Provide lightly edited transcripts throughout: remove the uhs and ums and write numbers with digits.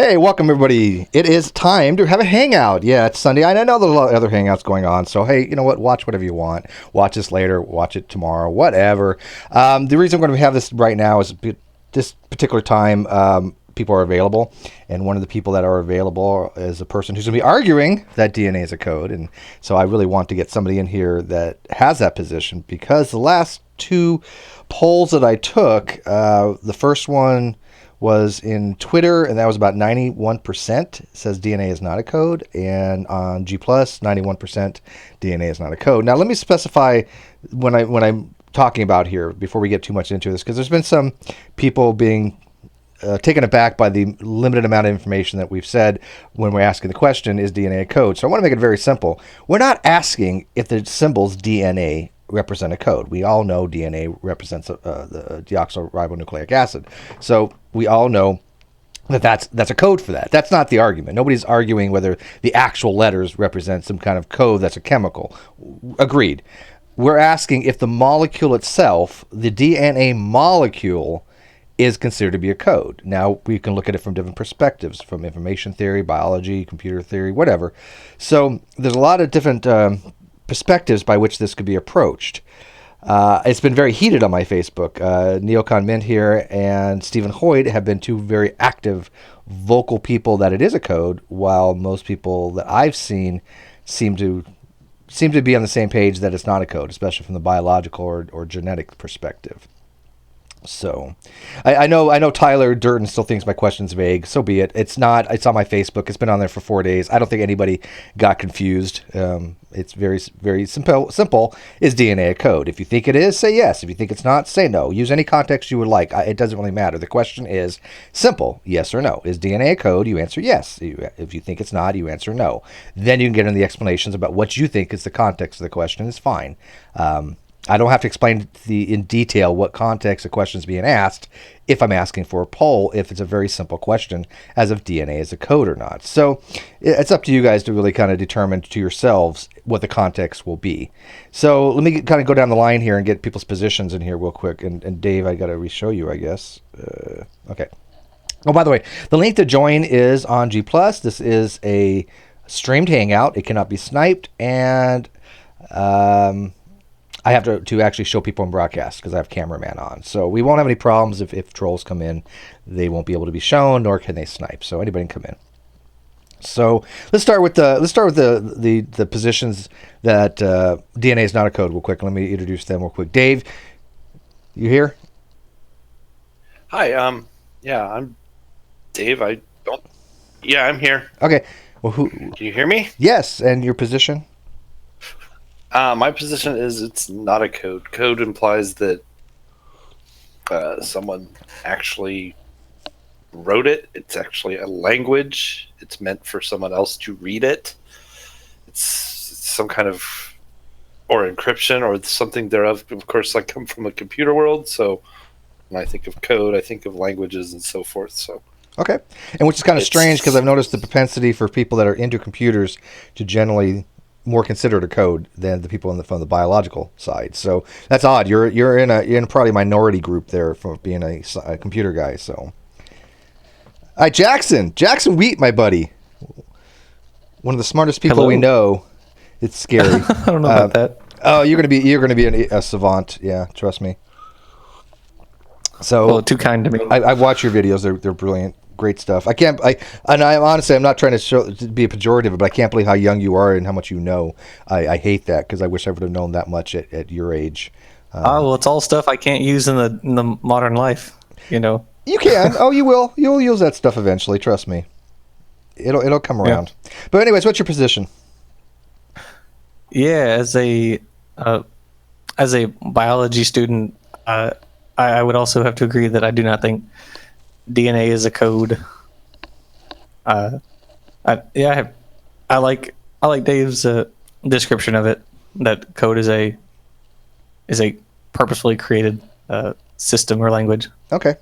Hey, welcome everybody. It is time to have a hangout. Yeah, it's Sunday. I know there's a lot of other hangouts going on. So, hey, you know what? Watch whatever you want. Watch this later. Watch it tomorrow. Whatever. The reason we're going to have this right now is this particular time people are available. And one of the people that are available is a person who's going to be arguing that DNA is a code. And so I really want to get somebody in here that has that position because the last two polls that I took, the first one was in Twitter, and that was about 91% says DNA is not a code, and on G+, 91% DNA is not a code. Now, let me specify when I'm talking about here before we get too much into this, because there's been some people being taken aback by the limited amount of information that we've said when we're asking the question, is DNA a code? So I want to make it very simple. We're not asking if the symbols DNA represent a code. We all know DNA represents the deoxyribonucleic acid. So we all know that that's a code for that. That's not the argument. Nobody's arguing whether the actual letters represent some kind of code that's a chemical. Agreed. We're asking if the molecule itself, the DNA molecule, is considered to be a code. Now, we can look at it from different perspectives, from information theory, biology, computer theory, whatever. So there's a lot of different perspectives by which this could be approached. It's been very heated on my Facebook. Neocon Mint here and Stephen Hoyt have been two very active, vocal people that it is a code, while most people that I've seen seem to be on the same page that it's not a code, especially from the biological or genetic perspective. So, I know Tyler Durden still thinks my question's vague. So be it. It's not. It's on my Facebook. It's been on there for 4 days. I don't think anybody got confused. It's very, very simple. Is DNA a code? If you think it is, say yes. If you think it's not, say no. Use any context you would like. It doesn't really matter. The question is simple: yes or no. Is DNA a code? You answer yes. If you think it's not, you answer no. Then you can get into the explanations about what you think is the context of the question. Is fine. I don't have to explain in detail what context a question is being asked if I'm asking for a poll, if it's a very simple question, as if DNA is a code or not. So it's up to you guys to really kind of determine to yourselves what the context will be. So let me kind of go down the line here and get people's positions in here real quick. And Dave, I got to re-show you, I guess. Okay. Oh, by the way, the link to join is on G+. This is a streamed hangout. It cannot be sniped, and I have to actually show people in broadcast because I have cameraman on. So we won't have any problems if trolls come in. They won't be able to be shown, nor can they snipe. So anybody can come in. So let's start with the positions that DNA is not a code real quick. Let me introduce them real quick. Dave, you here? Hi. Yeah, I'm Dave. Yeah, I'm here. Okay. Well, Can you hear me? Yes, and your position? My position is it's not a code. Code implies that someone actually wrote it. It's actually a language. It's meant for someone else to read it. It's some kind of or encryption or something thereof. Of course, I come from a computer world, so when I think of code, I think of languages and so forth. So. Okay. And which is kind of strange because I've noticed the propensity for people that are into computers to generally more considered a code than the people from the biological side. So that's odd. You're in probably a minority group there for being a computer guy. So, all right, Jackson Wheat, my buddy, one of the smartest people we know. It's scary. I don't know about that. Oh, you're gonna be a savant. Yeah, trust me. So, well, too kind to me. I watch your videos. They're brilliant. Great stuff. I'm honestly, I'm not trying to be pejorative, but I can't believe how young you are and how much you know. I hate that because I wish I would have known that much at your age. Well, it's all stuff I can't use in the modern life. You know. You can. Oh, you will. You'll use that stuff eventually. Trust me. It'll come around. Yeah. But anyways, what's your position? Yeah, as a biology student, I would also have to agree that I do not think DNA is a code. I like Dave's description of it. That code is a purposefully created system or language. Okay.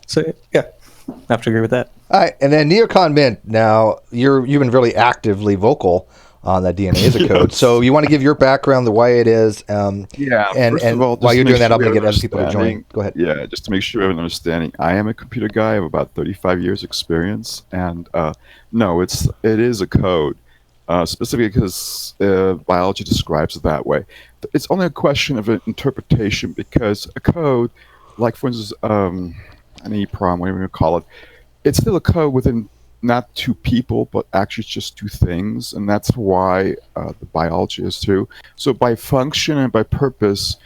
So yeah, I have to agree with that. All right, and then Neocon Mint. Now you've been really actively vocal on that DNA is a code. So you want to give your background, the why it is, Yeah, and first of all, while just you're to doing make that, sure I'm we going to have get other people to join. understanding. Go ahead. Yeah, just to make sure we have an understanding. I am a computer guy of about 35 years experience, and no, it is a code, specifically because biology describes it that way. It's only a question of an interpretation because a code, like for instance, an EEPROM, whatever you call it, it's still a code within not two people, but actually just two things, and that's why the biology is too. So by function and by purpose,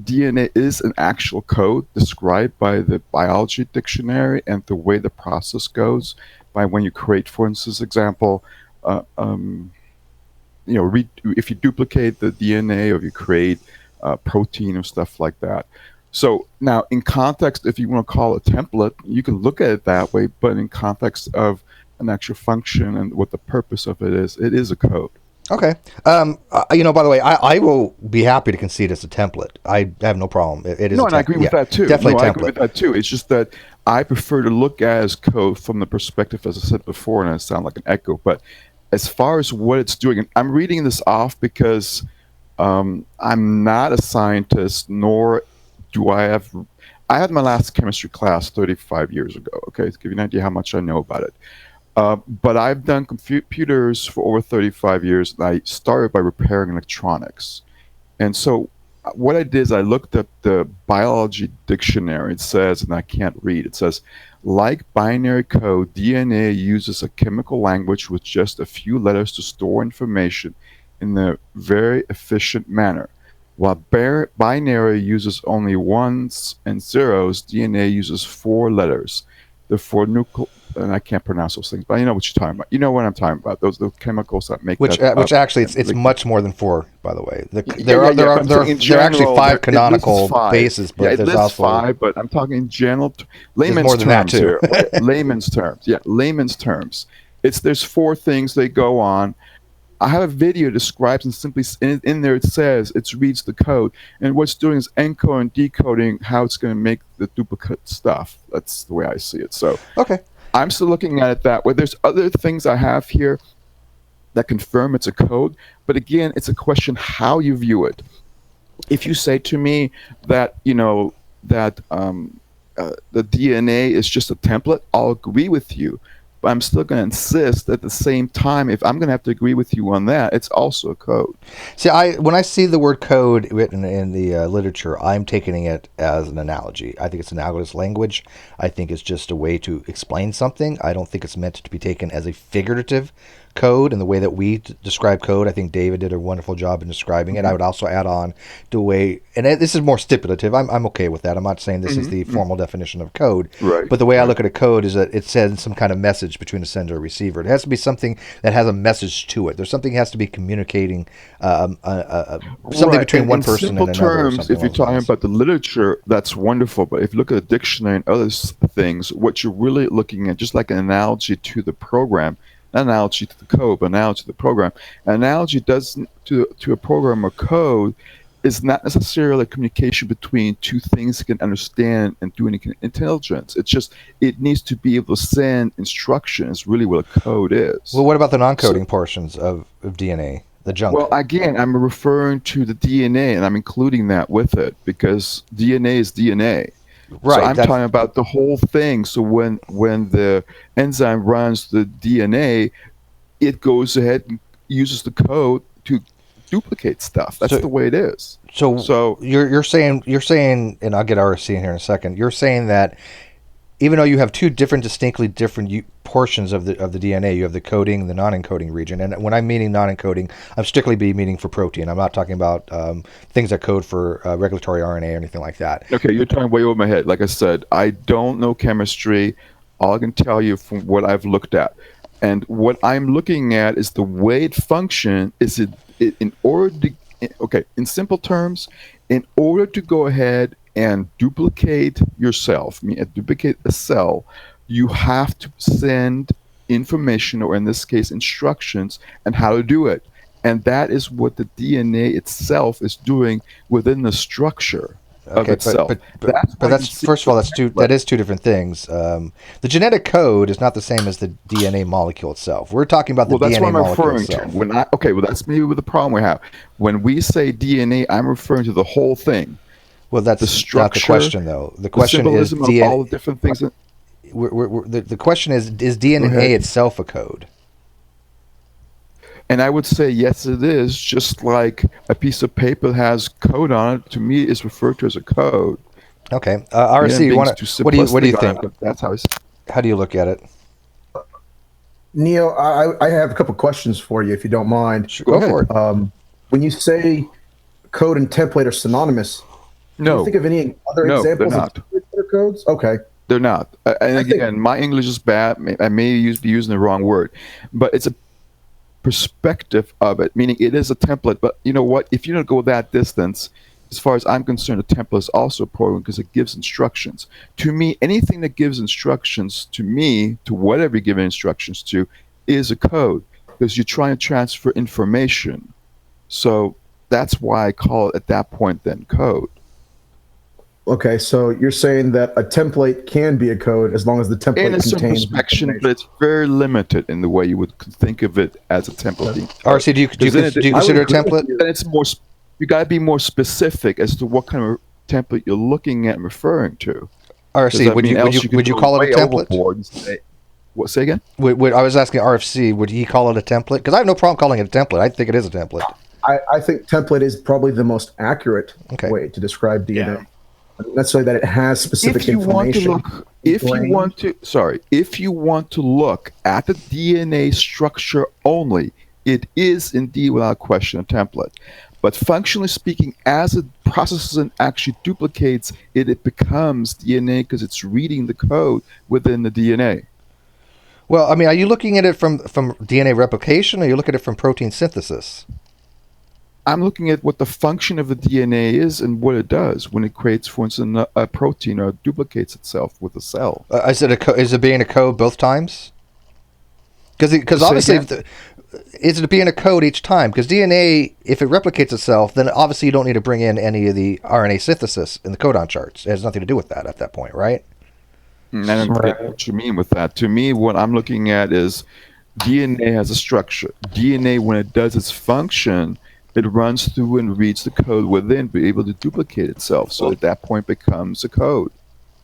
DNA is an actual code described by the biology dictionary and the way the process goes. By when you create, for instance, example, uh, um, if you duplicate the DNA or you create protein or stuff like that. So now, in context, if you want to call it a template, you can look at it that way. But in context of an actual function and what the purpose of it is a code. Okay. By the way, I will be happy to concede it's a template. I have no problem. It is No, a and I template. agree with that too. Definitely No, a I agree template. with that too. It's just that I prefer to look at it as code from the perspective, as I said before, and I sound like an echo. But as far as what it's doing, and I'm reading this off because I'm not a scientist, nor do I have. I had my last chemistry class 35 years ago. Okay, to give you an idea how much I know about it. But I've done computers for over 35 years, and I started by repairing electronics. And so what I did is I looked up the biology dictionary. It says, and I can't read, it says, like binary code, DNA uses a chemical language with just a few letters to store information in a very efficient manner. While binary uses only ones and zeros, DNA uses four letters. The four nuclear, and I can't pronounce those things, but you know what you're talking about. You know what I'm talking about. Those the chemicals that make Which, that which up. actually, it's Like, much more than four. By the way, yeah, yeah, but I'm saying in there are actually general, five it lists canonical five. bases, Yeah, but it there's lists also five, but I'm talking in general, there's layman's more than that terms too. here. Okay, layman's terms. Yeah, layman's terms. There's four things they go on. I have a video describes and simply in there it says it reads the code, and what's doing is encoding and decoding how it's going to make the duplicate stuff. That's the way I see it. So Okay. I'm still looking at it that way. There's other things I have here that confirm it's a code, but again, it's a question how you view it. If you say to me that the DNA is just a template, I'll agree with you. But I'm still going to insist at the same time, if I'm going to have to agree with you on that, it's also a code. See, when I see the word code written in the literature, I'm taking it as an analogy. I think it's analogous language. I think it's just a way to explain something. I don't think it's meant to be taken as a figurative code in the way that we describe code. I think David did a wonderful job in describing it. I would also add on the way, and this is more stipulative. I'm okay with that. I'm not saying this is the formal definition of code, Right. but the way I Right. look at a code is that it sends some kind of message between a sender and receiver. It has to be something that has a message to it. There's something that has to be communicating something Right. between one In person simple and another. Or terms, something if you're along those talking lines. about the literature, that's wonderful. But if you look at the dictionary and other things, what you're really looking at, just like an analogy to the program, not an analogy to the code, but an analogy to the program. An analogy doesn't to a program or code is not necessarily a communication between two things that can understand and do any intelligence. It's just it needs to be able to send instructions. Really, what a code is. Well, what about the So, non-coding portions of DNA, the junk? well, again, I'm referring to the DNA, and I'm including that with it because DNA is DNA. So Right. I'm That's talking about the whole thing. So when the enzyme runs the DNA, it goes ahead and uses the code to duplicate stuff. That's so. the way it is. So So you're saying, and I'll get RC in here in a second. You're saying that even though you have two distinctly different portions of the DNA, you have the coding, the non-encoding region. And when I'm meaning non-encoding, I'm strictly meaning for protein. I'm not talking about things that code for regulatory RNA or anything like that. okay, you're talking way over my head. Like I said, I don't know chemistry. All I can tell you from what I've looked at, and what I'm looking at is the way it functions. It in order to okay, in simple terms, in order to go ahead and duplicate yourself, I mean, duplicate a cell, you have to send information, or in this case, instructions, on how to do it. And that is what the DNA itself is doing within the structure. of itself. That's but why you that's see first of all template. that is two different things. The genetic code is not the same as the DNA molecule itself. We're talking about the Well, that's what DNA I'm molecule referring to. itself. Well, that's maybe the problem we have. When we say DNA, I'm referring to the whole thing, Well, the that's not the structure, question, though. The the question is symbolism of all the different things. the question is Go DNA ahead. itself a code? And I would say yes, it is. Just like a piece of paper has code on it, to me, is referred to as a code. Okay, Maybe I'm RC, you being want too to? What do you simplistic on think? it, but that's how it's. How do you look at it? Neil, I have a couple questions for you, if you don't mind. Sure, Go go ahead. for it. When you say code and template are synonymous, can No, you think of any other no, they're examples not. of template codes? Okay. They're not. And I think- again, my English is bad. I may be using the wrong word, but it's a perspective of it, meaning it is a template. But you know what? If you don't go that distance, as far as I'm concerned, a template is also a program because it gives instructions. To me, anything that gives instructions to me, to whatever you're giving instructions to, is a code because you're trying to transfer information. So that's why I call it at that point then code. Okay, so you're saying that a template can be a code as long as the template In a certain contains perspective, but information. it's very limited in the way you would think of it as a template. RC, do you consider a template? And it's more. You got to be more specific as to what kind of template you're looking at and referring to. RC, would you call it a template? What? Say again? Would I was asking RFC, would he call it a template? Because I have no problem calling it a template. I think it is a template. I think template is probably the most accurate Okay. way to describe DNA. Yeah. Not necessarily that it has specific If you want information. to look, if you want to look at the DNA structure only, it is indeed without question a template. But functionally speaking, as it processes and actually duplicates it, it becomes DNA because it's reading the code within the DNA. Well, I mean, are you looking at it from DNA replication, or you look at it from protein synthesis? I'm looking at what the function of the DNA is and what it does when it creates, for instance, a protein or duplicates itself with a cell. Is it being a code both times? Because obviously, is it being a code each time? Because DNA, if it replicates itself, then obviously you don't need to bring in any of the RNA synthesis in the codon charts. It has nothing to do with that at that point, right? I don't get what you mean with that. To me, what I'm looking at is DNA has a structure. DNA, when it does its function, it runs through and reads the code within, be able to duplicate itself. So at that point, becomes a code.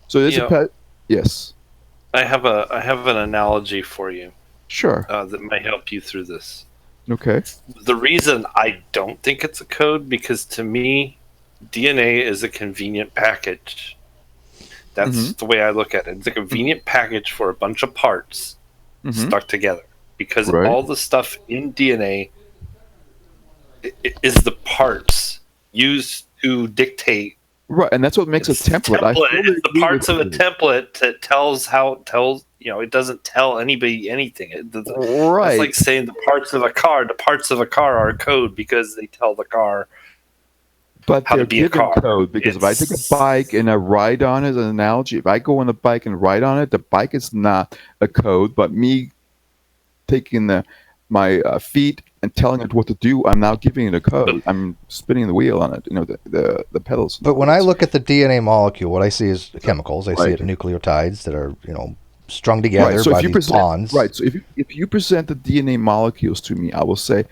So there's yes. I have an analogy for you Sure. that might help you through this. Okay. The reason I don't think it's a code, because to me, DNA is a convenient package. That's the way I look at it. It's a convenient package for a bunch of parts stuck together. Because all the stuff in DNA is the parts used to dictate. Right, and that's what makes a template. It's the parts of a template that tells it doesn't tell anybody anything. Right. It's like saying the parts of a car are code because they tell the car but how they're to be a given car. code because if I take a bike and I ride on it, as an analogy, if I go on the bike and ride on it, the bike is not a code, but me taking my feet and telling it what to do, I'm now giving it a code. I'm spinning the wheel on it, the pedals. But when I look at the DNA molecule, what I see is chemicals. I see it in nucleotides that are, strung together by these bonds. Right. So if you present the DNA molecules to me, I will say,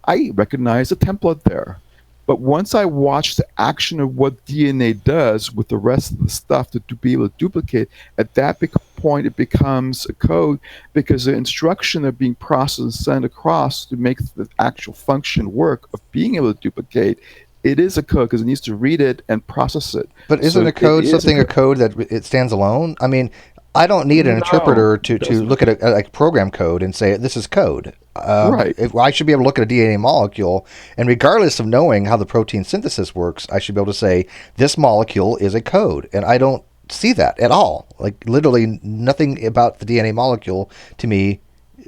I recognize a template there. But once I watch the action of what DNA does with the rest of the stuff to be able to duplicate, at that point it becomes a code because the instruction are being processed and sent across to make the actual function work of being able to duplicate. It is a code because it needs to read it and process it. But isn't a code something a code that it stands alone? I mean, I don't need an interpreter to look at a program code and say this is code. Right. I should be able to look at a DNA molecule, and regardless of knowing how the protein synthesis works, I should be able to say this molecule is a code, and I don't see that at all. Like literally nothing about the DNA molecule to me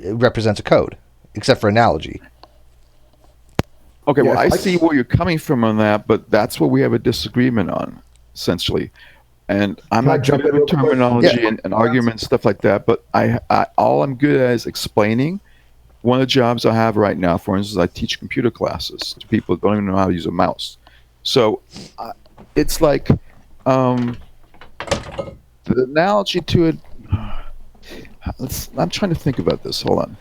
represents a code, except for analogy. Okay, well, I see where you're coming from on that, but that's what we have a disagreement on, essentially. And I'm not good with terminology and arguments, stuff like that, but I all I'm good at is explaining. One of the jobs I have right now, for instance, I teach computer classes to people who don't even know how to use a mouse. So it's like the analogy to it. I'm trying to think about this. Hold on.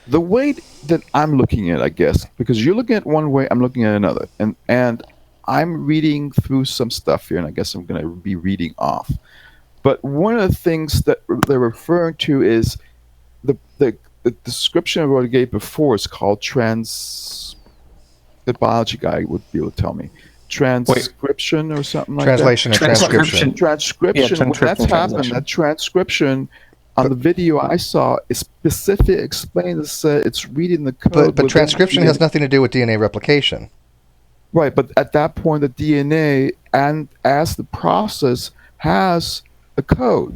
The way that I'm looking at it, I guess, because you're looking at one way, I'm looking at another, and I'm reading through some stuff here, and I guess I'm going to be reading off. But one of the things that they're referring to is the description of what I gave before is called the biology guy would be able to tell me transcription or something like that. Translation and transcription. Transcription. Yeah, When that's happened, translation. that transcription on the video I saw is specific. Explained this. It's reading the code. But within transcription the has DNA. nothing to do with DNA replication. Right, but at that point, the DNA and as the process has a code.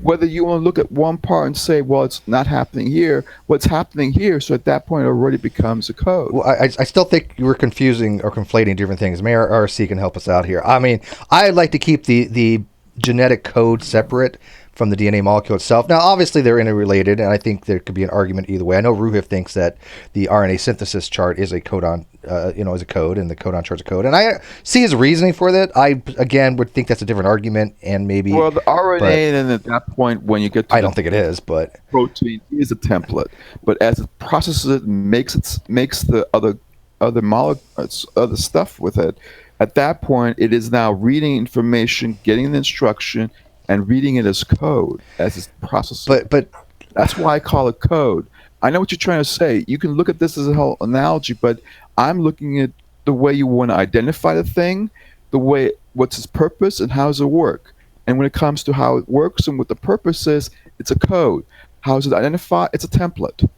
Whether you want to look at one part and say, well, it's not happening here, what's happening here, so at that point, it already becomes a code. Well, I still think you were confusing or conflating different things. Mayor RC can help us out here. I mean, I'd like to keep the genetic code separate from the DNA molecule itself. Now, obviously, they're interrelated, and I think there could be an argument either way. I know Ruhif thinks that the RNA synthesis chart is a codon, is a code, and the codon chart's a code. And I see his reasoning for that. I, again, would think that's a different argument, and maybe... Well, the RNA, then at that point, when you get to I don't think it is, but... protein is a template, but as it processes it, makes the other molecules, other stuff with it. At that point, it is now reading information, getting the instruction, and reading it as code as it's processing. But That's why I call it code. I know what you're trying to say. You can look at this as a whole analogy, but I'm looking at the way you want to identify the thing, the way what's its purpose, and how does it work. And when it comes to how it works and what the purpose is, it's a code. How is it identified? It's a template.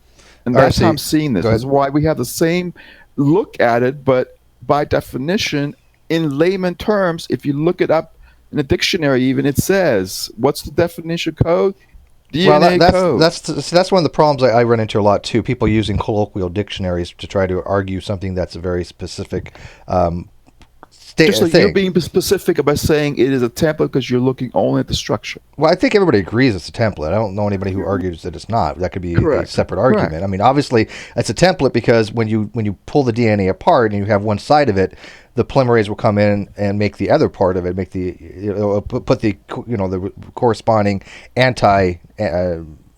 And that's how I'm seeing this. Go ahead. That's why we have the same look at it, but by definition, in layman terms, if you look it up in a dictionary, even it says, what's the definition code? DNA code. That's one of the problems I run into a lot too. People using colloquial dictionaries to try to argue something that's a very specific Just like thing. you're being specific about saying it is a template because you're looking only at the structure. Well, I think everybody agrees it's a template. I don't know anybody who argues that it's not. That could be a Correct. separate argument. Correct. I mean, obviously, it's a template because when you pull the DNA apart and you have one side of it, the polymerase will come in and make the other part of it, make the put the the corresponding anti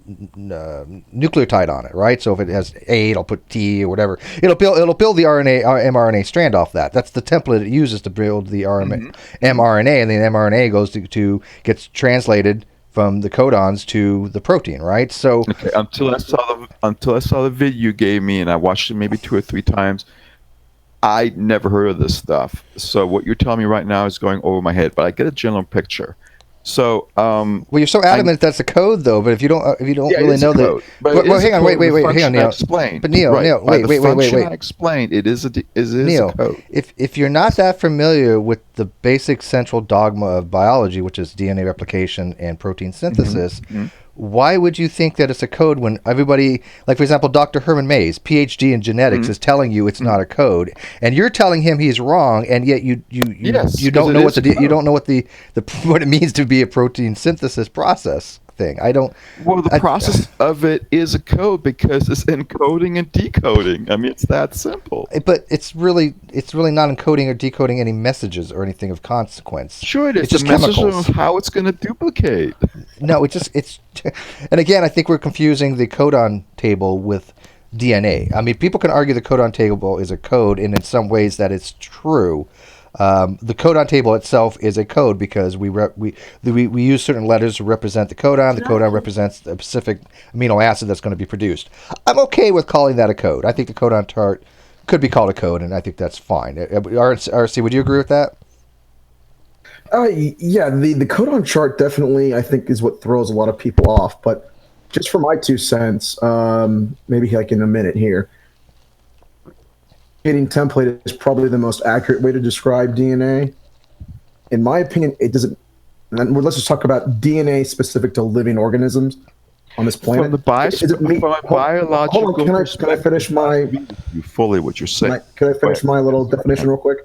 nucleotide on it, right? So if it has A, it'll put T or whatever. It'll build the RNA mRNA strand off that. That's the template it uses to build the mRNA, and then mRNA goes to gets translated from the codons to the protein, right? So Okay, until I saw the video you gave me, and I watched it maybe 2 or 3 times, I never heard of this stuff. So what you're telling me right now is going over my head, but I get a general picture. So, well, you're so adamant that's a code, though. But if you don't yeah, really it is know a code, but it well, is hang a on, code. wait, The hang on, function I Neil. explained. But Neil, Right. Neil, By the wait. function I explained, it is a Neil, code. if you're not that familiar with the basic central dogma of biology, which is DNA replication and protein synthesis, why would you think that it's a code when everybody, like for example, Dr. Herman Mays, PhD in genetics, is telling you it's not a code, and you're telling him he's wrong, and yet you Yes, don't know what it is a code. you don't know what the what it means to be a protein synthesis process thing. I don't. Well, the process of it is a code because it's encoding and decoding. I mean, it's that simple. But it's really not encoding or decoding any messages or anything of consequence. Sure, it is. It's just the message chemicals. of how it's going to duplicate. No, it's and again, I think we're confusing the codon table with DNA. I mean, people can argue the codon table is a code, and in some ways that it's true. The codon table itself is a code because we use certain letters to represent the codon. The codon represents the specific amino acid that's going to be produced. I'm okay with calling that a code. I think the codon chart could be called a code, and I think that's fine. RC, would you agree with that? Yeah, the codon chart definitely, I think, is what throws a lot of people off. But just for my 2 cents, maybe like in a minute here, getting template is probably the most accurate way to describe DNA. In my opinion, it doesn't. And let's just talk about DNA specific to living organisms on this planet. From a biological Hold on, can I finish my? You fully what you're saying. Can I finish my little definition real quick?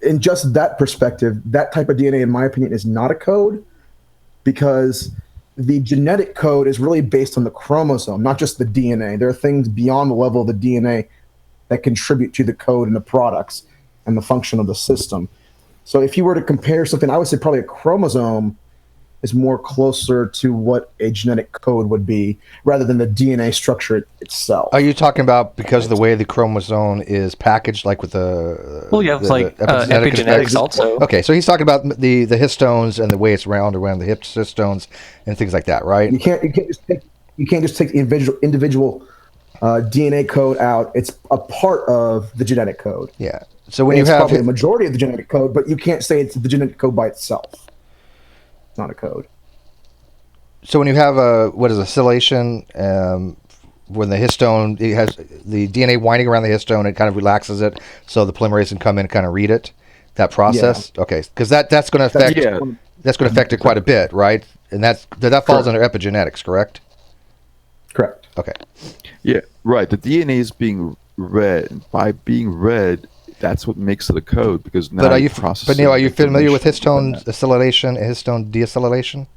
In just that perspective, that type of DNA, in my opinion, is not a code because the genetic code is really based on the chromosome, not just the DNA. There are things beyond the level of the DNA that contribute to the code and the products and the function of the system. So if you were to compare something, I would say probably a chromosome is more closer to what a genetic code would be rather than the DNA structure itself. Are you talking about because of the way the chromosome is packaged, like with the? Well, yeah, it's like epigenetics also. Okay, so he's talking about the histones and the way it's around the histones and things like that, right? You can't just take the individual DNA code out. It's a part of the genetic code. Yeah. So when it's you have probably a majority of the genetic code, but you can't say it's the genetic code by itself. It's not a code. So when you have a acylation, when the histone, it has the DNA winding around the histone, it kind of relaxes it, so the polymerase can come in and kind of read it. That process, okay, because that's going to affect that's going to affect it quite a bit, right? And that falls under epigenetics, correct? Correct. Okay. Yeah, right. The DNA is being read. By being read, that's what makes it a code, because now Neil, are you familiar with histone acylation and histone deacylation?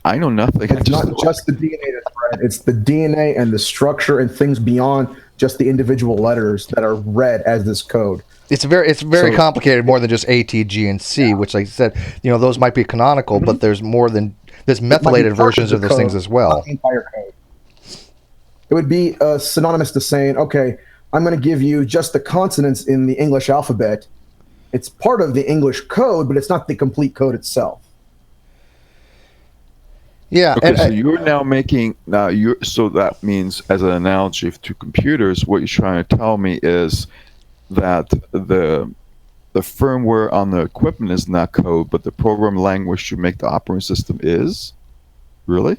I know nothing. It's not just the DNA that's read. It's the DNA and the structure and things beyond just the individual letters that are read as this code. It's very complicated, more than just A, T, G, and C, which, like I said, those might be canonical, but there's methylated versions of those things as well. Not the entire code. It would be synonymous to saying, okay, I'm going to give you just the consonants in the English alphabet. It's part of the English code, but it's not the complete code itself. Yeah. Okay, so you're now making so that means, as an analogy to computers, what you're trying to tell me is that the firmware on the equipment is not code, but the program language to make the operating system is? Really?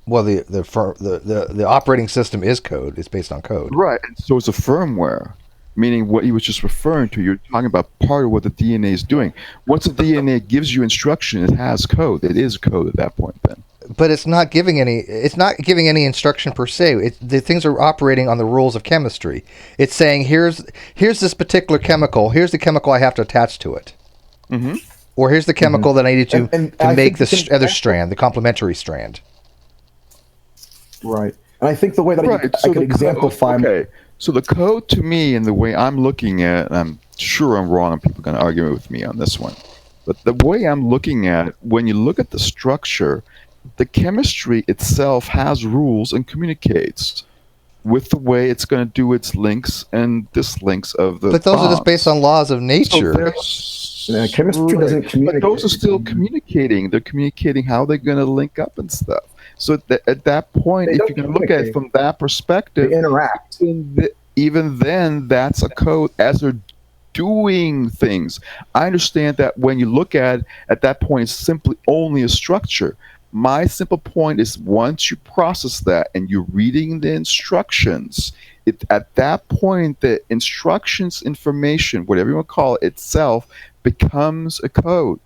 Well, the operating system is code. It's based on code. Right. So it's a firmware, meaning what he was just referring to. You're talking about part of what the DNA is doing. Once the DNA gives you instruction, it has code. It is code at that point then. But it's not giving any instruction per se. The things are operating on the rules of chemistry. It's saying, here's this particular chemical. Here's the chemical I have to attach to it. Mm-hmm. Or here's the chemical that I need to make the other strand, the complementary strand. Right. And I think the way that I could exemplify... Okay. So the code to me, and the way I'm looking at it, I'm sure I'm wrong and people are going to argue with me on this one, but the way I'm looking at it, when you look at the structure, the chemistry itself has rules and communicates with the way it's going to do its links and dislinks of the But those bonds. are just based on laws of nature. So chemistry doesn't communicate. But those are still communicating. They're communicating how they're going to link up and stuff. So at that point, if you can look at it from that perspective, they interact. Even then, that's a code as they're doing things. I understand that when you look at that point, it's simply only a structure. My simple point is, once you process that and you're reading the instructions, at that point, the instructions information, whatever you want to call it, itself becomes a code.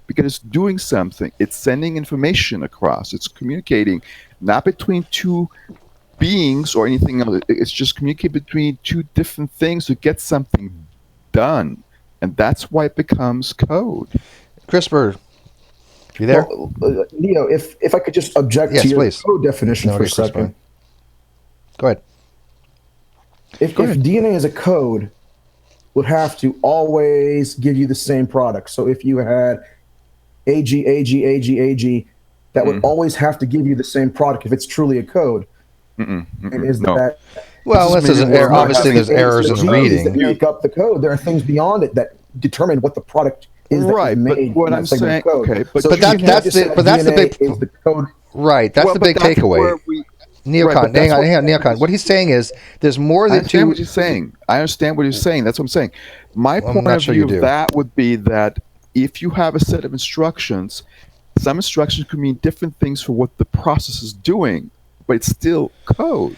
Because it's doing something. It's sending information across. It's communicating, not between two beings or anything else. It's just communicating between two different things to get something done. And that's why it becomes code. CRISPR, you there? Well, Leo, if I could just object to your code definition for a second. Go ahead. If DNA is a code, would have to always give you the same product. So if you had AG, that would always have to give you the same product if it's truly a code. And is that... Well, unless there's an error. Obviously, there's errors in the reading. That make up the code. There are things beyond it that determine what the product is that is made. But what I'm saying, okay, that's the big code. Right, that's the big takeaway. Neocon, hang on, Neocon. What he's saying is there's more than two... I understand what he's saying. I understand what he's saying. That's what I'm saying. My point of view of that would be that if you have a set of instructions, some instructions could mean different things for what the process is doing, but it's still code.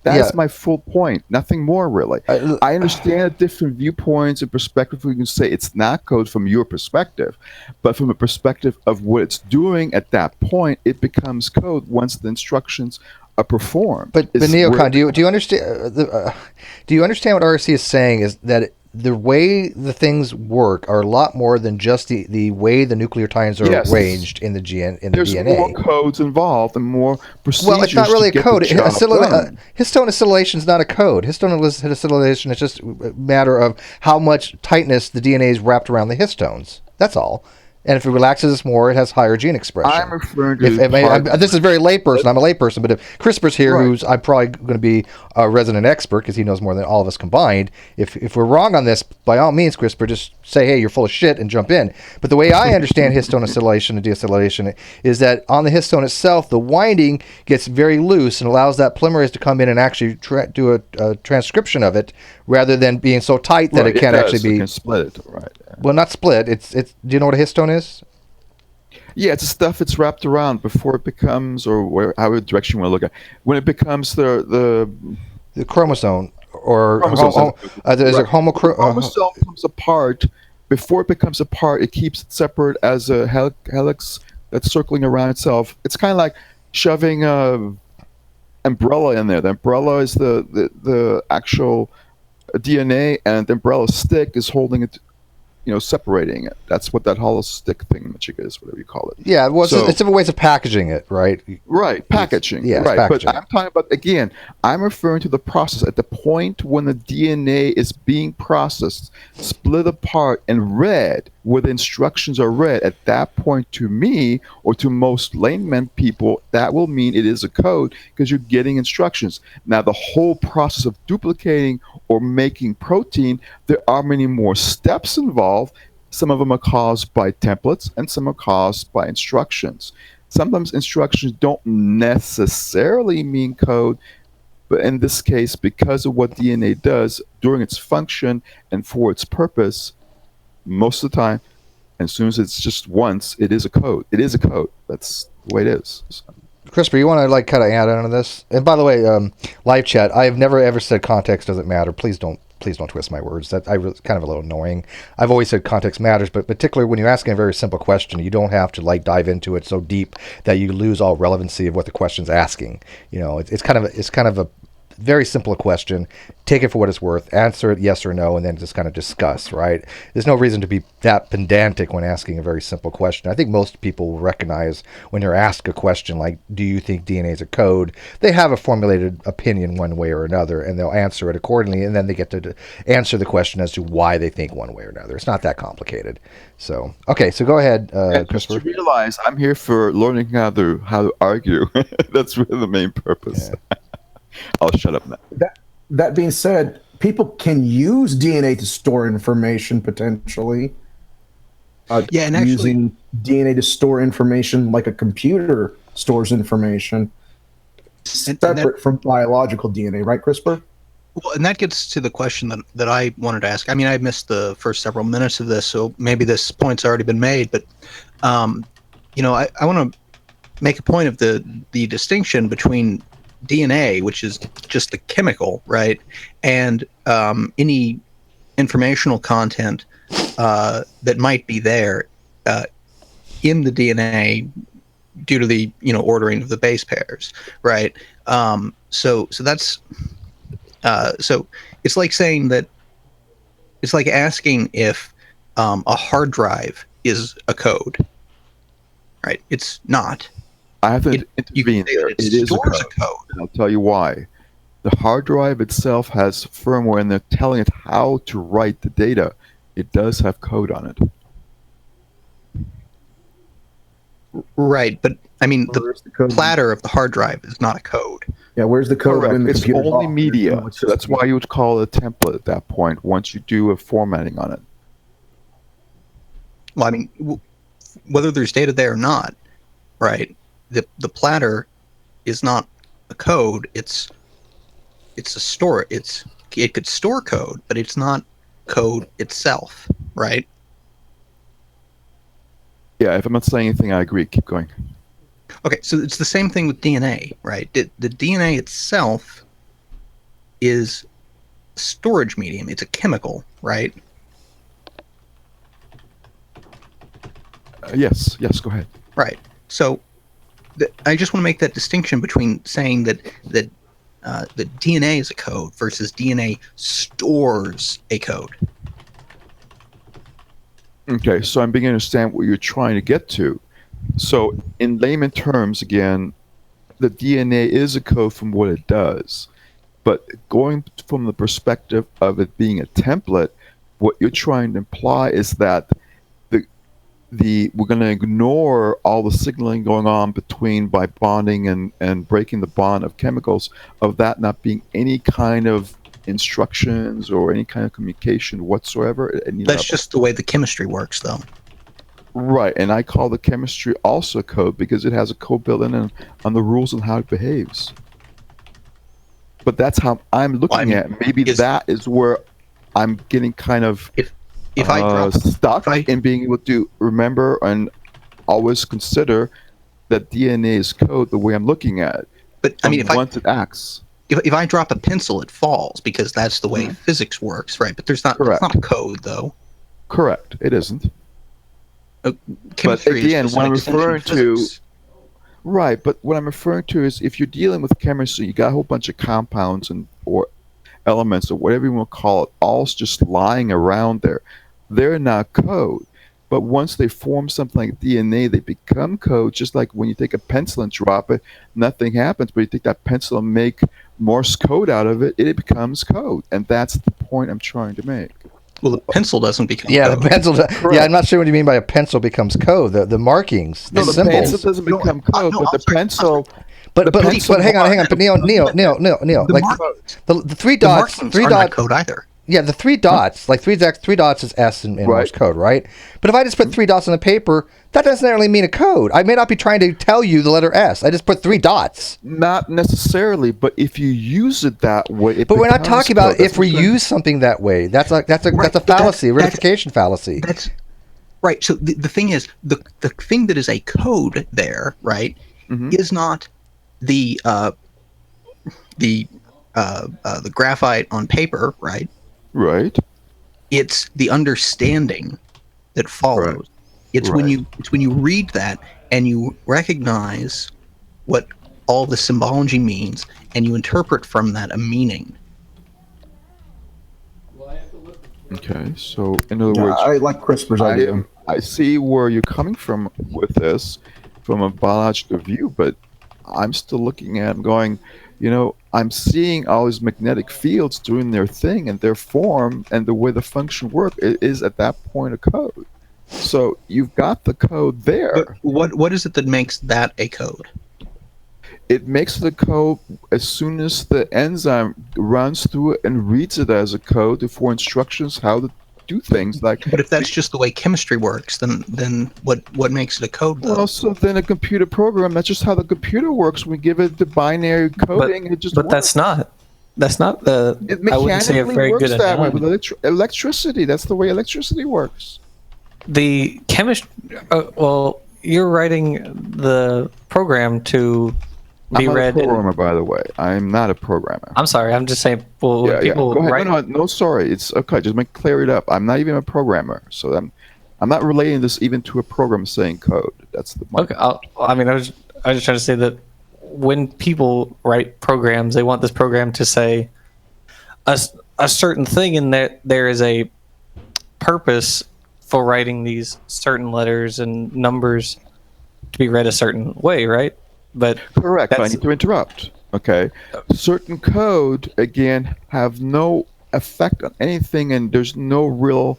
That's my full point. Nothing more, really. I understand different viewpoints and perspectives. We can say it's not code from your perspective, but from a perspective of what it's doing at that point, it becomes code once the instructions are performed. But Neocon, do you understand? Do you understand what RC is saying? Is that the way the things work are a lot more than just the way the nucleotides are Yes. arranged in the There's DNA. more codes involved and more procedures. Well, it's not really a to get code. the job done. Histone acetylation is not a code. Histone acetylation is just a matter of how much tightness the DNA is wrapped around the histones. That's all. And if it relaxes more, it has higher gene expression. I'm referring to This is very layperson. I'm a layperson, but if CRISPR's here, Right. who's I'm probably going to be a resident expert because he knows more than all of us combined. If we're wrong on this, by all means, CRISPR, just say, hey, you're full of shit and jump in. But the way I understand histone acetylation and deacetylation is that on the histone itself, the winding gets very loose and allows that polymerase to come in and actually do a transcription of it rather than being so tight that Right, it can't does. actually be. It can split it, right? Well, not split. It's. Do you know what a histone is? Yeah, it's the stuff it's wrapped around before it becomes, or however direction you want to look at. When it becomes the The chromosome or Chromosome. there's a chromosome comes apart. Before it becomes a part, it keeps it separate as a helix that's circling around itself. It's kind of like shoving a umbrella in there. The umbrella is the actual DNA, and the umbrella stick is holding it, separating it. That's what that hollow stick thing is, whatever you call it. Yeah, well, So- it's different ways of packaging it, right? Right, packaging. Yeah, it's right. packaging. But I'm talking about, again, I'm referring to the process at the point when the DNA is being processed, split apart, and read, where the instructions are read. At that point, to me, or to most layman people, that will mean it is a code because you're getting instructions. Now, the whole process of duplicating or making protein, there are many more steps involved. Some of them are caused by templates, and some are caused by instructions. Sometimes instructions don't necessarily mean code, but in this case, because of what DNA does during its function and for its purpose, most of the time, as soon as it's just once, it is a code. It is a code. That's the way it is. So. CRISPR, you want to kind of add on to this? And by the way, live chat, I have never ever said context doesn't matter. Please don't twist my words. That it's kind of a little annoying. I've always said context matters, but particularly when you're asking a very simple question, you don't have to dive into it so deep that you lose all relevancy of what the question's asking. It's kind of a very simple question. Take it for what it's worth. Answer it yes or no, and then just kind of discuss, right? There's no reason to be that pedantic when asking a very simple question. I think most people will recognize when they're asked a question like, do you think DNA is a code? They have a formulated opinion one way or another, and they'll answer it accordingly, and then they get to answer the question as to why they think one way or another. It's not that complicated. So, okay, so go ahead, And just to Christopher. realize, I'm here for learning how to argue. That's really the main purpose. Yeah. I'll shut up now. That being said, people can use DNA to store information potentially. Yeah, and actually- using DNA to store information like a computer stores information, And that- separate from biological DNA, right, CRISPR? Well, and that gets to the question that I wanted to ask. I mean, I missed the first several minutes of this, so maybe this point's already been made. But, I want to make a point of the distinction between DNA, which is just the chemical, right, and any informational content that might be there in the DNA due to the ordering of the base pairs, right? So that's so it's like saying that it's like asking if a hard drive is a code, right? It's not. I have to You intervene can say there. that It is a stores code. And I'll tell you why. The hard drive itself has firmware, and they're telling it how to write the data. It does have code on it. Right, but I mean, the Where's the code? platter of the hard drive is not a code. Yeah, where's the code Correct. in the It's computer? only box? media. No, it's So just- that's why you would call it a template at that point, once you do a formatting on it. Well, I mean, whether there's data there or not, right? The platter is not a code. It's a store. It could store code, but it's not code itself, right? Yeah, if I'm not saying anything, I agree. Keep going. Okay, so it's the same thing with DNA, right? The DNA itself is a storage medium. It's a chemical, right? Yes, go ahead. Right. So I just want to make that distinction between saying that the DNA is a code versus DNA stores a code. Okay, so I'm beginning to understand what you're trying to get to. So, in layman terms, again, the DNA is a code from what it does. But going from the perspective of it being a template, what you're trying to imply is that we're going to ignore all the signaling going on between by bonding and breaking the bond of chemicals, of that not being any kind of instructions or any kind of communication whatsoever at any That's level. just the way the chemistry works, though. Right, and I call the chemistry also code because it has a code built in on the rules and how it behaves. But that's how I'm looking at it. Maybe that is where I'm getting kind of If I drop stuck in being able to remember and always consider that DNA is code the way I'm looking at it. But I mean, once it acts. If I drop a pencil, it falls because that's the way physics works, right? But there's not. It's not a code, though. Correct. It isn't. Chemistry but again, is what I'm an extension referring of to, physics. right? But what I'm referring to is if you're dealing with chemistry, you got a whole bunch of compounds or elements or whatever you want to call it, all just lying around there. They're not code. But once they form something like DNA, they become code, just like when you take a pencil and drop it, nothing happens. But you take that pencil and make Morse code out of it, it becomes code. And that's the point I'm trying to make. Well, the pencil doesn't become code. The pencil. Correct. I'm not sure what you mean by a pencil becomes code. The markings, the symbols. Pencil doesn't become code, but the pencil. But hang on. But Neil. Like the three dots. The markings are not code either. Yeah, the three dots, like three dots is S in Morse code, right? But if I just put three dots on the paper, that doesn't necessarily mean a code. I may not be trying to tell you the letter S. I just put three dots. Not necessarily, but if you use it that way, but we're not talking about if we use something that way. That's a fallacy, a verification fallacy. That's right. So the thing is, the thing that is a code there, right, is not the graphite on paper, right? Right. It's the understanding that follows. Right. It's when you read that and you recognize what all the symbology means and you interpret from that a meaning. Okay, so in other words, I like CRISPR's idea. I see where you're coming from with this, from a biological view, but I'm still looking at it and going, I'm seeing all these magnetic fields doing their thing and their form and the way the function work is at that point a code. So you've got the code there. But what is it that makes that a code? It makes the code as soon as the enzyme runs through it and reads it as a code for instructions how to do things like. But if that's just the way chemistry works, then what makes it a code, though? Well, so then a computer program, that's just how the computer works. We give it the binary coding, it just But works. that's not the. It I wouldn't say a mechanically very works good that way analogy. with electricity. That's the way electricity works. The chemist. Well, you're writing the program to be I'm not read. a programmer, by the way. I'm not a programmer. I'm sorry. I'm just saying. Well, when people Go ahead. write. No, sorry. It's okay. Just clear it up. I'm not even a programmer, so I'm not relating this even to a program saying code. That's the point. Okay. I was just trying to say that when people write programs, they want this program to say a certain thing, and that there is a purpose for writing these certain letters and numbers to be read a certain way, right? But correct. But I need to interrupt. Okay. Certain code again have no effect on anything, and there's no real.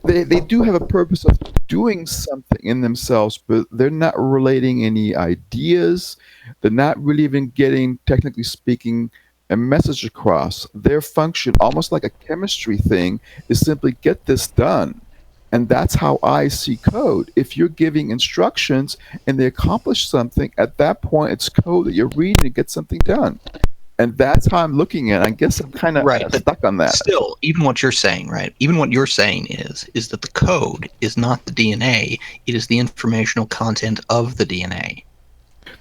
They do have a purpose of doing something in themselves, but they're not relating any ideas. They're not really even getting, technically speaking, a message across. Their function, almost like a chemistry thing, is simply get this done. And that's how I see code. If you're giving instructions and they accomplish something, at that point it's code that you're reading to get something done. And that's how I'm looking at it. I guess I'm kind of stuck on that. Still, even what you're saying, right? Even what you're saying is that the code is not the DNA. It is the informational content of the DNA.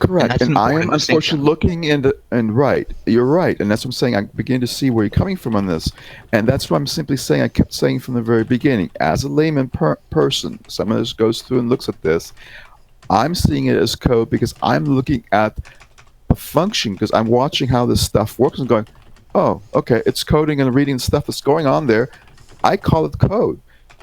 Correct. And I am unfortunately looking and right. You're right. And that's what I'm saying. I begin to see where you're coming from on this. And that's what I'm simply saying. I kept saying from the very beginning, as a layman person, someone that goes through and looks at this, I'm seeing it as code because I'm looking at the function, because I'm watching how this stuff works and going, oh, okay, it's coding and reading stuff that's going on there. I call it code.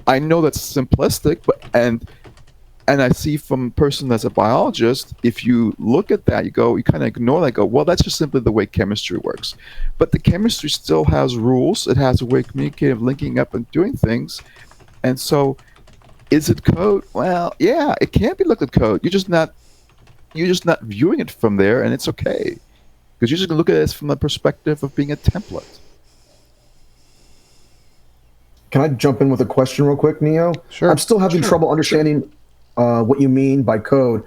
I know that's simplistic, but and I see from a person that's a biologist, if you look at that, you kind of ignore that, go, well, that's just simply the way chemistry works. But the chemistry still has rules. It has a way of communicating, linking up and doing things. And so, is it code? Well, yeah, it can be looked at code. You're just not viewing it from there, and it's okay. Because you're just going to look at it from the perspective of being a template. Can I jump in with a question real quick, Neo? Sure. I'm still having trouble understanding what you mean by code.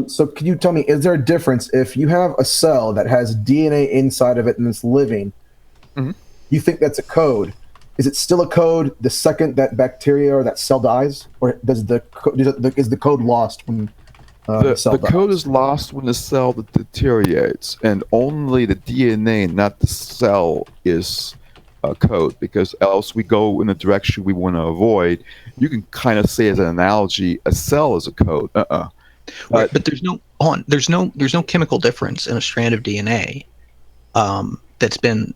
So can you tell me, is there a difference if you have a cell that has DNA inside of it and it's living? Mhm. You think that's a code. Is it still a code the second that bacteria or that cell dies? Or is the code lost when the cell The dies? code is lost when the cell deteriorates, and only the DNA, not the cell, is code, because else we go in a direction we want to avoid. You can kind of say as an analogy, a cell is a code. Right, but there's no chemical difference in a strand of DNA that's been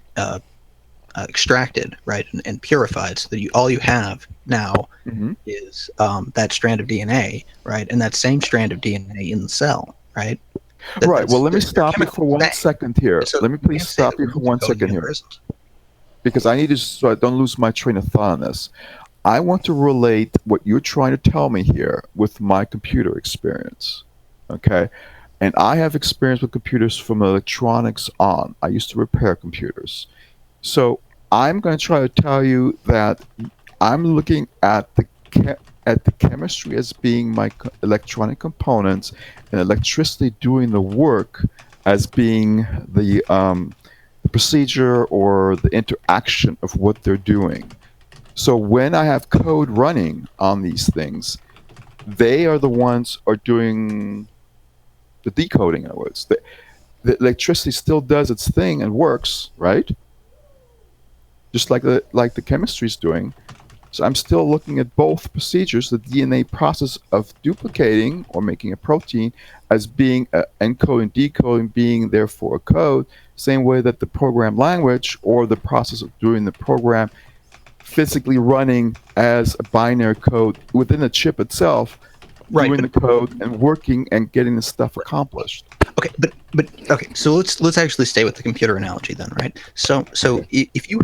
extracted, right, and purified, so that all you have now Mhm. is that strand of DNA, right, and that same strand of DNA in the cell, right. Right. Well, let me They're stop you chemical for one thing. second here. So Let me you please can't say stop that you for one's one code and second the here, other isn't. because I need to, so I don't lose my train of thought on this. I want to relate what you're trying to tell me here with my computer experience. Okay. And I have experience with computers from electronics on. I used to repair computers. So I'm going to try to tell you that I'm looking at the chemistry as being my electronic components, and electricity doing the work as being the procedure or the interaction of what they're doing. So when I have code running on these things, they are the ones are doing the decoding. In other words, the electricity still does its thing and works, right? Just like the chemistry is doing. So I'm still looking at both procedures, the DNA process of duplicating or making a protein as being encoding, decoding, being therefore a code, same way that the program language or the process of doing the program physically running as a binary code within the chip itself, Right, doing but- the code and working and getting the stuff accomplished. Okay, but okay, so let's actually stay with the computer analogy then, right? So if you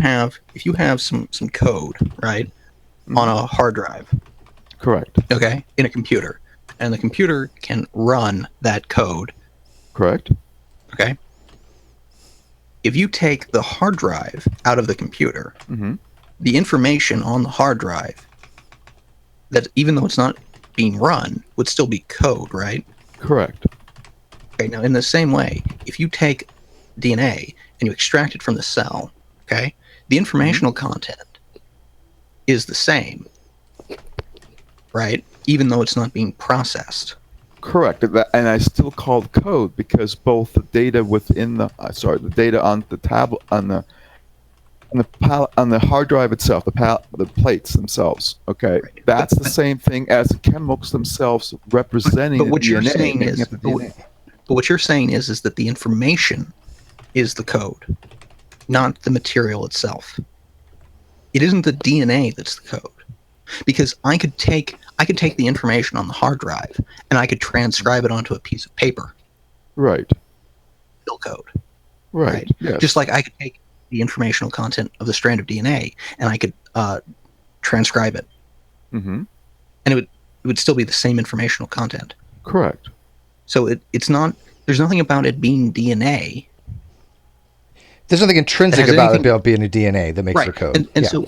have some code, right, on a hard drive, Correct. okay, in a computer, and the computer can run that code, Correct. okay? If you take the hard drive out of the computer, Hmm. the information on the hard drive, that even though it's not being run, would still be code, right? Correct. Okay, now in the same way, if you take DNA and you extract it from the cell, okay, the informational content is the same, right? Even though it's not being processed. Correct. And I still call it code because both the data within the data on the tablet on the hard drive itself, the plates themselves. Okay, Right. that's the same thing as the chemicals themselves representing But what the you're DNA. saying making is, up the DNA. but what you're saying is that the information is the code, not the material itself. It isn't the DNA that's the code, because I could take the information on the hard drive and I could transcribe it onto a piece of paper, Right. still code. Right. Right. Yes. Just like I could take the informational content of the strand of DNA and I could transcribe it, Hmm. and it would still be the same informational content. Correct. So it's not. There's nothing about it being DNA. There's nothing intrinsic Has about anything- it about being a DNA that makes Right. their code. And Yeah. so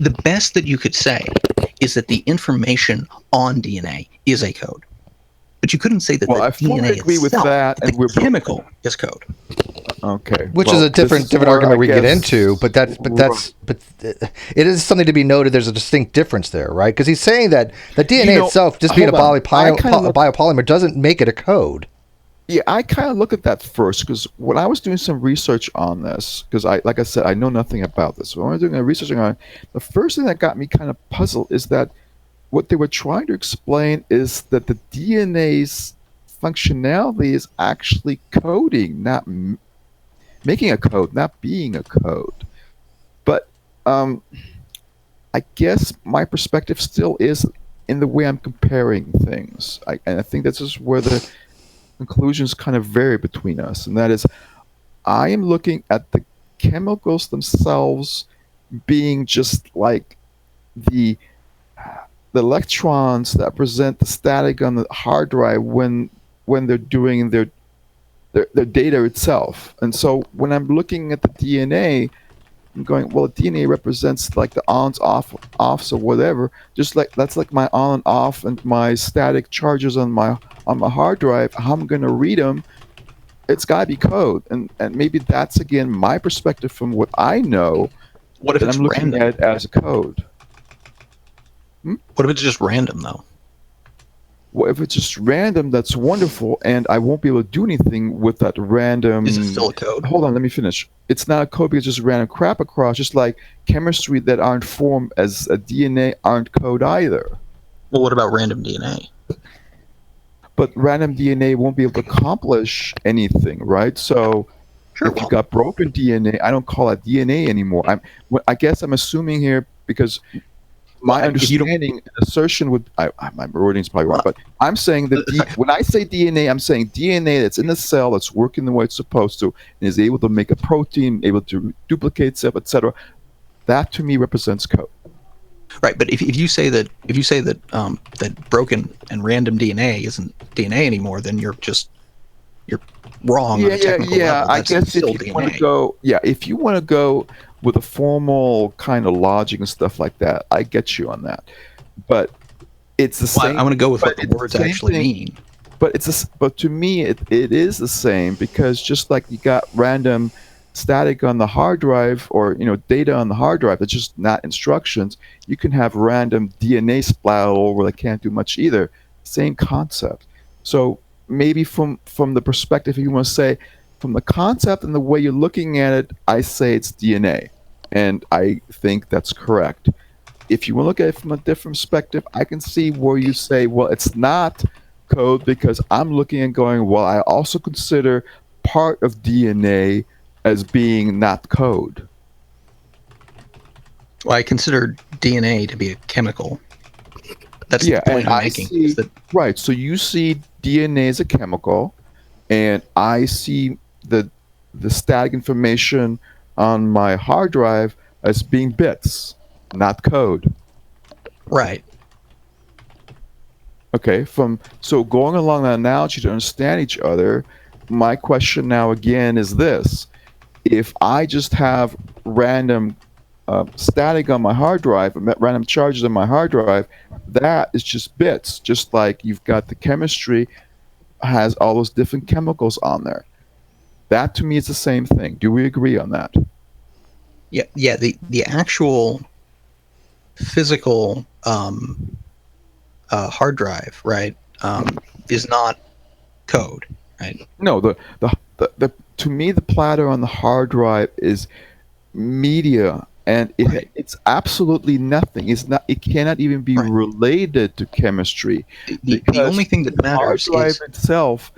the best that you could say is that the information on DNA is a code. But you couldn't say that Well, the I fully DNA agree with itself, that, and the we're chemical is code. Okay. Which Well, is a this different where argument I we get guess- into, but it is something to be noted. There's a distinct difference there, right? Because he's saying that the DNA itself, just being a hold on. I kinda look- biopolymer, doesn't make it a code. Yeah, I kind of look at that first because when I was doing some research on this, because like I said, I know nothing about this. So when I was doing a research on it, the first thing that got me kind of puzzled is that what they were trying to explain is that the DNA's functionality is actually coding, not making a code, not being a code. But I guess my perspective still is in the way I'm comparing things. And I think this is where the conclusions kind of vary between us. And that is, I am looking at the chemicals themselves being just like the the electrons that present the static on the hard drive when they're doing their data itself. And so when I'm looking at the DNA, I'm going, well, DNA represents like the ons, offs, or whatever. Just like that's like my on and off and my static charges on my hard drive. How I'm going to read them, it's got to be code, and maybe that's again my perspective from what I know. What if that it's I'm looking random? at it as a code. What if it's just random though? Well, if it's just random, that's wonderful, and I won't be able to do anything with that random. Is it still a code? Hold on, let me finish. It's not a code because it's just random crap across, just like chemistry that aren't formed as a DNA aren't code either. Well, what about random DNA? But random DNA won't be able to accomplish anything, right? So Sure. if you got broken DNA, I don't call it DNA anymore. I guess I'm assuming here because my If you don't- understanding assertion would my wording's probably wrong, but I'm saying that when I say DNA, I'm saying DNA that's in the cell that's working the way it's supposed to and is able to make a protein, able to duplicate itself, etc. That to me represents code. Right, but if you say that that broken and random DNA isn't DNA anymore, then you're wrong on a technical level. I That's guess still if you DNA. want to go, if you want to go with a formal kind of logic and stuff like that, I get you on that. But it's the Well, same. I want to go with what but the it's words same actually thing. mean. But but to me, it is the same because just like you got random static on the hard drive or data on the hard drive, it's just not instructions. You can have random DNA splat all over that can't do much either. Same concept. So maybe from the perspective, if you want to say from the concept and the way you're looking at it, I say it's DNA, and I think that's correct. If you want to look at it from a different perspective, I can see where you say, well, it's not code because I'm looking and going, well, I also consider part of DNA as being not code. Well, I consider DNA to be a chemical. That's Yeah, the point and I'm I making. see- Is that Right. So you see DNA as a chemical, and I see the static information on my hard drive as being bits, not code. right? Okay. So going along that analogy to understand each other, my question now again is this: if I just have random static on my hard drive, random charges on my hard drive, that is just bits. Just like you've got the chemistry has all those different chemicals on there. That to me is the same thing. Do we agree on that? Yeah, yeah. The actual physical hard drive, right, is not code, right? No, the to me the platter on the hard drive is media, and Right. it's absolutely nothing. It's not. It cannot even be Right. related to chemistry. The Because only thing that the hard matters drive is itself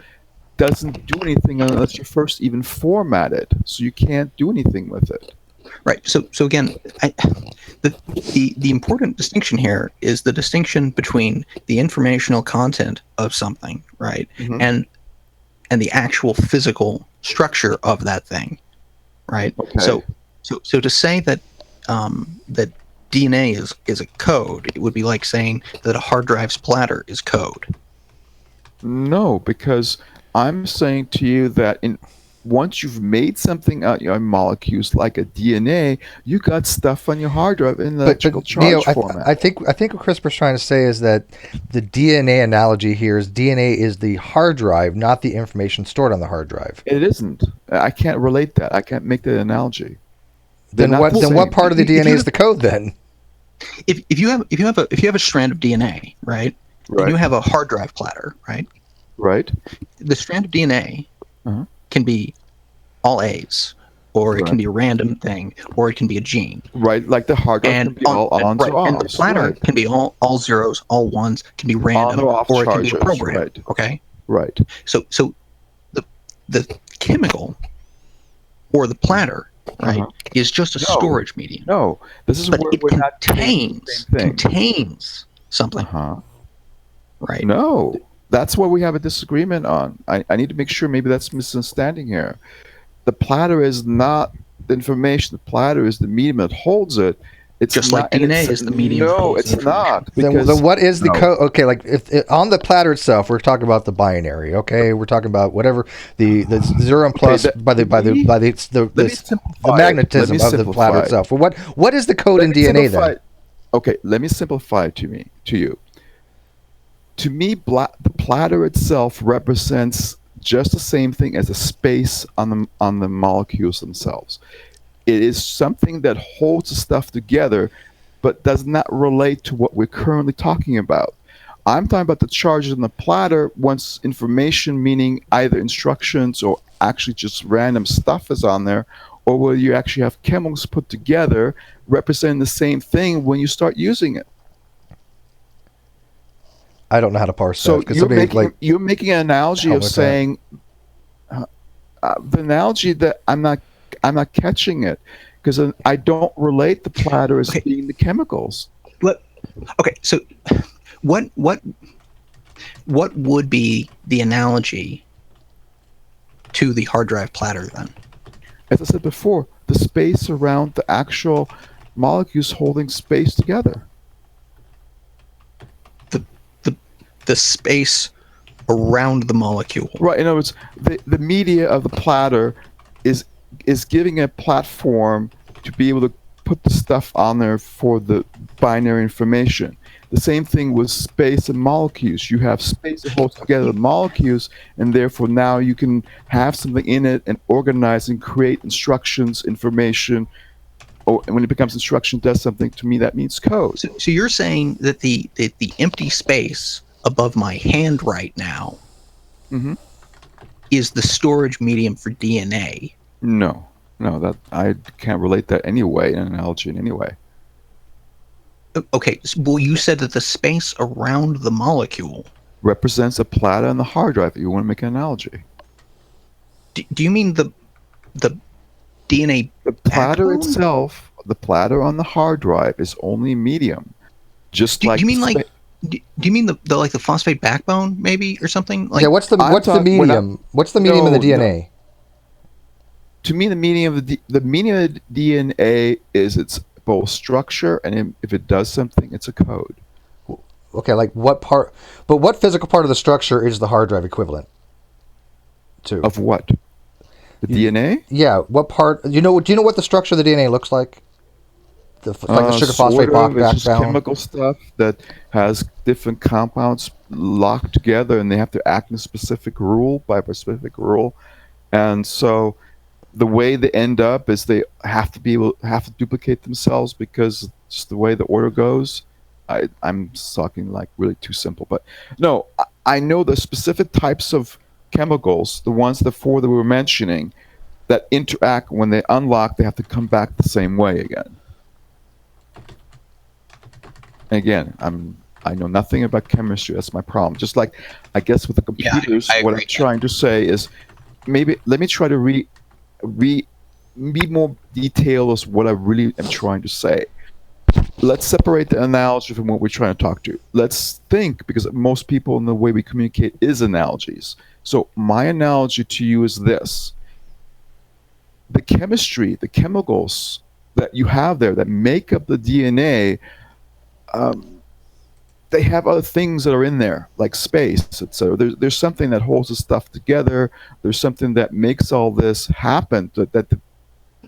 doesn't do anything unless you first even format it. So you can't do anything with it. right. So again, the important distinction here is the distinction between the informational content of something, right, Mhm. and the actual physical structure of that thing, right? Okay. So to say that that DNA is a code, it would be like saying that a hard drive's platter is code. No, because I'm saying to you that once you've made something out of molecules like a DNA, you got stuff on your hard drive in the electrical Neo, charge format. I think what CRISPR's trying to say is that the DNA analogy here is DNA is the hard drive, not the information stored on the hard drive. It isn't. I can't relate that. I can't make that analogy. Then They're not what? the Then what same. part of the If you DNA is have- the code then? If you have a strand of DNA, right, and Right. you have a hard drive platter, right, Right? the strand of DNA Uh-huh. can be all A's, or it Right. can be a random thing, or it can be a gene. Right. Like the hard drive And can be all ons right, or and the offs. platter Right. can be all zeros, all ones, can be random, or off or it can be a charges, program. right. Okay, Right. so the chemical or the platter right, Uh-huh. is just a No. storage medium. No, this is But where it we're not saying the same thing. contains something, Uh-huh. right? No, that's what we have a disagreement on. I need to make sure maybe that's misunderstanding here. The platter is not the information. The platter is the medium that holds it. It's Just not, like and DNA it's, is the medium that no, holds it's the information. not Then because what is the no. code? Okay, like if on the platter itself, we're talking about the binary. Okay, we're talking about whatever the zero and plus that- by the let me simplify it. magnetism Let me of the platter simplify it. itself. Well, what is the code Let in me DNA simplify then? it. Okay, let me simplify it to you. To me, the platter itself represents just the same thing as the space on the molecules themselves. It is something that holds the stuff together, but does not relate to what we're currently talking about. I'm talking about the charges in the platter once information, meaning either instructions or actually just random stuff is on there, or whether you actually have chemicals put together representing the same thing when you start using it. I don't know how to parse that So because somebody like you're making an analogy help of with that. saying the analogy that I'm not catching it because I don't relate the platter as Okay. being the chemicals. Okay, so what would be the analogy to the hard drive platter then? As I said before, the space around the actual molecules holding space together. The space around the molecule. Right. In other words, the media of the platter is giving a platform to be able to put the stuff on there for the binary information. The same thing with space and molecules. You have space that holds together the molecules, and therefore now you can have something in it and organize and create instructions, information. Or when it becomes instruction, does something to me that means code. So you're saying that the empty space above my hand right now Mhm. is the storage medium for DNA. No, that I can't relate that anyway, an analogy in any way. Okay, well, you said that the space around the molecule. Represents a platter and the hard drive. If you want to make an analogy. Do you mean the DNA? The platter backbone? itself, the platter on the hard drive is only medium. Just Do like you mean like? Do you mean the like the phosphate backbone maybe or something? Like, yeah, what's the medium? What's the medium of the DNA? To me, the meaning of the meaning of the DNA is its both structure and if it does something, it's a code. Okay, like what part? But what physical part of the structure is the hard drive equivalent to? Of what? The DNA? Yeah, what part? Do you know what the structure of the DNA looks like? Like the sugar phosphate It's just backbone. chemical stuff that has different compounds locked together, and they have to act in a specific rule by a specific rule, and so the way they end up is they have to duplicate themselves because just the way the order goes. I'm talking like really too simple, but no, I know the specific types of chemicals, the ones the four that we were mentioning, that interact when they unlock, they have to come back the same way again. And again, I know nothing about chemistry. That's my problem. Just like I guess with the computers, I what agree, I'm trying to say is maybe let me try to be more detailed as what I really am trying to say. Let's separate the analogy from what we're trying to talk to. Let's think, because most people in the way we communicate is analogies. So my analogy to you is this. The chemistry, the chemicals that you have there that make up the DNA, they have other things that are in there, like space. So there's something that holds the stuff together. There's something that makes all this happen, that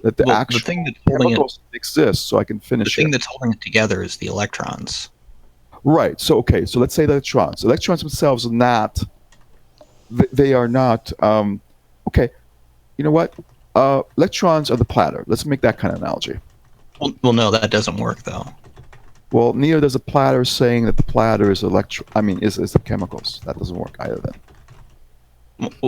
the actual thing that's holding chemicals exist. So I can finish the thing it. that's holding it together is the electrons. Right. So okay. So let's say the electrons. Electrons themselves are not. They are not. Okay. You know what? Electrons are the platter. Let's make that kind of analogy. Well, no, that doesn't work though. Well, neither does a platter saying that the platter is is the chemicals. That doesn't work either then.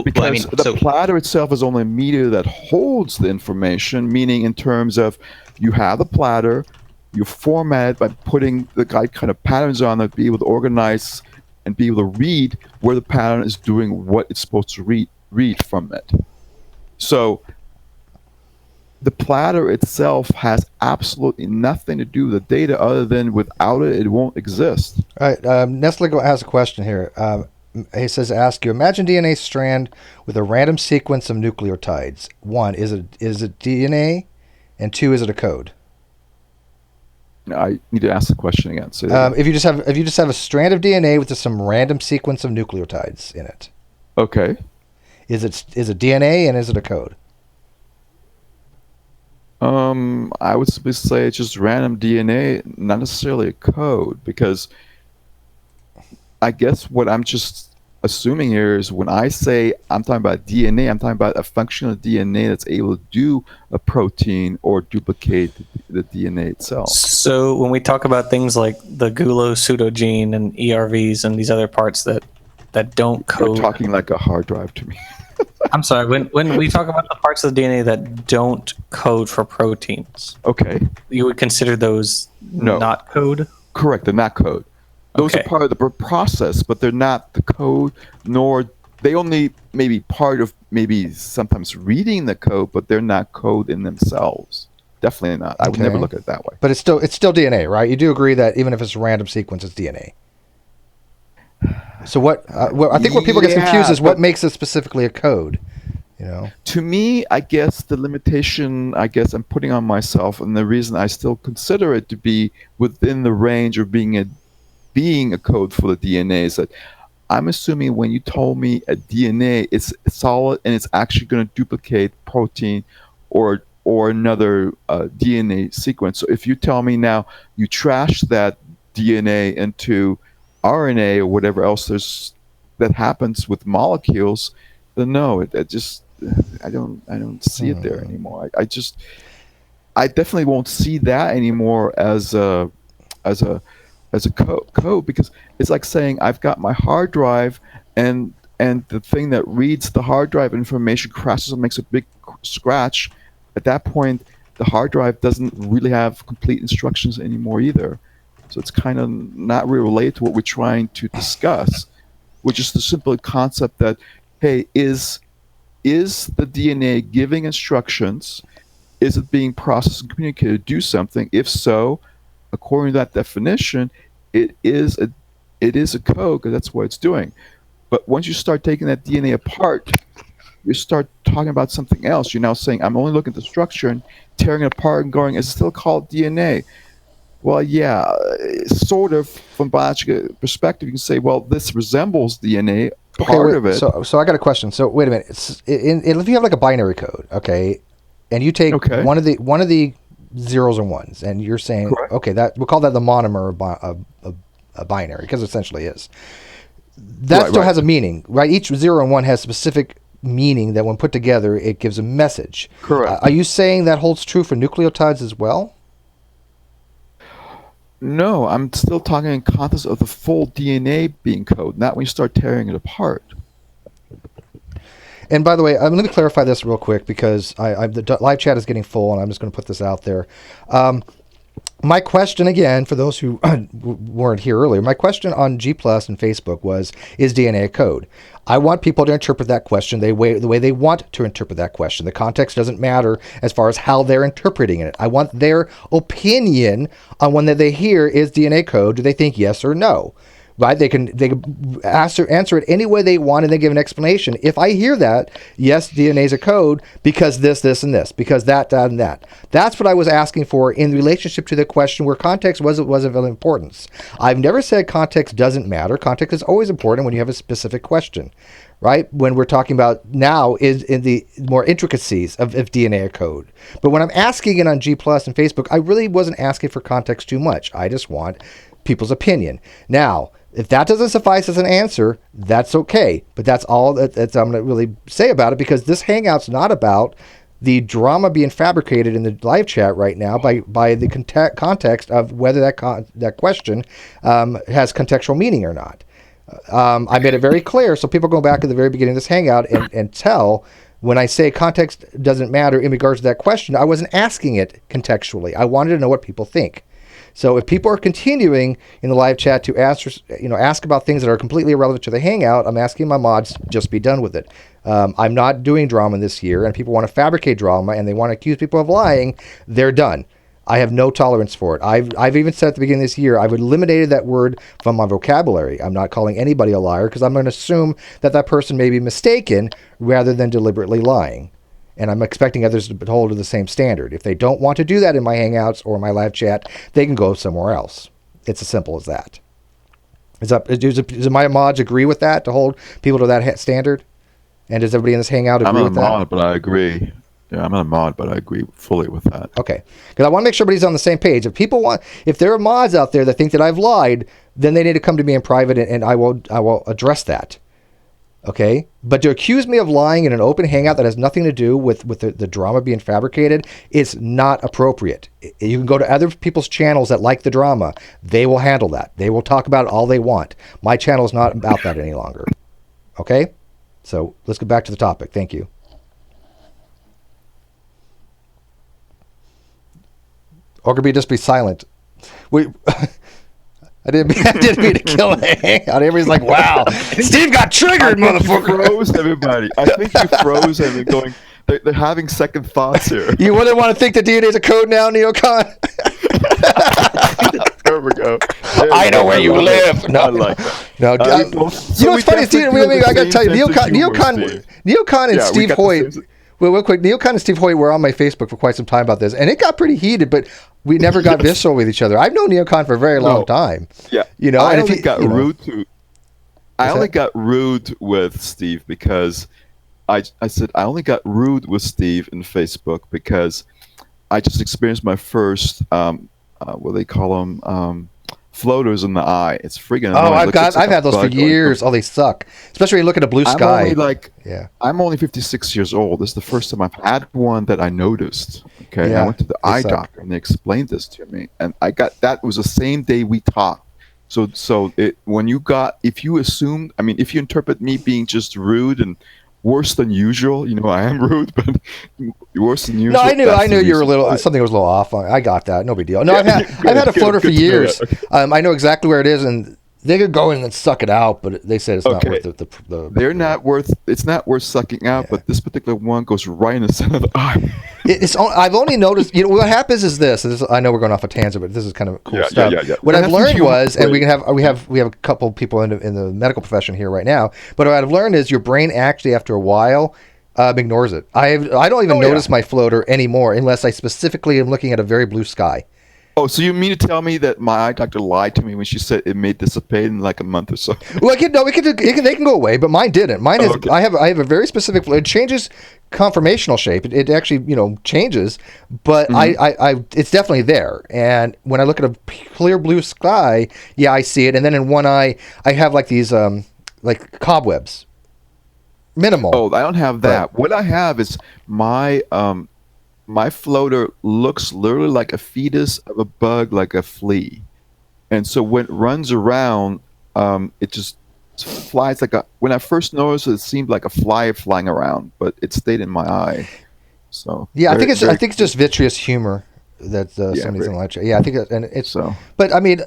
Because the platter itself is only a media that holds the information, meaning in terms of you have the platter, you format it by putting the kind of patterns on it, be able to organize and be able to read where the pattern is doing what it's supposed to read from it. So the platter itself has absolutely nothing to do with the data other than without it, it won't exist. All right, Nestle has a question here. He says, "Ask you: Imagine DNA strand with a random sequence of nucleotides. One, is it DNA, and two, is it a code? I need to ask the question again. Say that again. If you just have a strand of DNA with just some random sequence of nucleotides in it, Okay. is it DNA and is it a code? I would simply say it's just random DNA, not necessarily a code, because I guess what I'm just assuming here is when I say I'm talking about DNA, I'm talking about a function of DNA that's able to do a protein or duplicate the DNA itself. So when we talk about things like the gulo pseudogene and ERVs and these other parts that don't You're code, talking like a hard drive to me. I'm sorry, when we talk about the parts of the DNA that don't code for proteins, Okay. you would consider those No. not code? Correct, they're not code. Those Okay. are part of the process, but they're not the code, nor they only may be part of maybe sometimes reading the code, but they're not code in themselves. Definitely not. I would never Okay. look at it that way. But it's still DNA, right? You do agree that even if it's a random sequence, it's DNA. So what? Well, I think where people get Yeah, confused is what but- makes it specifically a code. You know. To me, I guess the limitation I guess I'm putting on myself, and the reason I still consider it to be within the range of being a code for the DNA is that I'm assuming when you told me a DNA, it's solid and it's actually going to duplicate protein or another DNA sequence. So if you tell me now you trash that DNA into RNA or whatever else that happens with molecules, then no, it just I don't see it there anymore. I definitely won't see that anymore as a code, because it's like saying I've got my hard drive and the thing that reads the hard drive information crashes and makes a big scratch. At that point, the hard drive doesn't really have complete instructions anymore either. So it's kind of not really related to what we're trying to discuss, which is the simple concept that, hey, is the DNA giving instructions? Is it being processed and communicated to do something? If so, according to that definition, it is a code because that's what it's doing. But once you start taking that DNA apart, you start talking about something else. You're now saying, I'm only looking at the structure and tearing it apart and going, is it still called DNA? Well, yeah, sort of. From biological perspective, you can say, well, this resembles DNA, part of it. So I got a question. So wait a minute. If you have like a binary code, okay, and you take Okay. one of the zeros and ones, and you're saying, Correct. okay, that we'll call that the monomer of a binary because it essentially is. That Right, still right. has a meaning, right? Each 0 and 1 has specific meaning that when put together, it gives a message. Correct. Are you saying that holds true for nucleotides as well? No, I'm still talking in context of the full DNA being code, not when you start tearing it apart. And by the way, let me clarify this real quick because the live chat is getting full, and I'm just going to put this out there. My question again, for those who weren't here earlier, my question on G Plus and Facebook was, is DNA a code? I want people to interpret that question the way they want to interpret that question. The context doesn't matter as far as how they're interpreting it. I want their opinion on when they hear, is DNA code? Do they think yes or no? Right? They can answer it any way they want and then give an explanation. If I hear that, yes, DNA is a code because this, and this, because that, and that. That's what I was asking for in relationship to the question where context wasn't of importance. I've never said context doesn't matter. Context is always important when you have a specific question, right? When we're talking about now is in the more intricacies of DNA a code. But when I'm asking it on G Plus and Facebook, I really wasn't asking for context too much. I just want people's opinion. Now, if that doesn't suffice as an answer, that's okay. But that's all that I'm going to really say about it, because this Hangout's not about the drama being fabricated in the live chat right now by the context of whether that question has contextual meaning or not. I made it very clear, so people go back to the very beginning of this Hangout and tell when I say context doesn't matter in regards to that question, I wasn't asking it contextually. I wanted to know what people think. So if people are continuing in the live chat to ask about things that are completely irrelevant to the hangout, I'm asking my mods just be done with it. I'm not doing drama this year, and people want to fabricate drama and they want to accuse people of lying. They're done. I have no tolerance for it. I've even said at the beginning of this year, I've eliminated that word from my vocabulary. I'm not calling anybody a liar because I'm going to assume that person may be mistaken rather than deliberately lying. And I'm expecting others to hold to the same standard. If they don't want to do that in my Hangouts or my live chat, they can go somewhere else. It's as simple as that. Does my mods agree with that, to hold people to that standard? And does everybody in this Hangout agree with that? I'm a mod, but I agree. Yeah, I'm not a mod, but I agree fully with that. Okay. Because I want to make sure everybody's on the same page. If there are mods out there that think that I've lied, then they need to come to me in private and I will address that. Okay? But to accuse me of lying in an open hangout that has nothing to do with the drama being fabricated is not appropriate. You can go to other people's channels that like the drama. They will handle that. They will talk about it all they want. My channel is not about that any longer. Okay? So let's get back to the topic. Thank you. Or just be silent. I didn't mean to kill a hangout. Everybody's like, wow, Steve got triggered, motherfucker. You froze everybody. I think you froze and they're having second thoughts here. You wouldn't want to think the DNA is a code now, Neocon? There we go. I know where you live. No, I like that. No, you know what's funny, Steve? I got to tell you, Neocon and Steve Hoyt. Well, real quick, Neocon and Steve Hoyt were on my Facebook for quite some time about this, and it got pretty heated, but we never got visceral with each other. I've known Neocon for a very long time. Yeah. You know, I only got rude with Steve because I said I only got rude with Steve in Facebook because I just experienced my first what they call them floaters in the eye. It's freaking annoying. I've had those for years. Oh, they suck. Especially when you look at a blue sky. I'm only 56 years old. This is the first time I've had one that I noticed. Okay. Yeah, I went to the eye doctor and they explained this to me. And that was the same day we talked. So if you interpret me being just rude and worse than usual, I am rude, but worse than usual. No, I knew you were something was a little off. I got that. No big deal. No, yeah, I've had a floater for years. Okay. I know exactly where it is, and they could go in and suck it out, but they said it's not worth the They're not worth. It's not worth sucking out, but this particular one goes right in the center of the eye. I've only noticed. What happens is this. I know we're going off a tangent, but this is kind of cool stuff. Yeah. What I've learned was, and we have a couple people in the medical profession here right now. But what I've learned is your brain actually, after a while, ignores it. I don't even notice my floater anymore unless I specifically am looking at a very blue sky. Oh, so you mean to tell me that my eye doctor lied to me when she said it may dissipate in like a month or so? Well, they can go away, but mine didn't. Mine is I have a very specific. It changes conformational shape. It actually changes, but it's definitely there. And when I look at a clear blue sky, yeah, I see it. And then in one eye, I have like these like cobwebs. Minimal. Oh, I don't have that. What I have is my floater looks literally like a fetus of a bug, like a flea. And so when it runs around, it just flies when I first noticed it seemed like a fly flying around, but it stayed in my eye. So yeah, I think it's just vitreous humor that somebody's in the lecture. Yeah, I think and it's so. But I mean,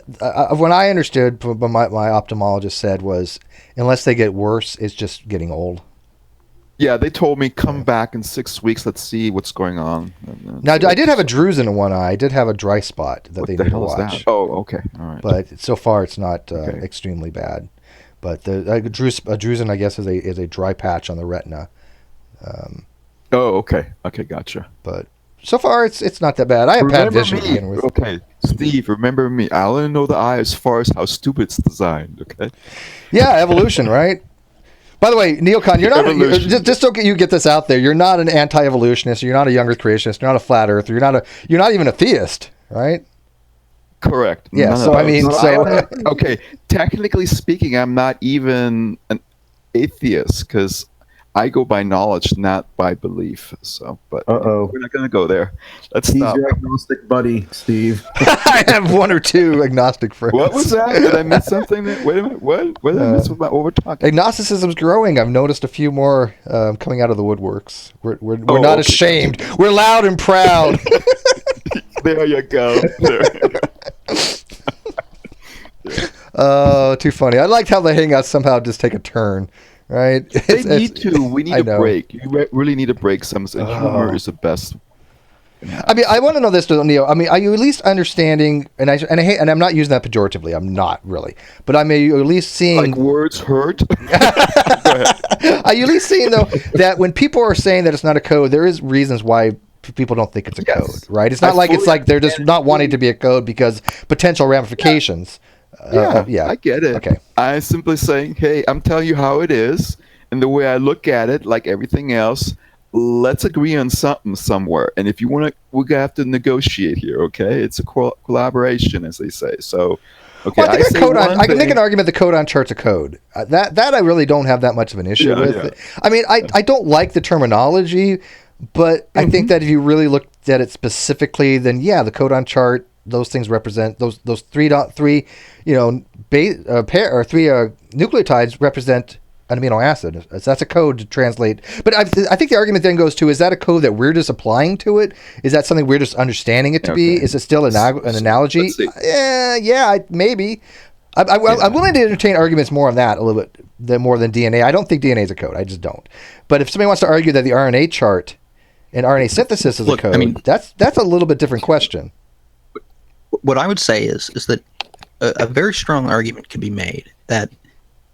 when I understood, what my ophthalmologist said was, unless they get worse, it's just getting old. Yeah, they told me come back in 6 weeks. Let's see what's going on. Now, I did have a drusen in one eye. I did have a dry spot that they need to watch. That? Oh, okay, all right. But so far, it's not extremely bad. But the drusen, I guess, is a dry patch on the retina. Oh, okay, gotcha. But so far, it's not that bad. I have bad vision to begin with. Okay, Steve, remember me. I only know the eye as far as how stupid it's designed. Okay. Yeah, evolution, right? By the way, Neocon, you're not just so you get this out there. You're not an anti-evolutionist. You're not a young Earth creationist. You're not a flat earther. You're not even a theist, right? Correct. Yeah. Okay. Technically speaking, I'm not even an atheist because I go by knowledge, not by belief. So, but we're not going to go there. Let's stop. He's your agnostic buddy, Steve. I have one or two agnostic friends. What was that? Did I miss something? Wait a minute. What did I miss about what we're talking? Agnosticism's growing. I've noticed a few more coming out of the woodworks. We're not ashamed. We're loud and proud. There you go. Oh, too funny. I liked how the hangouts somehow just take a turn, right? They need to. We need I a know. break. You really need a break. And humor is the best. I mean, I want to know this, Neil. I mean, are you at least understanding? And I hate, and I'm not using that pejoratively. I'm not really, but I'm at least seeing. Like words hurt. Are you at least seeing though that when people are saying that it's not a code, there is reasons why people don't think it's a code, right? It's not it's like they're just not wanting to be a code because potential ramifications. Yeah, I get it. Okay. I'm simply saying, hey, I'm telling you how it is, and the way I look at it, like everything else. Let's agree on something somewhere. And if you want to, we're gonna have to negotiate here. Okay, it's a collaboration, as they say. So, okay, well, I can make an argument the code on chart's a code. That I really don't have that much of an issue with. Yeah. I mean, I don't like the terminology, but I think that if you really looked at it specifically, then yeah, the code on chart, those things represent those 3.3, pair or three nucleotides represent an amino acid. So that's a code to translate. But I think the argument then goes to, is that a code that we're just applying to it? Is that something we're just understanding it to be? Is it still an analogy? Yeah, maybe. I'm willing to entertain arguments more on that a little bit more than DNA. I don't think DNA is a code. I just don't. But if somebody wants to argue that the RNA chart and RNA synthesis is a code, I mean, that's a little bit different question. What I would say is that a very strong argument can be made that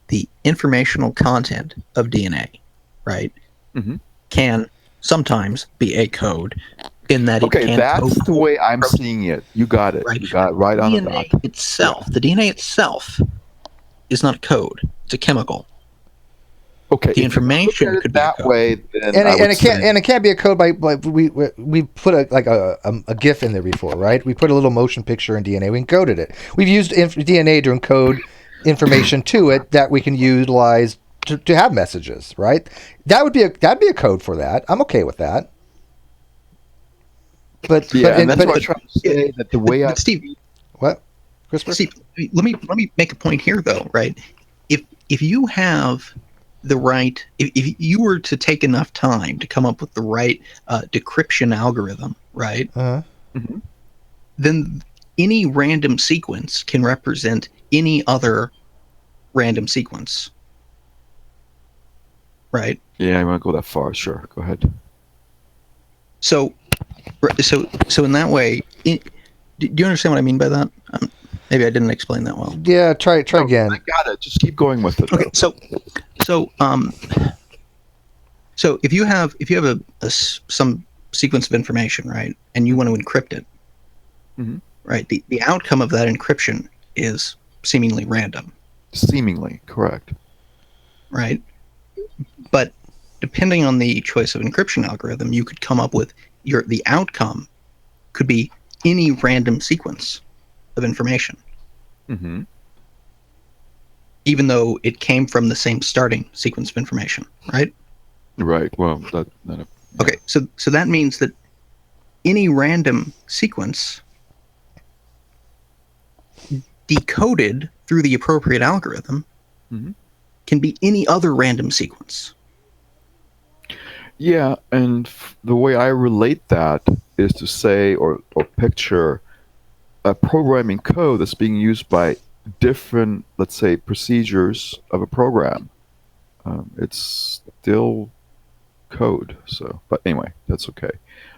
the informational content of DNA, right, can sometimes be a code in that it can that's the way I'm seeing it. You got it. Right. You got it right on the dot. The DNA itself is not a code. It's a chemical. Okay. The information could be that way, then it can't be a code by we put a GIF in there before, right? We put a little motion picture in DNA. We encoded it. We've used DNA to encode information to it that we can utilize to have messages, right? That'd be a code for that. I'm okay with that. But that's what I'm trying to say. That the way Steve, what, Christopher? Steve, let me make a point here, though, right? If you have the right, if you were to take enough time to come up with the right decryption algorithm, right? Then any random sequence can represent any other random sequence, right? Yeah, I want to go that far. Sure, go ahead. So in that way, do you understand what I mean by that? Maybe I didn't explain that well. Yeah, try again. I got it. Just keep going with it. Okay, so if you have some sequence of information, right, and you want to encrypt it, right, the outcome of that encryption is seemingly random. Seemingly, correct. Right? But depending on the choice of encryption algorithm, you could come up with the outcome could be any random sequence of information. Even though it came from the same starting sequence of information, right? Right. Well, okay. So that means that any random sequence decoded through the appropriate algorithm can be any other random sequence. Yeah, and the way I relate that is to say or picture a programming code that's being used by different, let's say, procedures of a program. It's still code. So, but anyway, that's okay.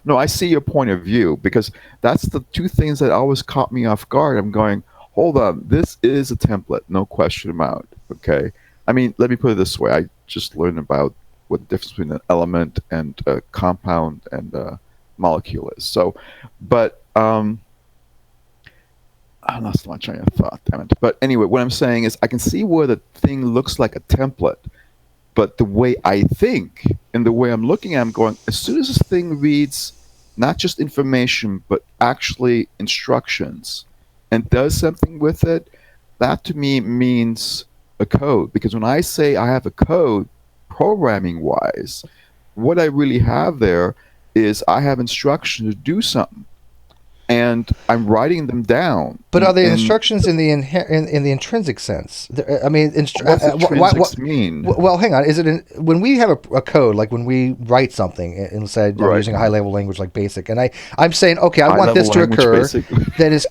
No, I see your point of view, because that's the two things that always caught me off guard. I'm going, hold on, this is a template, no question about it. Okay. I mean, let me put it this way. I just learned about what the difference between an element and a compound and a molecule is. So, but I lost my train of thought, damn it. But anyway, what I'm saying is I can see where the thing looks like a template, but the way I think and the way I'm looking at it, I'm going, as soon as this thing reads not just information, but actually instructions and does something with it, that to me means a code. Because when I say I have a code, programming-wise, what I really have there is I have instruction to do something. and I'm writing them down. But are they in instructions in the in the intrinsic sense? I mean, What's intrinsics mean? Well, hang on. Is it when we have a code, like when we write something, and say I'm Right. using a high level language like BASIC, and I'm saying, okay, I want High-level this to language occur. BASIC. That is,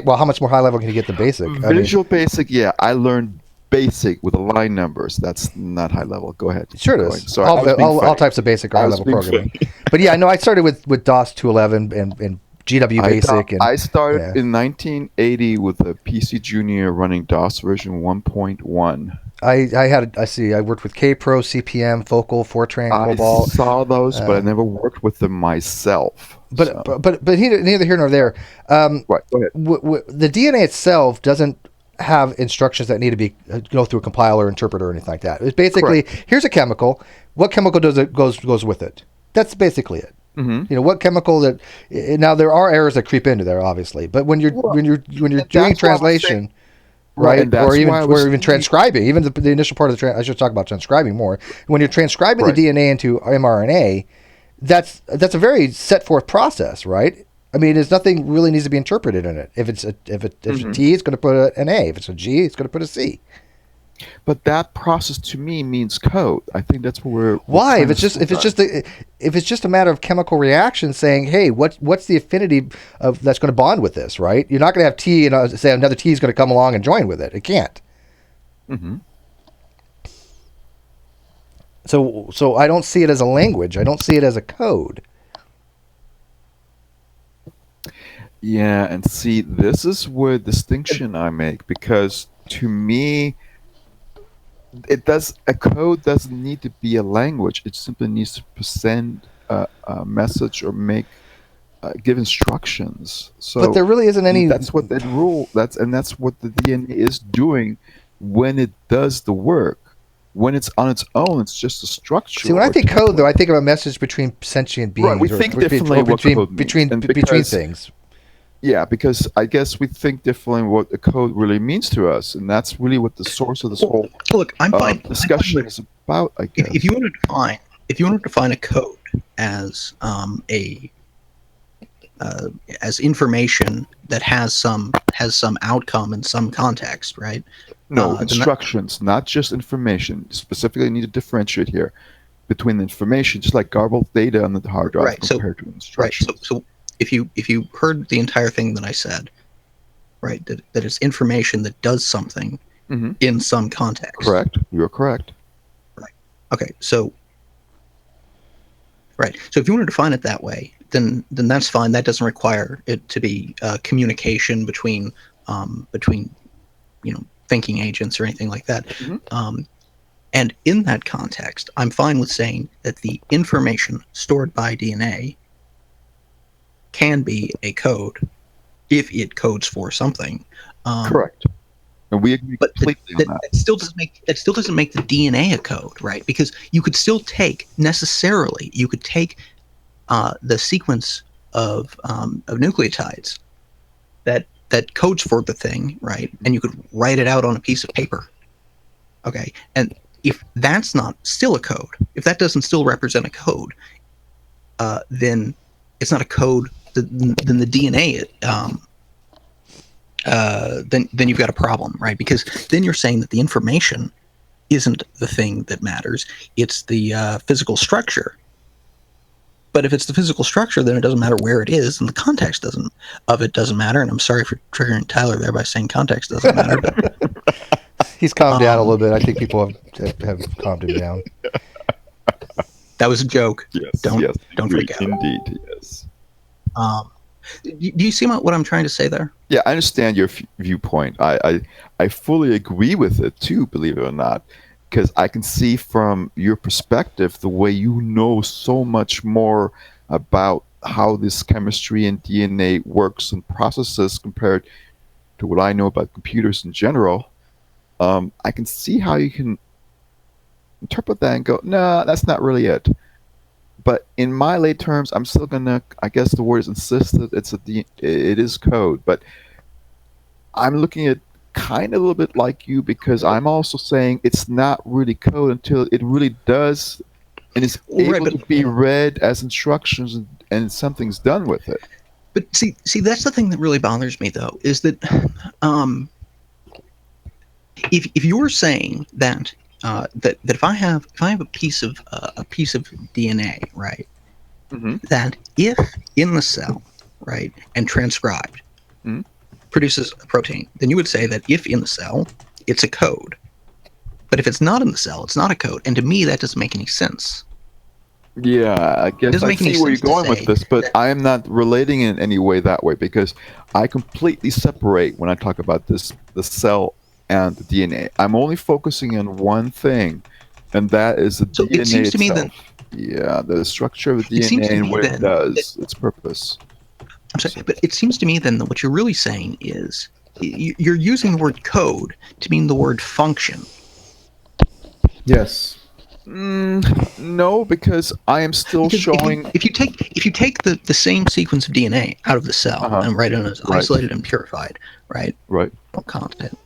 well, how much more high level can you get than BASIC? I mean, Visual Basic, yeah. I learned BASIC with line numbers. That's not high level. Go ahead. sure Keep it going. is. Sorry, I was being All funny. types of BASIC are I high was level being programming. funny. But yeah, no, I started with DOS 2.11 and GW BASIC. I started yeah. in 1980 with a PC Junior running DOS version 1.1. I worked with KPro, CPM, Focal, Fortran, Cobalt. I saw those, but I never worked with them myself. But so. but neither here nor there. Right, go ahead. The DNA itself doesn't have instructions that need to be go through a compiler, interpreter, or anything like that. It's basically here's a chemical. What chemical goes with it? That's basically it. Mm-hmm. You know what chemical that. Now there are errors that creep into there, obviously. But when you're doing translation. Right, and that's or even why I was transcribing, even the initial part of I should talk about transcribing more. When you're transcribing the DNA into mRNA, that's a very set forth process, right? I mean, there's nothing really needs to be interpreted in it. If it's a T, it's going to put an A. If it's a G, it's going to put a C. But that process to me means code. I think that's what we're why. trying If it's to just a matter of chemical reaction, saying, hey, what's the affinity of that's going to bond with this, right? You're not going to have T and say another T is going to come along and join with it. It can't. Mm-hmm. So I don't see it as a language. I don't see it as a code. Yeah, and see, this is where distinction I make, because to me, a code doesn't need to be a language. It simply needs to present a message or give instructions. So But there really isn't any. that's what that rule. That's what the DNA is doing when it does the work. When it's on its own, it's just a structure. See, when I or think code, template. though, I think of a message between sentient beings. Right, we or think differently what code means. between And between because- things. Yeah, because I guess we think differently what the code really means to us, and that's really what the source of this whole Look, I'm fine. discussion is about. I guess. If you want to define a code as as information that has some outcome in some context, right? No, then instructions, not just information. Specifically, need to differentiate here between the information, just like garbled data on the hard drive Right, so- compared to Right. instructions. So if you heard the entire thing that I said, right, that it's information that does something Mhm. in some context. Correct. You're correct. Okay. So right. So if you want to define it that way, then that's fine. That doesn't require it to be communication between thinking agents or anything like that. Mhm. And in that context, I'm fine with saying that the information stored by DNA can be a code if it codes for something. Correct. And we agree But completely on that. that still doesn't make the DNA a code, right? Because you could still take the sequence of nucleotides that codes for the thing, right? And you could write it out on a piece of paper. Okay, and if that's not still a code, if that doesn't still represent a code, then it's not a code. Then the DNA, then you've got a problem, right? Because then you're saying that the information isn't the thing that matters; it's the physical structure. But if it's the physical structure, then it doesn't matter where it is, and the context doesn't matter. And I'm sorry for triggering Tyler there by saying context doesn't matter. But He's calmed down a little bit. I think people have calmed him down. that was a joke. Yes. Don't indeed, freak out. Indeed, yes. Do you see what I'm trying to say there? Yeah, I understand your viewpoint. I fully agree with it too, believe it or not, because I can see from your perspective the way you know so much more about how this chemistry and DNA works and processes compared to what I know about computers in general. I can see how you can interpret that and go, no, that's not really it. But in my lay terms, I'm still gonna, I guess the word is insist that it is code. But I'm looking at kind of a little bit like you, because I'm also saying it's not really code until it really does and is able to be read as instructions and something's done with it. But see, that's the thing that really bothers me, though, is that if you're saying that that if I have a piece of DNA, right, Mhm. that if in the cell, right, and transcribed, Mhm. produces a protein, then you would say that if in the cell, it's a code. But if it's not in the cell, it's not a code. And to me, that doesn't make any sense. Yeah, I It guess doesn't I make any see where you're sense to going with say this, but that. I am not relating in any way that way because I completely separate when I talk about the cell and the DNA. I'm only focusing on one thing, and that is the So it DNA seems to me then. itself. Yeah, the structure of the It seems DNA to and me what it then that does, its purpose. I'm sorry, So, but it seems to me then that what you're really saying is you're using the word code to mean the word function. Yes. no, because I am still Because showing. if you take the same sequence of DNA out of the cell Uh-huh. and write it as Right, isolated and purified, right, right, content,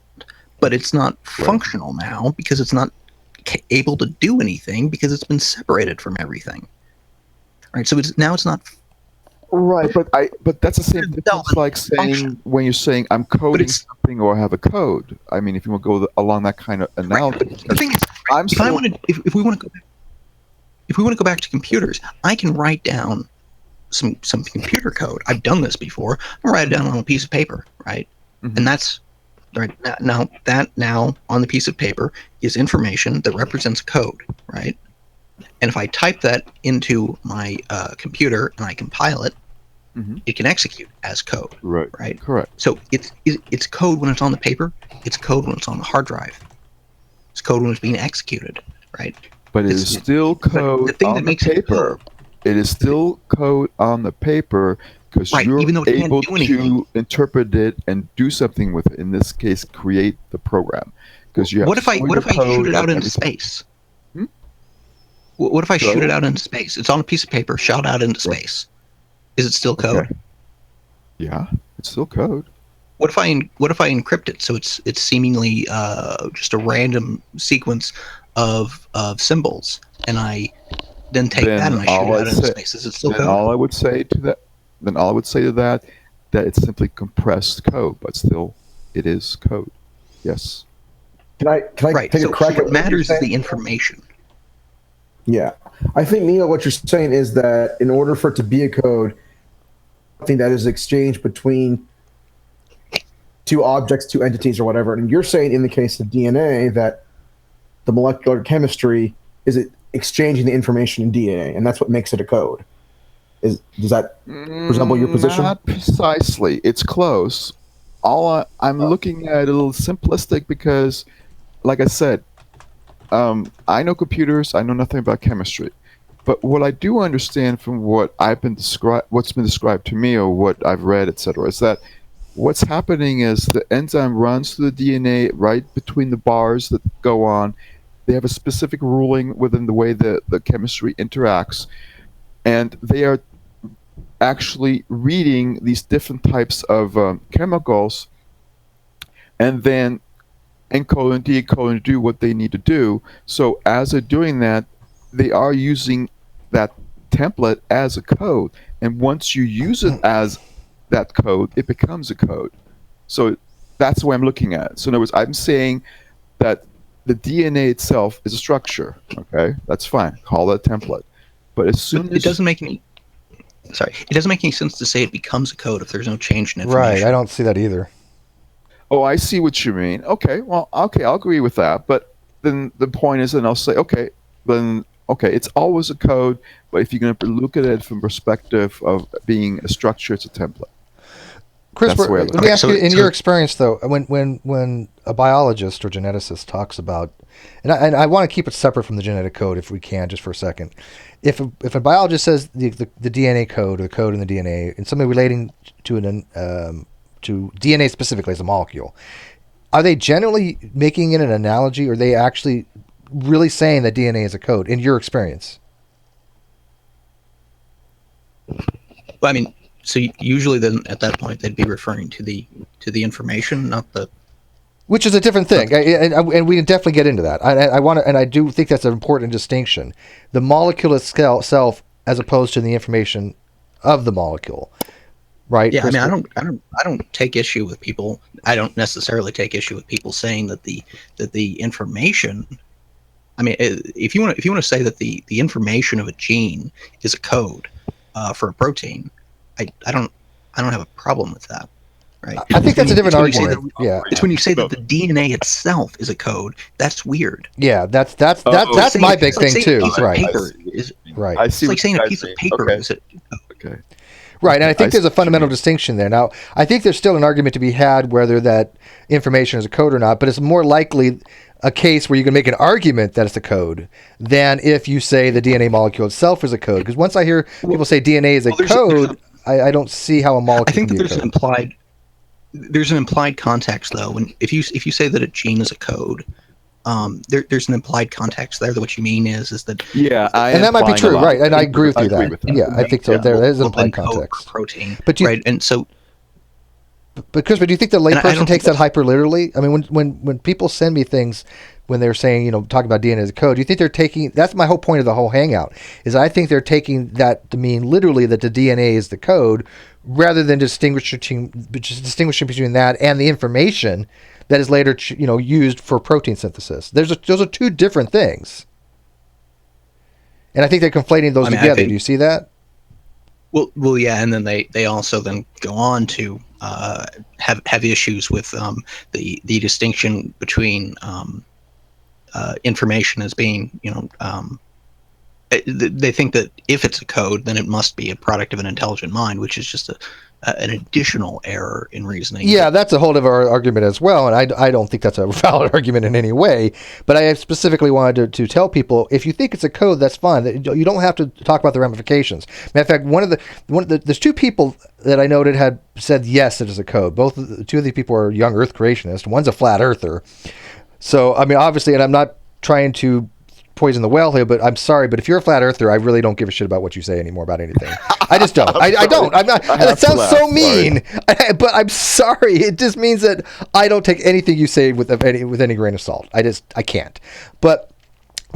but it's not right. functional now because it's not able to do anything because it's been separated from everything. Right, so it's not Right, but that's the same itself difference like function, saying when you're saying I'm but coding it's something or I have a code. I mean, if you want to go along that kind of right. analogy, But the thing is, I'm if I still wanted, if we want to go back, if we want to go back to computers, I can write down some computer code. I've done this before. I write it down on a piece of paper, right? And Mhm. that's right now on the piece of paper is information that represents code, right? And if I type that into my computer and I compile it, Mhm. it can execute as code, Right, right? correct. So it's code when it's on the paper. It's code when it's on the hard drive. It's code when it's being executed, right? But it is It's still but the code thing that on the makes it paper. code, It is still code on the paper because right? you're Even though it can't able do anything. to interpret it and do something with it. In this case, create the program because you have What if I shoot pseudocode it and out into everything. space? Hmm? What if I shoot it So, out into space? It's on a piece of paper, shot out into right, space. Is it still okay, code? yeah, it's still code. What if I encrypt it so it's seemingly just a random sequence of symbols, and I then take that then and I shoot all it I out into say, space? Is it still then code? all I would say to that, then all I would say to that, that it's simply compressed code, but still, it is code. Yes. Can I Right. take a So crack at what what you're matters is saying? the information. Yeah, I think Neil, what you're saying is that in order for it to be a code, something that is exchanged between two objects, two entities, or whatever. And you're saying in the case of DNA that the molecular chemistry is it exchanging the information in DNA, and that's what makes it a code. Does that resemble your position? Not precisely. It's close. I'm looking at it a little simplistic because, like I said, I know computers. I know nothing about chemistry, but what I do understand from what's been described to me, or what I've read, etc., is that what's happening is the enzyme runs through the DNA right between the bars that go on. They have a specific ruling within the way the chemistry interacts, and they are actually reading these different types of chemicals and then encode and decode and do what they need to do. So as they're doing that, they are using that template as a code. And once you use it as that code, it becomes a code. So that's the way I'm looking at it. So in other words, I'm saying that the DNA itself is a structure. Okay, that's fine. Call it a template. But as But soon it as doesn't make any it doesn't make any sense to say it becomes a code if there's no change in Right. I information. don't see that either. oh, I see what you mean. Okay, well, okay, I'll agree with that. But then the point is, and I'll say, okay, then okay, it's always a code, but if you're going to look at it from perspective of being a structure, it's a template. That's the way Christopher, I let look me at Okay, it. ask you, in so your experience, though, when a biologist or geneticist talks about, and I want to keep it separate from the genetic code if we can, just for a second. If a biologist says the DNA code or the code in the DNA, and something relating to DNA specifically as a molecule, are they generally making it an analogy, or are they actually really saying that DNA is a code in your experience? I mean, so usually then at that point they'd be referring to the information, not the Which is a different thing, and we can definitely get into that. I want to, and I do think that's an important distinction: the molecule itself, as opposed to the information of the molecule. right? Yeah, I mean, Christopher? I don't take issue with people. I don't necessarily take issue with people saying that the information. I mean, if you want to say that the information of a gene is a code for a protein, I don't have a problem with that, right? I think that's a different It's when you say argument. that Yeah, it's when you say No. that the DNA itself is a code. That's weird. yeah, that's Oh, that's my big It's like thing saying too. a piece of Right, paper is. right. I It's see like what saying you a guys piece of mean. paper Okay. is a. Okay. Right, and I think I there's see a what you fundamental mean. distinction there. Now, I think there's still an argument to be had whether that information is a code or not, but it's more likely a case where you can make an argument that it's a code than if you say the DNA molecule itself is a code. Because once I hear people say DNA is a Well, there's code, I don't see how a I molecule think can that be a code. there's an implied context though. When if you say that a gene is a code, there's an implied context there. That what you mean is that Yeah, I And am that might be implying a true, lot. right? And I agree with I you agree that. with that. Yeah, I think so. Yeah. There is an will implied encode context. for protein, But you, right? And so but Chris, but do you think the I layperson don't takes think that hyper literally? I mean, when people send me things when they're saying, talking about DNA as a code, do you think they're taking? That's my whole point of the whole hangout. Is I think they're taking that to mean literally that the DNA is the code, rather than distinguishing between that and the information that is later used for protein synthesis. Those are two different things, and I think they're conflating those I mean, I together. think- Do you see that? well, yeah, and then they also then go on to have issues with the distinction between information as being they think that if it's a code, then it must be a product of an intelligent mind, which is just an additional error in reasoning. Yeah, that's a whole other argument as well, and I don't think that's a valid argument in any way. But I specifically wanted to tell people, if you think it's a code, that's fine. You don't have to talk about the ramifications. Matter of fact, one of the there's two people that I noted had said yes, it is a code. Two of the people are young Earth creationists. One's a flat earther. So I mean, obviously, and I'm not trying to poison the well here, but I'm sorry, but if you're a flat earther, I really don't give a shit about what you say anymore about anything. I just don't. I don't. I'm not. I That have to sounds laugh, so mean, but I'm sorry. It just means that I don't take anything you say with any grain of salt. I can't. But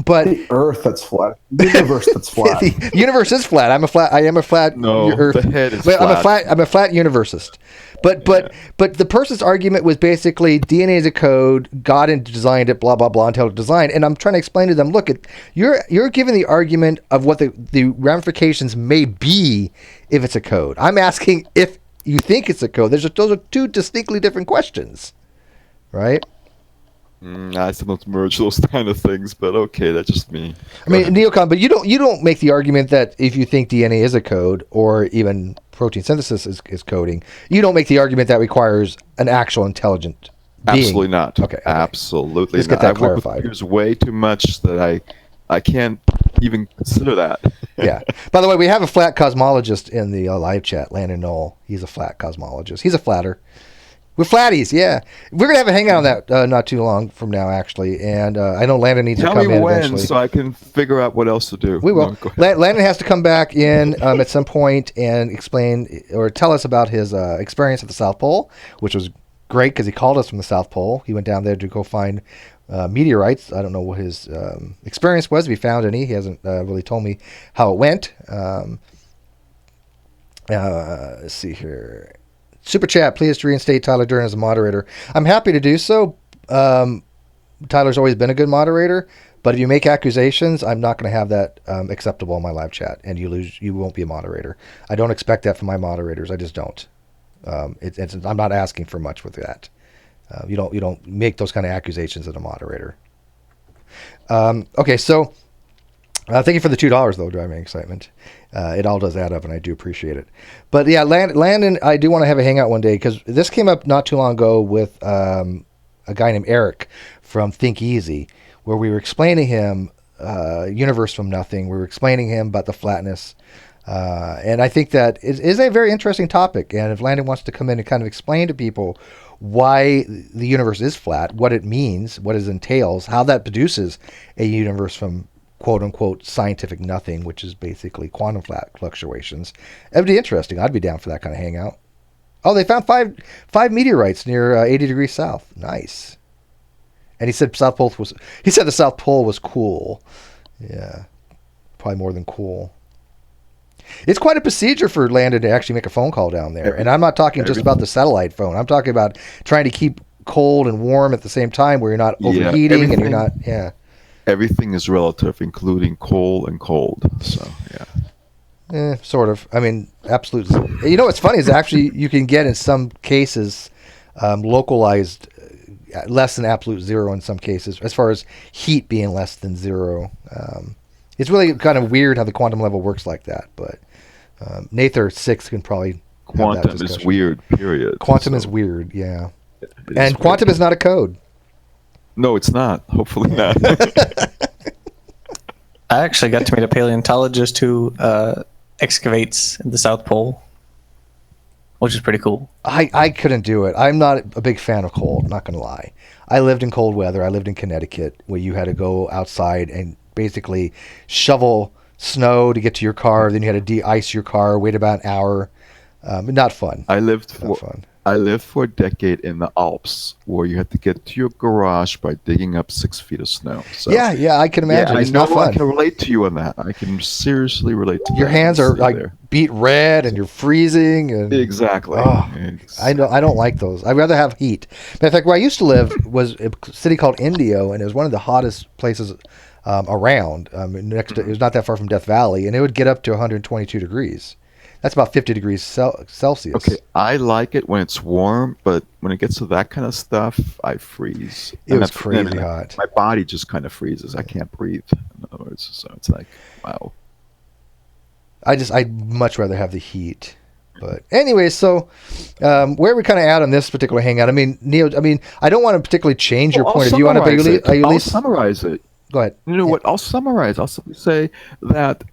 The Earth that's flat. The universe that's flat. the universe is flat. I am a flat. No, Earth. the head is But flat. I'm a flat universist. But the person's argument was basically DNA is a code. God designed it. Blah blah blah. Intelligent design. And I'm trying to explain to them. Look, you're giving the argument of what the ramifications may be if it's a code. I'm asking if you think it's a code. Those are two distinctly different questions, right? I still don't merge those kind of things, but okay, that's just me. I mean, Neocon, but you don't make the argument that if you think DNA is a code or even protein synthesis is coding, you don't make the argument that requires an actual intelligent being. Absolutely not. Okay. Absolutely Let's not. get that I work with clarified. computers way too much that I can't even consider that. Yeah. By the way, we have a flat cosmologist in the live chat, Landon Knoll. He's a flat cosmologist. He's a flatter. We're flatties, yeah. We're gonna have a hangout on that not too long from now, actually. And I know Landon needs Tell to come me in when eventually. so I can figure out what else to do. We will. No, go ahead. Landon has to come back in at some point and explain or tell us about his experience at the South Pole, which was great because he called us from the South Pole. He went down there to go find meteorites. I don't know what his experience was, if he found any. He hasn't really told me how it went. Let's see here. Super chat, please reinstate Tyler Dern as a moderator. I'm happy to do so. Tyler's always been a good moderator, but if you make accusations, I'm not going to have that acceptable in my live chat, and you won't be a moderator. I don't expect that from my moderators. I just don't. I'm not asking for much with that. You don't make those kind of accusations as a moderator. Okay, so thank you for the $2 though, driving excitement. It all does add up, and I do appreciate it. But yeah, Landon, I do want to have a hangout one day because this came up not too long ago with a guy named Eric from Think Easy, where we were explaining him universe from nothing. We were explaining him about the flatness. And I think that is a very interesting topic. And if Landon wants to come in and kind of explain to people why the universe is flat, what it means, what it entails, how that produces a universe from quote unquote scientific nothing, which is basically quantum fluctuations, that'd be interesting. I'd be down for that kind of hangout. Oh, they found five meteorites near 80 degrees south. Nice. And he said the South Pole was cool. Yeah, probably more than cool. It's quite a procedure for Landon to actually make a phone call down there. And I'm not talking just about the satellite phone. I'm talking about trying to keep cold and warm at the same time where you're not overheating and you're not, Everything is relative, including cold and cold. So, yeah. Sort of. I mean, absolute. You know what's funny is actually you can get in some cases localized less than absolute zero in some cases, as far as heat being less than zero. It's really kind of weird how the quantum level works like that, but Nather 6 can probably Quantum is weird, period. Quantum is weird, yeah. And quantum is not a code. No, it's not. Hopefully not. I actually got to meet a paleontologist who excavates in the South Pole, which is pretty cool. I couldn't do it. I'm not a big fan of cold, not going to lie. I lived in cold weather. I lived in Connecticut where you had to go outside and basically shovel snow to get to your car. Then you had to de-ice your car, wait about an hour. Not fun. I lived for a decade in the Alps where you had to get to your garage by digging up 6 feet of snow. So, yeah, I can imagine. It's not fun. I can relate to you on that. I can seriously relate to your hands are like beat red and you're freezing. And, exactly. I don't like those. I'd rather have heat. Matter of fact, where I used to live was a city called Indio, and it was one of the hottest places around. It was not that far from Death Valley, and it would get up to 122 degrees. That's about 50 degrees Celsius. Okay, I like it when it's warm, but when it gets to that kind of stuff, I freeze. It was crazy hot. My body just kind of freezes. I can't breathe. In other words, so it's like, wow. I'd much rather have the heat. But anyway, so where are we kind of at on this particular hangout? I mean, Neil, I don't want to particularly change your point of view on it, but I'll summarize it. Go ahead. You know what? I'll summarize. I'll simply say that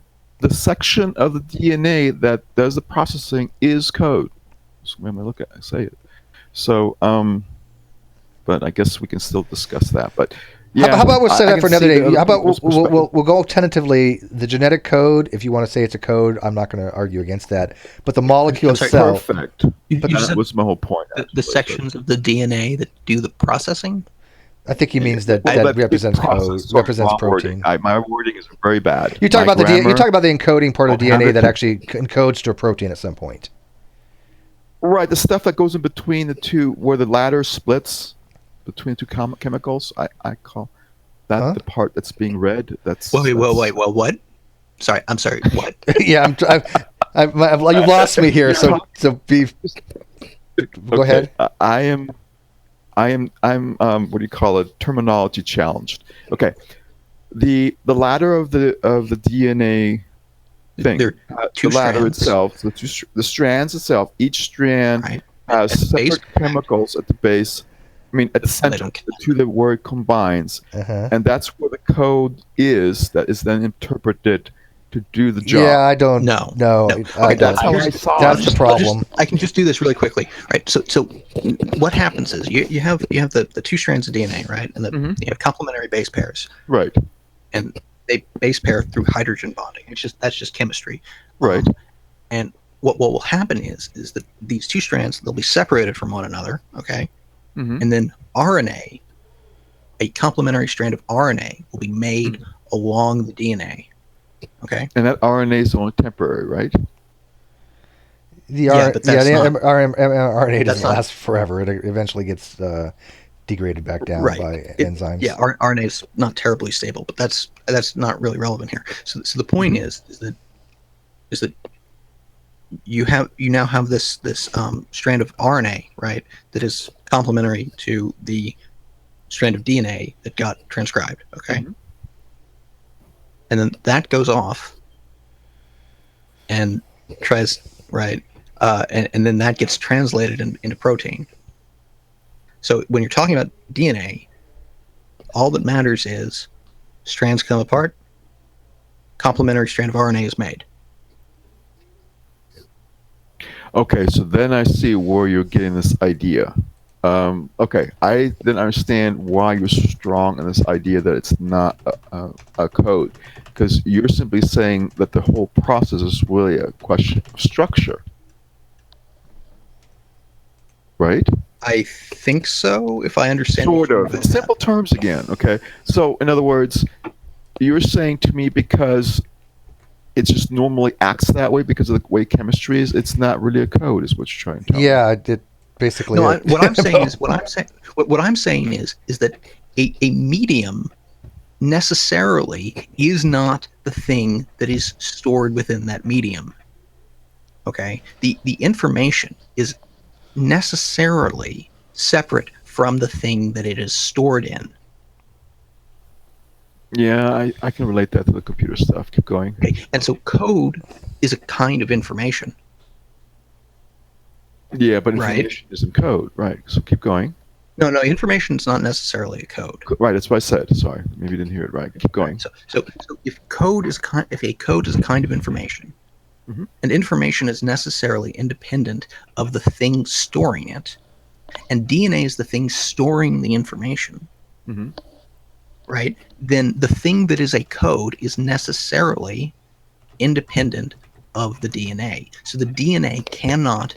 the section of the DNA that does the processing is code. So when I look at it, I say it. So, but I guess we can still discuss that. But yeah, how about we'll say that for another day? How about we'll go tentatively the genetic code. If you want to say it's a code, I'm not going to argue against that. But the molecule itself, perfect. That was my whole point. The sections of the DNA that do the processing. I think he means that represents code, represents protein. My wording is very bad. You talk about the encoding part of the DNA that actually encodes to a protein at some point. Right, the stuff that goes in between the two, where the ladder splits between two chemicals. I call that the part that's being read. Wait, what? I'm sorry. What? Yeah, you've lost me here. So be. Go ahead. I'm what do you call it? Terminology challenged. Okay, the ladder of the DNA thing. There are two the ladder strands. itself, the strands itself. Each strand has separate chemicals at the base. I mean, at the center, the two the word combines, and that's where the code is that is then interpreted to do the job. Yeah, I don't. No. Okay, that's how I saw That's the problem. I can just do this really quickly, right? So what happens is you have the two strands of DNA, right, and you have complementary base pairs, right, and they base pair through hydrogen bonding. That's just chemistry, right. And what will happen is that these two strands, they'll be separated from one another, okay, and then RNA, a complementary strand of RNA, will be made along the DNA. Okay. And that RNA is only temporary, right? The RNA doesn't last forever. It eventually gets degraded back down by enzymes. Yeah, RNA is not terribly stable, but that's not really relevant here. So the point is that you now have this strand of RNA, right, that is complementary to the strand of DNA that got transcribed. Okay. And then that goes off and tries, right, and then that gets translated into protein. So when you're talking about DNA, all that matters is strands come apart, complementary strand of RNA is made. Okay, so then I see where you're getting this idea. Okay, I then understand why you're so strong in this idea that it's not a code, because you're simply saying that the whole process is really a question of structure, right? I think so, if I understand. Sort of. In simple terms again, okay? So, in other words, you're saying to me because it just normally acts that way because of the way chemistry is. It's not really a code, is what you're trying to tell me. Yeah, it basically. No, it. what I'm saying is what I'm saying is that a medium necessarily is not the thing that is stored within that medium. Okay, the information is necessarily separate from the thing that it is stored in. Yeah, I can relate that to the computer stuff. Keep going. Okay, and so code is a kind of information. Yeah, but Right. information isn't code, right? So keep going. No, information is not necessarily a code. Right, that's what I said. Sorry, maybe you didn't hear it right. Keep going. So if a code is a kind of information, Mhm. and information is necessarily independent of the thing storing it, and DNA is the thing storing the information, Mhm. right? Then the thing that is a code is necessarily independent of the DNA. So the DNA cannot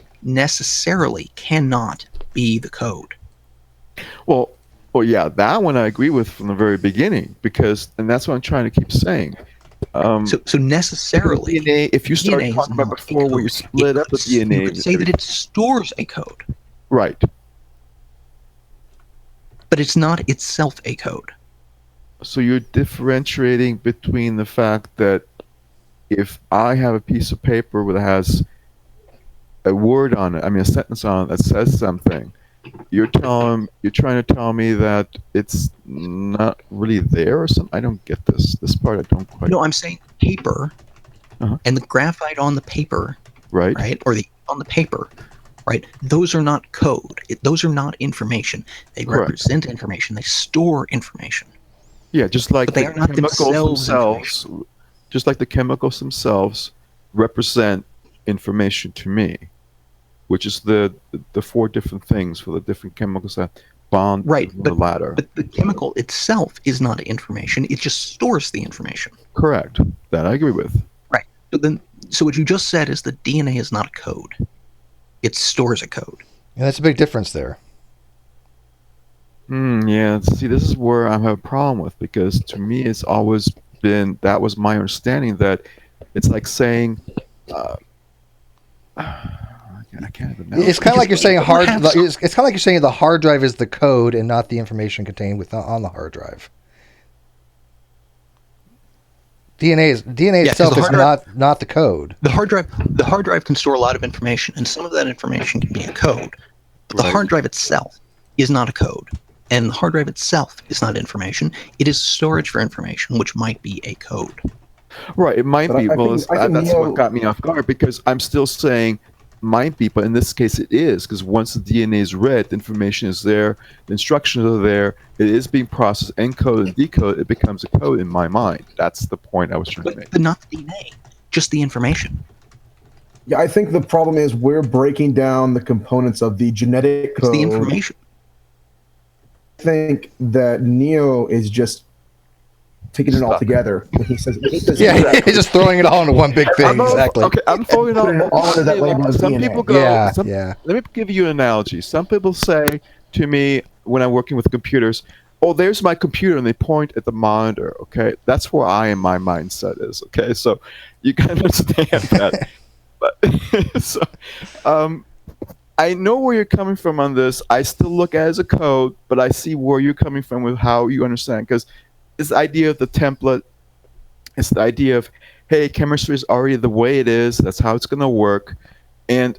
be the code. Well, yeah, that one I agree with from the very beginning and that's what I'm trying to keep saying. So necessarily, DNA. If you start DNA is talking about not a before where you code. split up the DNA, You could say that it stores a code, right? but it's not itself a code. So you're differentiating between the fact that if I have a piece of paper that has a word on it, I mean a sentence on it that says something, you're trying to tell me that it's not really there or something. I don't get this. This part I don't quite. No, I'm saying paper Uh-huh. and the graphite on the paper, Right. right, or on the paper, right? Those are not code. Those are not information. They Correct. represent information. They store information. Yeah, just like But they the are not chemicals themselves just like the chemicals themselves represent information to me, which is the four different things for the different chemicals that bond Right, to the ladder. But the chemical itself is not information. It just stores the information. Correct. That I agree with. Right. So what you just said is that DNA is not a code. It stores a code. Yeah, that's a big difference there. Yeah. See, this is where I have a problem with, because to me, it's always been, that was my understanding, that it's like saying, I can't even know. It's kind of like you're saying What happens- It's kind of like you're saying the hard drive is the code and not the information contained on the hard drive. DNA Yeah, 'cause itself the is hard not the code. The hard drive can store a lot of information, and some of that information can be a code. But the Right. hard drive itself is not a code, and the hard drive itself is not information. It is storage for information, which might be a code. Right, it might But be. I Well, think that's Neo- what got me off guard, because I'm still saying might be, but in this case it is, because once the DNA is read, the information is there, the instructions are there, it is being processed, encoded, and decoded, it becomes a code in my mind. That's the point I was trying to make. But not the DNA, just the information. Yeah, I think the problem is we're breaking down the components of the genetic It's code. the information. I think that Neo is just taking it all Stuck. together. When he says, Yeah, he's just throwing it all into one big thing. I'm not- Exactly. Okay, I'm throwing Putting it all under that label of Some DNA. people go. Yeah, some- yeah. Let me give you an analogy. Some people say to me when I'm working with computers, "Oh, there's my computer," and they point at the monitor. Okay, that's where I am. My mindset is okay. So you can understand that. But so, I know where you're coming from on this. I still look at it as a code, but I see where you're coming from with how you understand, because this idea of the template, it's the idea of, hey, chemistry is already the way it is. That's how it's going to work. And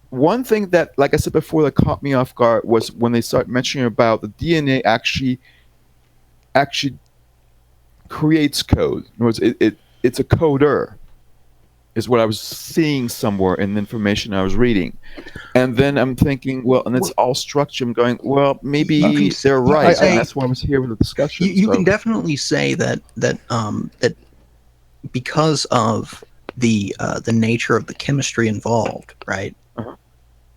one thing that, like I said before, that caught me off guard was when they start mentioning about the DNA actually creates code. In other words, it's a coder, is what I was seeing somewhere in the information I was reading. And then I'm thinking, well, and it's all structure. I'm going, well, maybe You can- they're you can right, say- and that's why I was here with the discussion. You so. can definitely say that because of the nature of the chemistry involved, right? Uh-huh.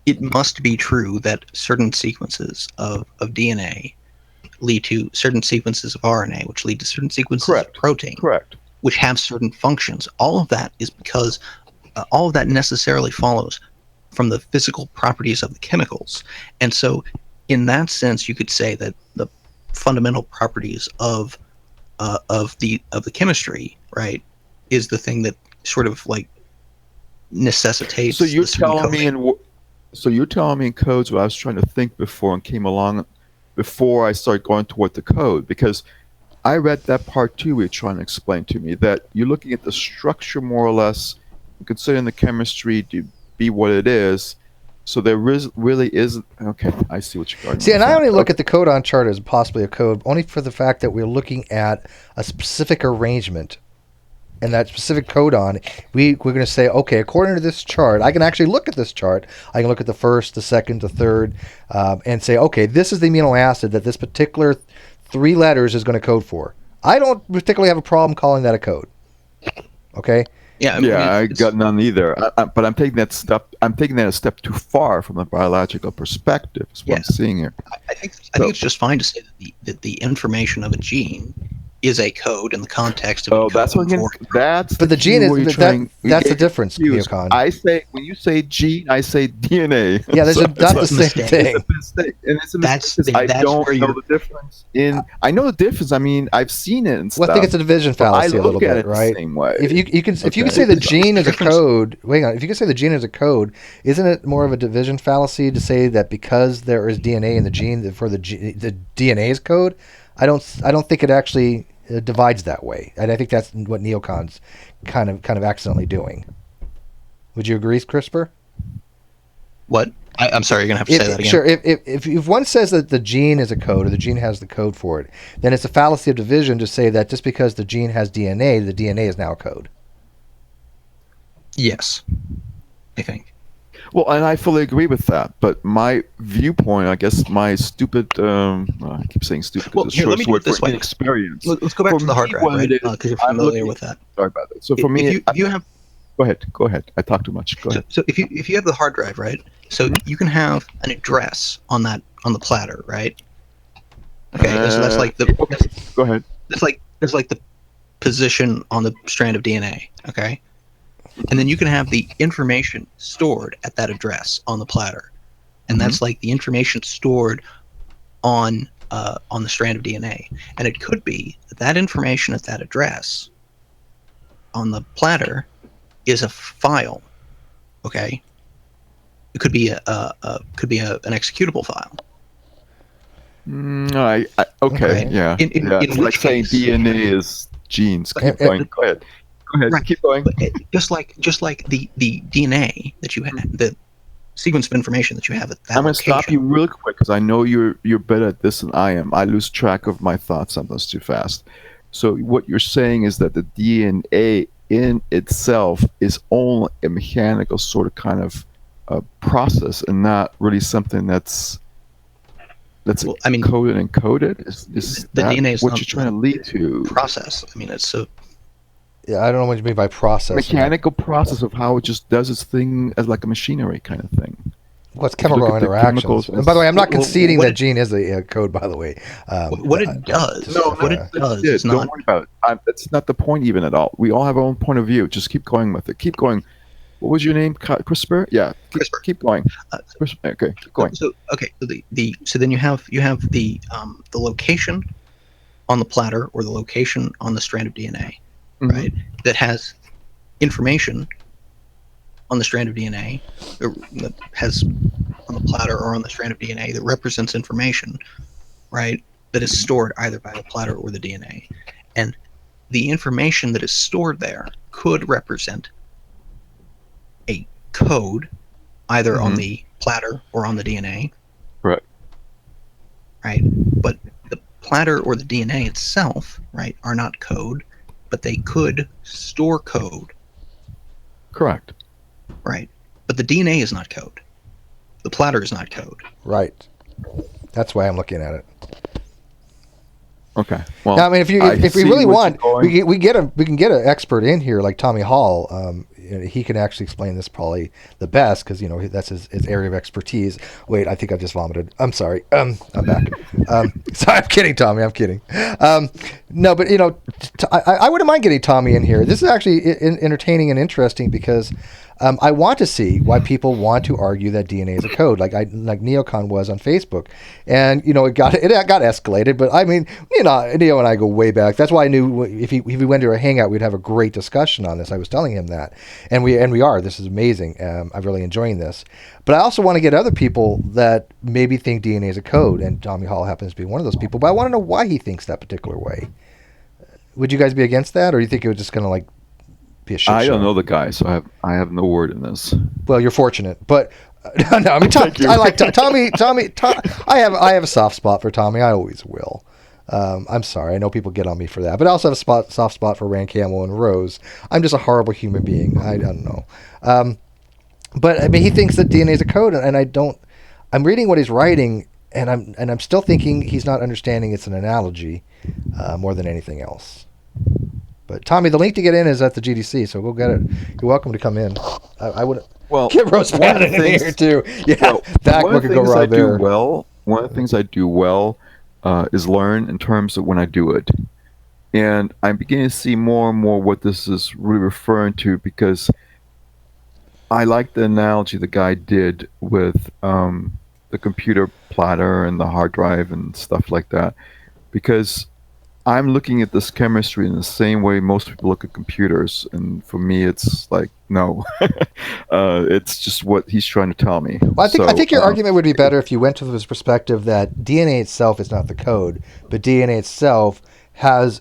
It must be true that certain sequences of DNA lead to certain sequences of RNA, which lead to certain sequences Correct. of protein, Correct. which have certain functions. All of that is because all of that necessarily follows from the physical properties of the chemicals. And so, in that sense, you could say that the fundamental properties of the chemistry, right, is the thing that sort of like necessitates. So you're the certain telling me coding. so you're telling me in codes what I was trying to think before and came along before I started going toward the code, because I read that part too. You're trying to explain to me that you're looking at the structure more or less, and considering the chemistry to be what it is. So really is okay. I see what you're going. See, and I only look at the codon chart as possibly a code only for the fact that we're looking at a specific arrangement. And that specific codon, we're going to say, okay, according to this chart, I can actually look at this chart. I can look at the first, the second, the third, and say, okay, this is the amino acid that this particular 3 letters is going to code for. I don't particularly have a problem calling that a code. Okay? Yeah, I got none either. But I'm taking that step. I'm taking that a step too far from a biological perspective. Is what I'm seeing here. I think it's just fine to say that the information of a gene is a code in the context of that's what that's. But the gene is that's the difference, Neocon. I say when you say gene, I say DNA. Yeah, there's So not the same thing. It's a mistake, and it's a mistake because I don't know the difference. I know the difference. I mean, I've seen it and stuff. Well, I think it's a division fallacy a little bit, right? The same way. If you can say the gene is a code, wait on. If you can say the gene is a code, isn't it more of a division fallacy to say that because there is DNA in the gene, for the DNA is code? I don't think it actually divides that way, and I think that's what Neocon's kind of accidentally doing. Would you agree, CRISPR? What? I'm sorry, you're gonna have to say that again. Sure. If one says that the gene is a code, or the gene has the code for it, then it's a fallacy of division to say that just because the gene has DNA, the DNA is now a code. Yes, I think. Well, and I fully agree with that. But my viewpoint, I guess, my stupid, I keep saying stupid because it's here, short let me do it this way. Inexperience. Let's go back to the hard drive, right? Because you're familiar with that. Sorry about that. So for me, if you have, go ahead. I talk too much. Go ahead. So if you have the hard drive, right? So you can have an address on the platter, right? Okay, so that's like the. Go ahead. That's like the position on the strand of DNA. Okay. And then you can have the information stored at that address on the platter, and that's like the information stored on the strand of DNA. And it could be that information at that address on the platter is a file. Okay, it could be an executable file. Okay, yeah. In it's like saying DNA is genes. Keep going. Go ahead. Right. Keep going. But just like the DNA that you have, the sequence of information that you have at that I'm going to location. stop you real quick because I know you're better at this than I am. I lose track of my thoughts sometimes too fast. So what you're saying is that the DNA in itself is only a mechanical sort of kind of process and not really something that's coded and encoded. Is the that DNA is what not you're trying to lead to? Process. I mean, it's a Yeah, I don't know what you mean by process. Mechanical process of how it just does its thing as like a machinery kind of thing. Well, it's chemical interactions. And by the way, I'm not conceding that gene is a code, by the way. What it does. Is don't worry about it. That's not the point even at all. We all have our own point of view. Just keep going with it. Keep going. What was your name? CRISPR? Yeah. CRISPR. Keep going. Okay, keep going. So then you have the location on the platter or the location on the strand of DNA, right? That has information on the strand of DNA that has on the platter or on the strand of DNA that represents information, right? That is stored either by the platter or the DNA. And the information that is stored there could represent a code either on the platter or on the DNA. Right. Right. But the platter or the DNA itself, right, are not code, but they could store code. Correct. Right. But the DNA is not code. The platter is not code. Right. That's why I'm looking at it. Okay. Well, now, I mean, if we really want, we can get an expert in here like Tommy Hall. He can actually explain this probably the best because that's his area of expertise. Wait, I think I just vomited. I'm sorry. I'm back. Sorry, I'm kidding, Tommy. I'm kidding. No, but I wouldn't mind getting Tommy in here. This is actually entertaining and interesting because I want to see why people want to argue that DNA is a code, like Neocon was on Facebook, and it got escalated. But I mean, Neo and I go way back. That's why I knew if we went to a hangout, we'd have a great discussion on this. I was telling him that, and we are. This is amazing. I'm really enjoying this. But I also want to get other people that maybe think DNA is a code, and Tommy Hall happens to be one of those people. But I want to know why he thinks that particular way. Would you guys be against that, or do you think it was just going to be a shit I show? don't know the guy, so I have no word in this. Well, you're fortunate, but no, I mean, I like Tommy. I have a soft spot for Tommy. I always will. I'm sorry. I know people get on me for that, but I also have a soft spot for Rand Campbell and Rose. I'm just a horrible human being. I don't know. But I mean, he thinks that DNA is a code, and I don't. I'm reading what he's writing, and I'm still thinking he's not understanding it's an analogy more than anything else. But Tommy, the link to get in is at the GDC, so go get it. You're welcome to come in. I would get Rose Pat in here too. Yeah, well, that one of the could go things right I there. do well. One of the things I do well is learn in terms of when I do it, and I'm beginning to see more and more what this is really referring to, because I like the analogy the guy did with the computer platter and the hard drive and stuff like that, because I'm looking at this chemistry in the same way most people look at computers, and for me, it's like no, it's just what he's trying to tell me. Well, I think your argument would be better if you went to this perspective that DNA itself is not the code, but DNA itself can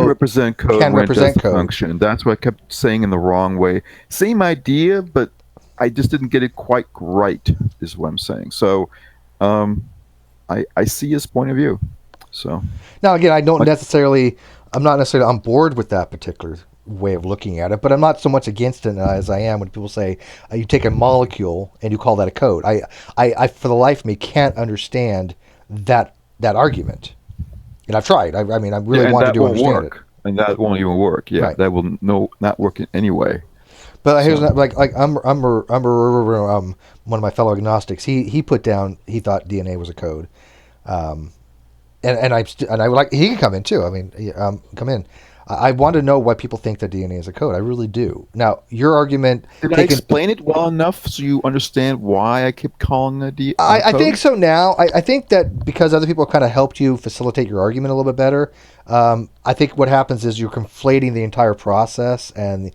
represent code can when represent it does the code. function. And that's what I kept saying in the wrong way. Same idea, but I just didn't get it quite right, is what I'm saying. So I see his point of view. So now again, I'm not necessarily on board with that particular way of looking at it, but I'm not so much against it as I am when people say you take a molecule and you call that a code. I for the life of me can't understand that argument, and I've tried. I mean, I really want to understand it, and that won't even work. Yeah, right. That will not work in any way. But here's like I'm one of my fellow agnostics. He put down he thought DNA was a code. And I would like he can come in too. I mean, come in. I want to know why people think that DNA is a code. I really do. Now, your argument. Did I explain it well enough so you understand why I keep calling it a code? I think so now. I think that because other people kind of helped you facilitate your argument a little bit better. I think what happens is you're conflating the entire process and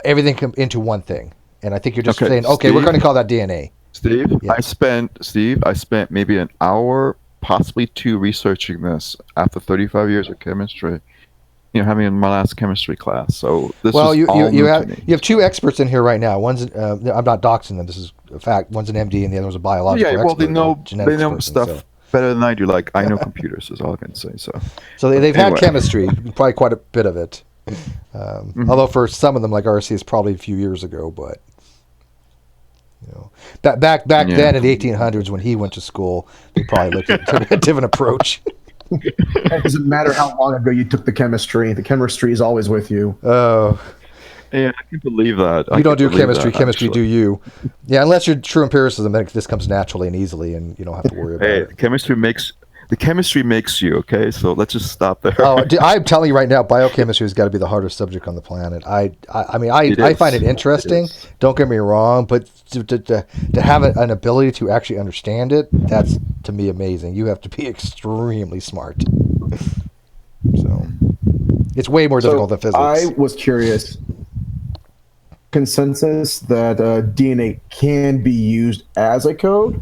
everything into one thing. And I think you're just saying, okay, Steve, we're going to call that DNA. Steve, yeah. I spent maybe an hour, possibly 2, researching this after 35 years of chemistry. Having in my last chemistry class. So this you have 2 experts in here right now. One's I'm not doxing them. This is a fact. One's an MD and the other one's a biological expert. They know stuff better than I do. Like I know computers is all I can say. So they've had chemistry, probably quite a bit of it. Although for some of them, like RC, is probably a few years ago, but. Back then in the 1800s when he went to school, they probably took a different approach. It doesn't matter how long ago you took the chemistry. The chemistry is always with you. Oh. Yeah, I can believe that. You don't do chemistry. Chemistry do you. Yeah, unless you're true empiricism, then this comes naturally and easily, and you don't have to worry about it. The chemistry makes you, okay? So let's just stop there. Oh, I'm telling you right now, biochemistry has got to be the hardest subject on the planet. I find it interesting. Don't get me wrong, but to have an ability to actually understand it, that's, to me, amazing. You have to be extremely smart. So it's way more difficult than physics. I was curious. Consensus that DNA can be used as a code?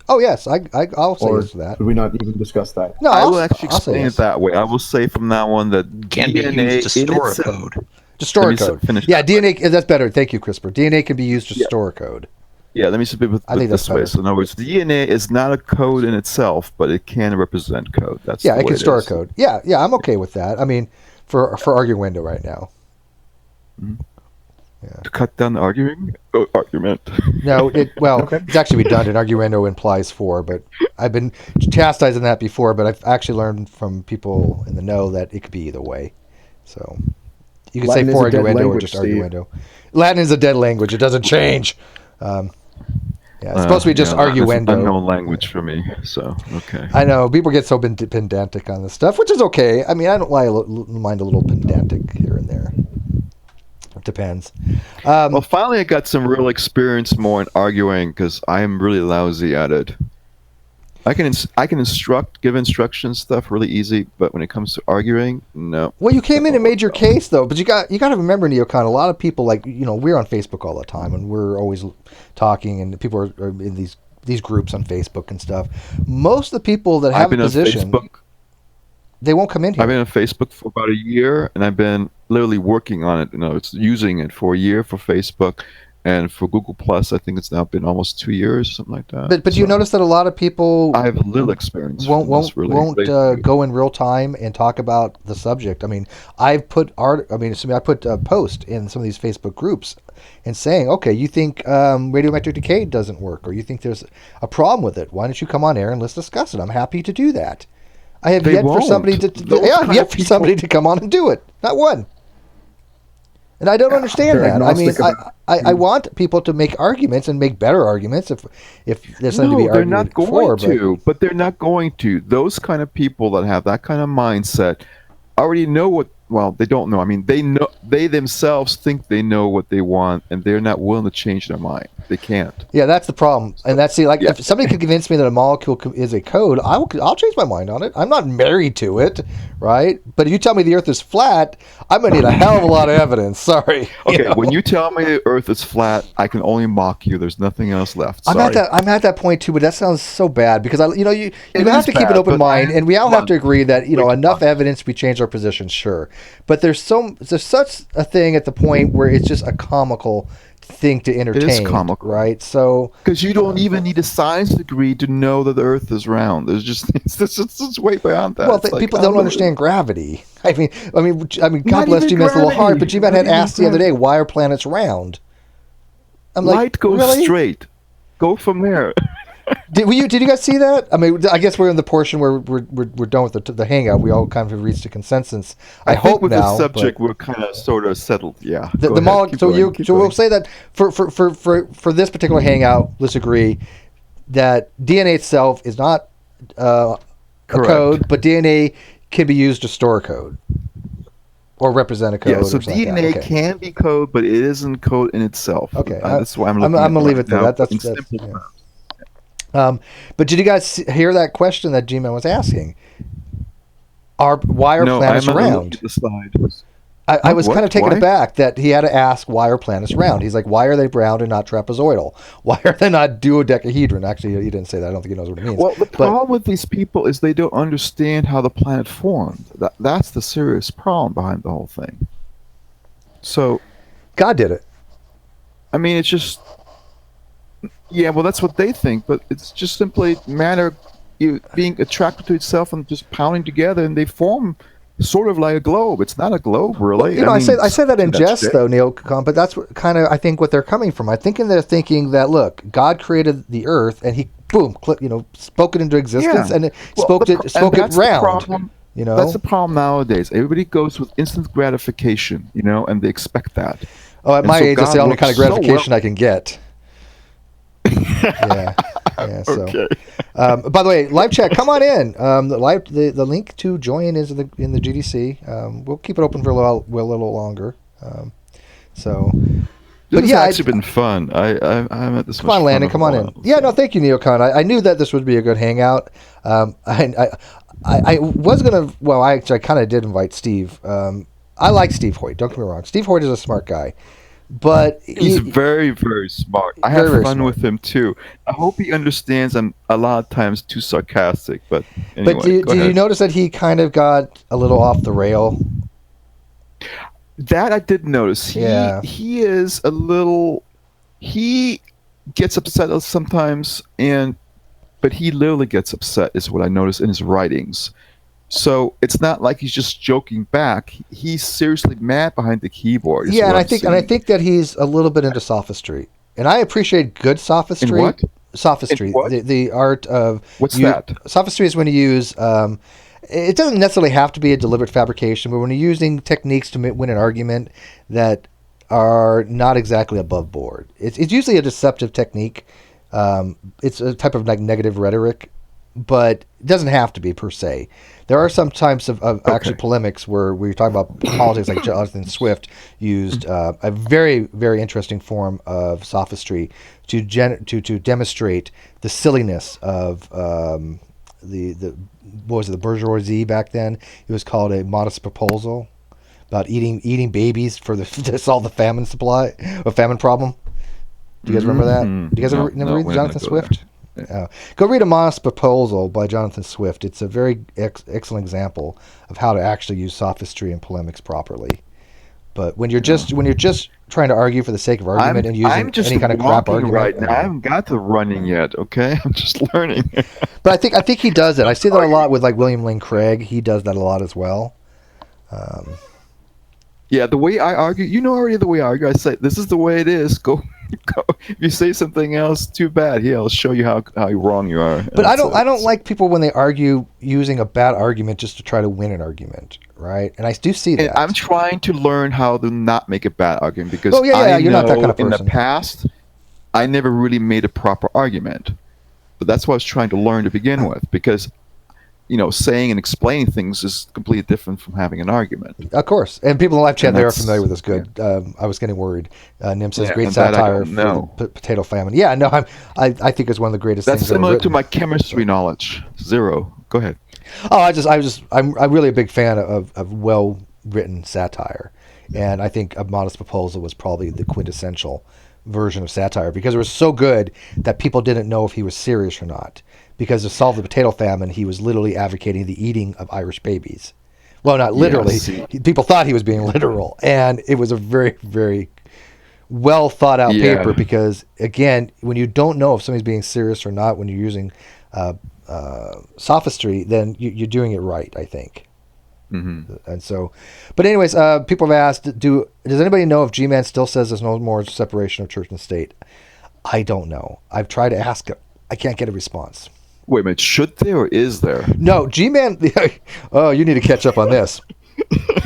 Oh yes, I'll say yes to that. Did we not even discuss that? No, I will actually explain it that way. I will say from now on that can DNA be used to store a code. To store a code. Yeah, DNA. That's better. Thank you, CRISPR. DNA can be used to store a code. Yeah, let me just put it this way. So in other words, DNA is not a code in itself, but it can represent code. That's it can store a code. Yeah, I'm okay with that. I mean, for arguendo right now. Mm-hmm. Yeah. To cut down the argument? No, it's actually redundant. Arguendo implies for, but I've been chastising that before, but I've actually learned from people in the know that it could be either way. So you can say for arguendo or just arguendo. Latin is a dead language. It doesn't change. It's supposed to be just arguendo. It's an unknown language for me, so okay. I know. People get so pedantic on this stuff, which is okay. I mean, I don't mind a little pedantic here and there. depends. Well, finally, I got some real experience more in arguing because I am really lousy at it. I can give instructions stuff really easy, but when it comes to arguing, no. Well, you came in and made your case though, but you got to remember, Neocon. A lot of people, like, we're on Facebook all the time, and we're always talking, and people are in these groups on Facebook and stuff. Most of the people that have a position, they won't come in here. I've been on Facebook for about a year, and I've been literally working on it. It's using it for a year for Facebook. And for Google Plus, I think it's now been almost 2 years, something like that. But you notice that a lot of people I have little experience. Won't go in real time and talk about the subject. I mean, I put a post in some of these Facebook groups and saying, okay, you think radiometric decay doesn't work, or you think there's a problem with it? Why don't you come on air and let's discuss it? I'm happy to do that. I have yet for somebody to come on and do it. Not one. And I don't understand that. I mean, I want people to make arguments and make better arguments if there's something to be argued for. They're not going to. But they're not going to. Those kind of people that have that kind of mindset already know what. Well, they don't know. I mean, they themselves think they know what they want, and they're not willing to change their mind. They can't. Yeah, that's the problem. And that's if somebody could convince me that a molecule is a code, I'll change my mind on it. I'm not married to it, right? But if you tell me the Earth is flat, I'm gonna need a hell of a lot of evidence. Sorry. Okay, when you tell me the Earth is flat, I can only mock you. There's nothing else left. Sorry. I'm at that point too, but that sounds so bad because you have to keep an open mind, and we all have to agree that enough evidence we change our position, sure. But there's such a thing at the point where it's just a comical thing to entertain. It is comical, right? So because you don't even need a science degree to know that the Earth is round. There's just it's way beyond that. Well, people don't understand gravity. I mean, God bless G-Man's a little hard, but G-Man had asked the other day, why are planets round? I'm like, light goes really? Straight. Go from there. Did you guys see that? I mean, I guess we're in the portion where we're done with the hangout. We all kind of reached a consensus. I hope think with now, the subject we're kind of sort of settled. Yeah. We'll say that for this particular hangout, let's agree that DNA itself is not a code, but DNA can be used to store a code or represent a code. Yeah, so DNA can be code, but it isn't code in itself. Okay, that's why I'm looking. I'm gonna leave it now. there. That's but did you guys hear that question that G-Man was asking? Why are planets round? The slide. I was kind of taken aback that he had to ask, why are planets round? He's like, why are they round and not trapezoidal? Why are they not duodecahedron? Actually, he didn't say that. I don't think he knows what it means. Well, the problem with these people is they don't understand how the planet formed. That's the serious problem behind the whole thing. So, God did it. I mean, it's just... Yeah, well, that's what they think, but it's just simply matter being attracted to itself and just pounding together, and they form sort of like a globe. It's not a globe, really. Well, I say that in jest, though, Neil Kahn, but that's I think what they're coming from. I think they're thinking that, look, God created the Earth, and He, boom, spoke it into existence, and spoke it round. That's the problem nowadays. Everybody goes with instant gratification, and they expect that. Oh, at my age, that's the only kind of gratification I can get. Yeah. So. Okay. By the way, live chat, come on in. The link to join is in the GDC. We'll keep it open for a little longer. This has actually been fun. I'm at this. Come on, Landon. Come on in. Yeah, no, thank you, Neocon. I knew that this would be a good hangout. I was gonna. Well, I kind of did invite Steve. I like Steve Hoyt. Don't get me wrong. Steve Hoyt is a smart guy. But he's very, very smart. I have fun with him too. I hope he understands I'm a lot of times too sarcastic. But anyway, did you notice that he kind of got a little off the rail? That I did notice. He is a little. He gets upset sometimes, but he literally gets upset. Is what I noticed in his writings. So it's not like he's just joking back. He's seriously mad behind the keyboard. Yeah, and I think that he's a little bit into sophistry, and I appreciate good sophistry. In what? Sophistry, the art of that? Sophistry is when you use. It doesn't necessarily have to be a deliberate fabrication, but when you're using techniques to win an argument that are not exactly above board, it's usually a deceptive technique. It's a type of negative rhetoric. but it doesn't have to be per se. There are some types of actually polemics where we're talking about politics, like Jonathan Swift used a very, very interesting form of sophistry to demonstrate the silliness of the what was it, the bourgeoisie back then. It was called a modest proposal about eating babies for to solve the famine problem. Do you guys remember that? Do you guys ever read Jonathan Swift? Go read A Modest Proposal by Jonathan Swift. It's a very excellent example of how to actually use sophistry and polemics properly. But when you're just trying to argue for the sake of argument and using any kind of crap argument, right now. I haven't got to running yet. Okay, I'm just learning. But I think he does it. I see that a lot with like William Lane Craig. He does that a lot as well. Yeah, the way I argue, already the way I argue. I say this is the way it is. Go. If you say something else, too bad. Yeah, I'll show you how wrong you are. But I don't like people when they argue using a bad argument just to try to win an argument, right? And I do see that. And I'm trying to learn how to not make a bad argument because you're not that kind of person. In the past, I never really made a proper argument. But that's what I was trying to learn to begin with, because saying and explaining things is completely different from having an argument. Of course. And people in the live chat, they are familiar with this. Good. Yeah. I was getting worried. Nim says, great satire for the potato famine. Yeah, no, I think it's one of the greatest things. That's similar to my chemistry knowledge. Zero. Go ahead. Oh, I'm really a big fan of well-written satire. And I think A Modest Proposal was probably the quintessential version of satire because it was so good that people didn't know if he was serious or not. Because to solve the potato famine, he was literally advocating the eating of Irish babies. Well, not literally. People thought he was being literal. And it was a very, very well thought out paper because, again, when you don't know if somebody's being serious or not, when you're using sophistry, then you're doing it right, I think. Mm-hmm. And so, but anyways, people have asked, does anybody know if G-Man still says there's no more separation of church and state? I don't know. I've tried to ask him. I can't get a response. Wait a minute, should there or is there? No, G-Man. Oh, you need to catch up on this.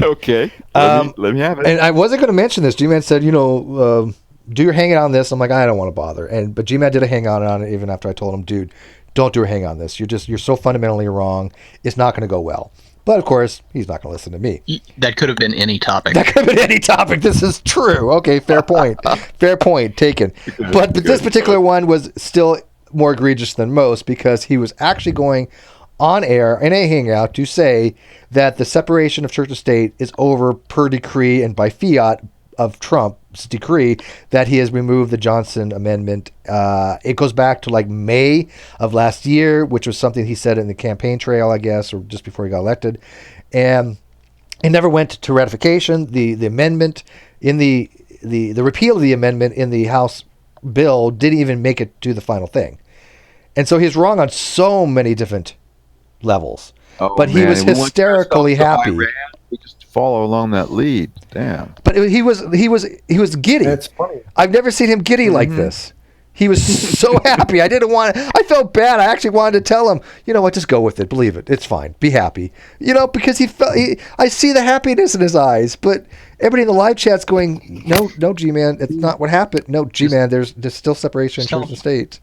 Okay, let me have it. And I wasn't going to mention this. G-Man said, do your hangout on this. I'm like, I don't want to bother. But G-Man did a hangout on it even after I told him, dude, don't do a hangout on this. You're so fundamentally wrong. It's not going to go well. But of course, he's not going to listen to me. That could have been any topic. This is true. Okay, fair point. Fair point taken. But this particular one was still more egregious than most because he was actually going on air in a hangout to say that the separation of church and state is over per decree and by fiat of Trump's decree that he has removed the Johnson Amendment. It goes back to like May of last year, which was something he said in the campaign trail, I guess, or just before he got elected. And it never went to ratification. The amendment in the repeal of the amendment in the House bill didn't even make it to the final thing. And so he's wrong on so many different levels. But he was hysterically happy. We just follow along that lead. Damn. But he was giddy. That's funny. I've never seen him giddy like this. He was so happy. I felt bad. I actually wanted to tell him, you know what, just go with it. Believe it. It's fine. Be happy. Because I see the happiness in his eyes. But everybody in the live chat's going, no, G-Man, it's not what happened. No, G-Man, there's still separation in church and state.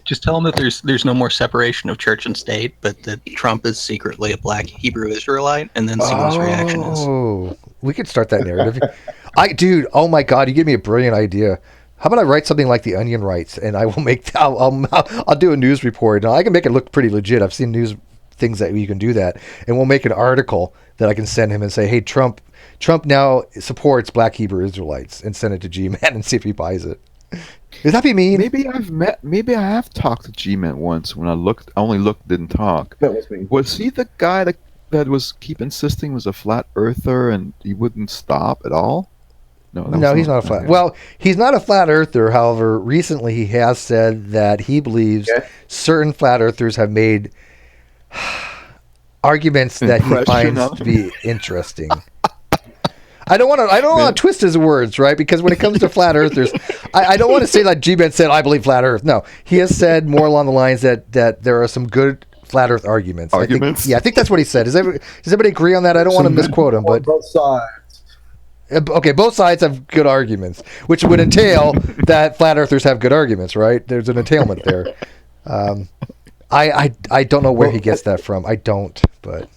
Just tell him that there's no more separation of church and state, but that Trump is secretly a black Hebrew Israelite, and then see what his reaction is. Oh, we could start that narrative. Dude, oh my God, you gave me a brilliant idea. How about I write something like the Onion writes, and I will I'll do a news report. Now, I can make it look pretty legit. I've seen news things that you can do that, and we'll make an article that I can send him and say, hey, Trump now supports black Hebrew Israelites, and send it to G-Man and see if he buys it. Does that be mean? Maybe I have talked to G-Man once when I only looked, didn't talk. That was me. Was he the guy that was keep insisting was a flat earther and he wouldn't stop at all? No, he's not a flat. Well, he's not a flat earther. However, recently he has said that he believes certain flat earthers have made arguments that he finds to be interesting. I don't want to twist his words, right? Because when it comes to flat earthers, I don't want to say like G-Man said, I believe flat earth. No, he has said more along the lines that there are some good flat earth arguments. I think that's what he said. Does everybody agree on that? I don't want to misquote him, but both sides. Okay, both sides have good arguments, which would entail that flat earthers have good arguments, right? There's an entailment there. I don't know where he gets that from. I don't, but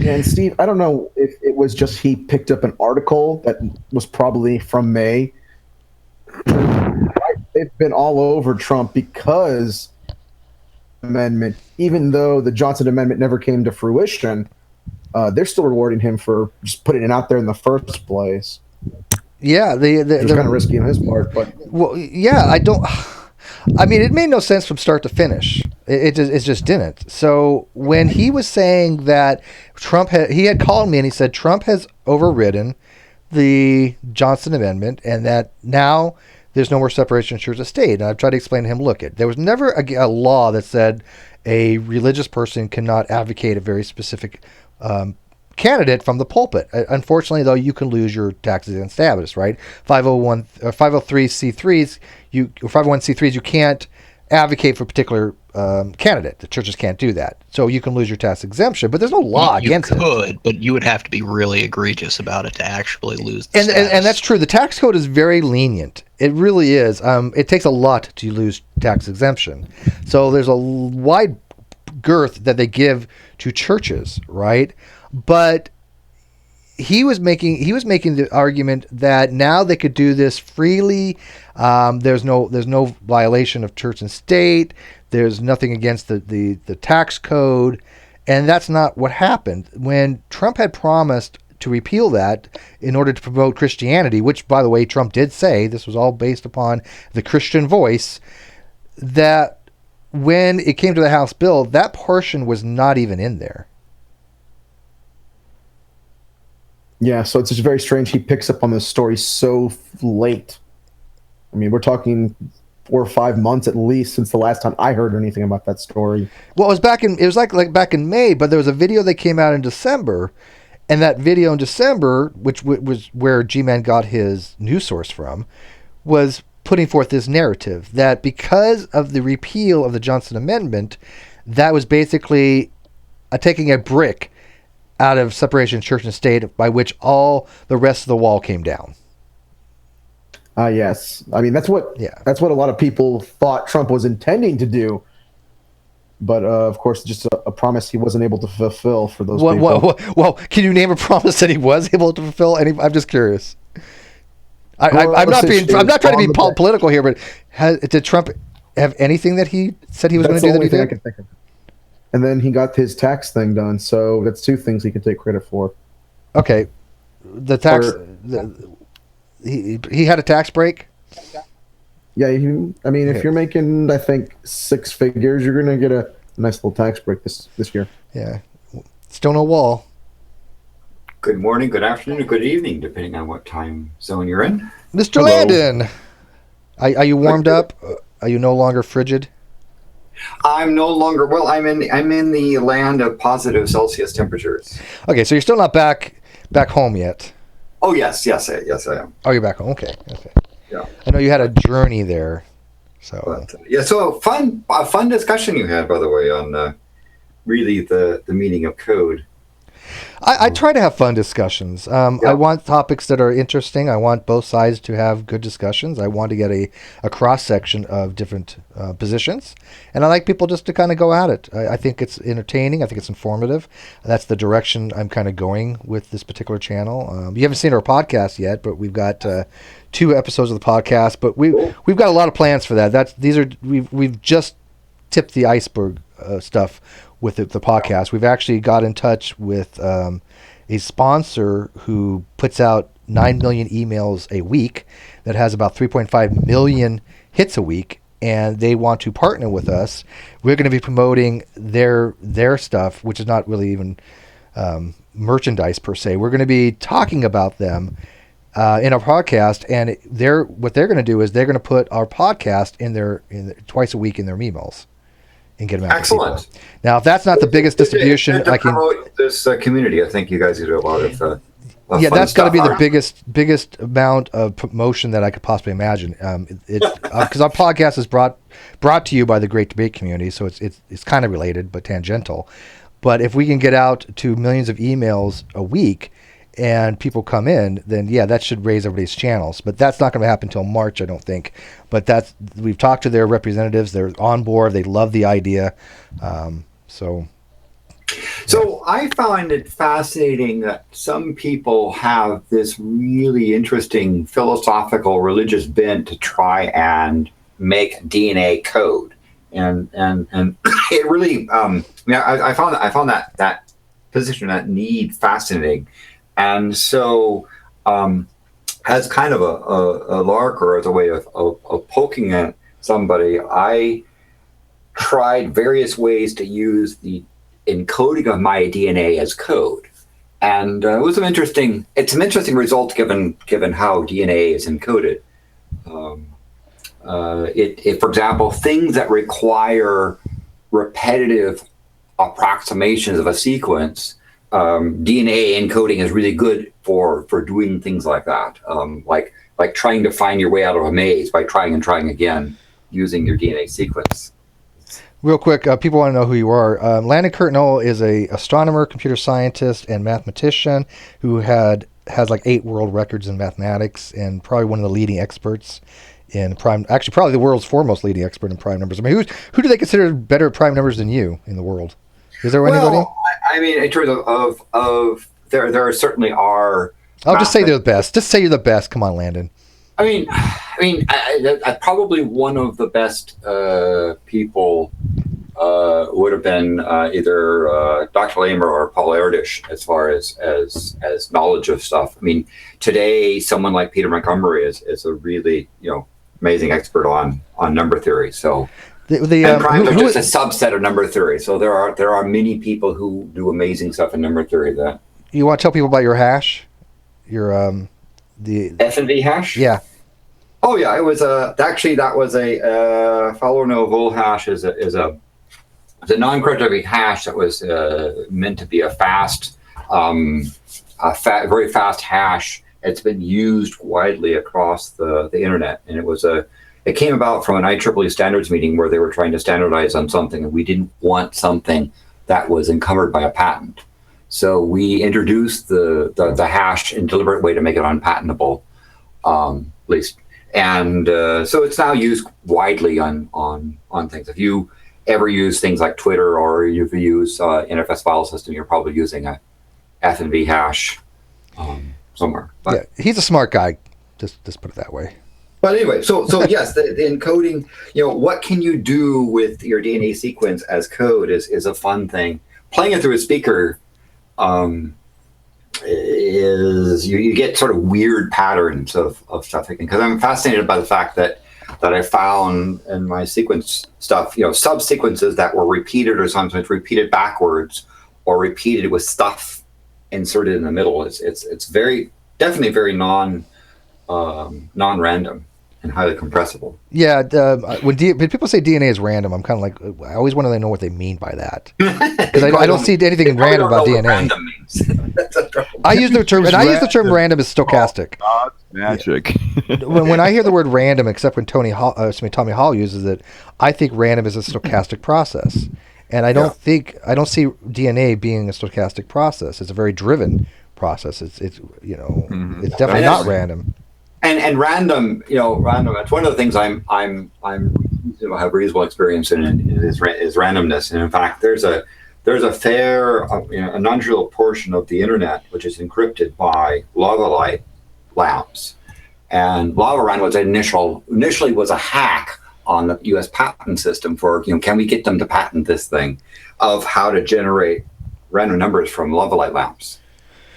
And Steve, I don't know if it was just he picked up an article that was probably from May. They've been all over Trump because amendment, even though the Johnson Amendment never came to fruition, they're still rewarding him for just putting it out there in the first place. yeah, It was kind of risky on his part, but well, yeah, I don't. I mean, it made no sense from start to finish. It just didn't. So when he was saying that he had called me and he said Trump has overridden the Johnson Amendment and that now there's no more separation of church and state. And I've tried to explain to him, look, there was never a law that said a religious person cannot advocate a very specific candidate from the pulpit. Unfortunately, though, you can lose your taxes and status, right? 503c3s, or 501c3s, you can't advocate for a particular candidate. The churches can't do that. So you can lose your tax exemption, but there's no law against it. You could, but you would have to be really egregious about it to actually lose the And that's true. The tax code is very lenient. It really is. It takes a lot to lose tax exemption. So there's a wide girth that they give to churches, right? But he was making the argument that now they could do this freely. There's no violation of church and state. There's nothing against the tax code, and that's not what happened. When Trump had promised to repeal that in order to promote Christianity, which, by the way, Trump did say this was all based upon the Christian voice, that when it came to the House bill, that portion was not even in there. yeah, so it's just very strange he picks up on this story so late. I mean, we're talking 4 or 5 months at least since the last time I heard anything about that story. Well, it was like back in May, but there was a video that came out in December, and that video in December, which was where G-Man got his news source from, was putting forth this narrative that because of the repeal of the Johnson Amendment, that was basically taking a brick out of separation of church and state, by which all the rest of the wall came down. Yes, I mean that's what a lot of people thought Trump was intending to do, but of course, just a promise he wasn't able to fulfill for those people. Well, can you name a promise that he was able to fulfill? I'm just curious. I'm not trying to be political here, but did Trump have anything that he said he was going to do? That's the only thing I can think of. And then he got his tax thing done, so that's 2 things he can take credit for. Okay, the tax. He had a tax break. Yeah, if you're making, I think 6 figures, you're gonna get a nice little tax break this year. Yeah, still no wall. Good morning, good afternoon, or good evening, depending on what time zone you're in. Mr. Hello. Landon, are you warmed up? Are you no longer frigid? I'm no longer. Well, I'm in the land of positive Celsius temperatures. Okay, so you're still not back home yet. Oh yes, I am. Oh, you're back home. Okay. Yeah. I know you had a journey there. So So a fun discussion you had, by the way, on really the meaning of code. I try to have fun discussions. I want topics that are interesting. I want both sides to have good discussions. I want to get a cross section of different positions, and I like people just to kind of go at it. I think it's entertaining. I think it's informative. That's the direction I'm kind of going with this particular channel. You haven't seen our podcast yet, but we've got 2 episodes of the podcast. But we've got a lot of plans for that. We've just tipped the iceberg stuff with the podcast. We've actually got in touch with a sponsor who puts out 9 million emails a week that has about 3.5 million hits a week, and they want to partner with us. We're going to be promoting their stuff, which is not really even merchandise per se. We're going to be talking about them in our podcast, and what they're going to do is they're going to put our podcast in their twice a week in their emails. And get them out. Excellent. Now, if that's not the biggest distribution, I can promote this community. I think you guys do a lot of yeah, that's got to be the biggest. biggest amount of promotion that I could possibly imagine. Because our podcast is brought to you by the Great Debate Community, so it's kind of related but tangential. But if we can get out to millions of emails a week, and people come in, then yeah, that should raise everybody's channels. But that's not going to happen until March, I don't think. But we've talked to their representatives; they're on board. They love the idea. So I find it fascinating that some people have this really interesting philosophical, religious bent to try and make DNA code, and it really, I found that position, that need fascinating, and so as kind of a lark or as a way of poking at somebody, I tried various ways to use the encoding of my DNA as code, and it was it's an interesting result given how DNA is encoded. For example, things that require repetitive approximations of a sequence, DNA encoding is really good for doing things like that, like trying to find your way out of a maze by trying and trying again using your DNA sequence. real quick, people want to know who you are. Landon Curtinol is a astronomer, computer scientist, and mathematician who has like 8 world records in mathematics, and probably one of the leading experts in prime. Actually, probably the world's foremost leading expert in prime numbers. I mean, who do they consider better at prime numbers than you in the world? Is there anybody? I mean, in terms of there certainly are. I'll just say they're the best. Just say you're the best. Come on, Landon. I probably one of the best people would have been either Dr. Lamer or Paul Erdős as far as knowledge of stuff. I mean, today someone like Peter Montgomery is a really amazing expert on number theory. So and primes are just a subset of number theory. So there are many people who do amazing stuff in number theory. That you want to tell people about your hash, your the S&V hash. Yeah. Oh yeah, it was actually that was a Fowler-Neville hash is a non-cryptographic hash that was meant to be a fast, very fast hash. It's been used widely across the internet, and it came about from an IEEE standards meeting where they were trying to standardize on something, and we didn't want something that was encumbered by a patent. So we introduced the hash in a deliberate way to make it unpatentable, at least. And so it's now used widely on things. If you ever use things like Twitter or you use NFS file system, you're probably using a F&V hash somewhere. But, yeah, he's a smart guy. Just put it that way. But anyway, so yes, the encoding. What can you do with your DNA sequence as code is a fun thing. Playing it through a speaker. Is you get sort of weird patterns of stuff, because I'm fascinated by the fact that I found in my sequence stuff, subsequences that were repeated or sometimes repeated backwards or repeated with stuff inserted in the middle. It's definitely very non-random and highly compressible. Yeah, when people say DNA is random, I'm kind of like, I always want to know what they mean by that, because I don't see anything random about DNA. Random means. I use the term random as stochastic. God's magic. when I hear the word random, except when Tommy Hall uses it, I think random is a stochastic process, and I don't see DNA being a stochastic process. It's a very driven process. It's it's definitely not random. And random, random. It's one of the things I have reasonable experience in is randomness. And in fact, there's a fair, a non-trivial portion of the internet which is encrypted by lava light lamps. And LavaRand was initially was a hack on the U.S. patent system for can we get them to patent this thing of how to generate random numbers from lava light lamps.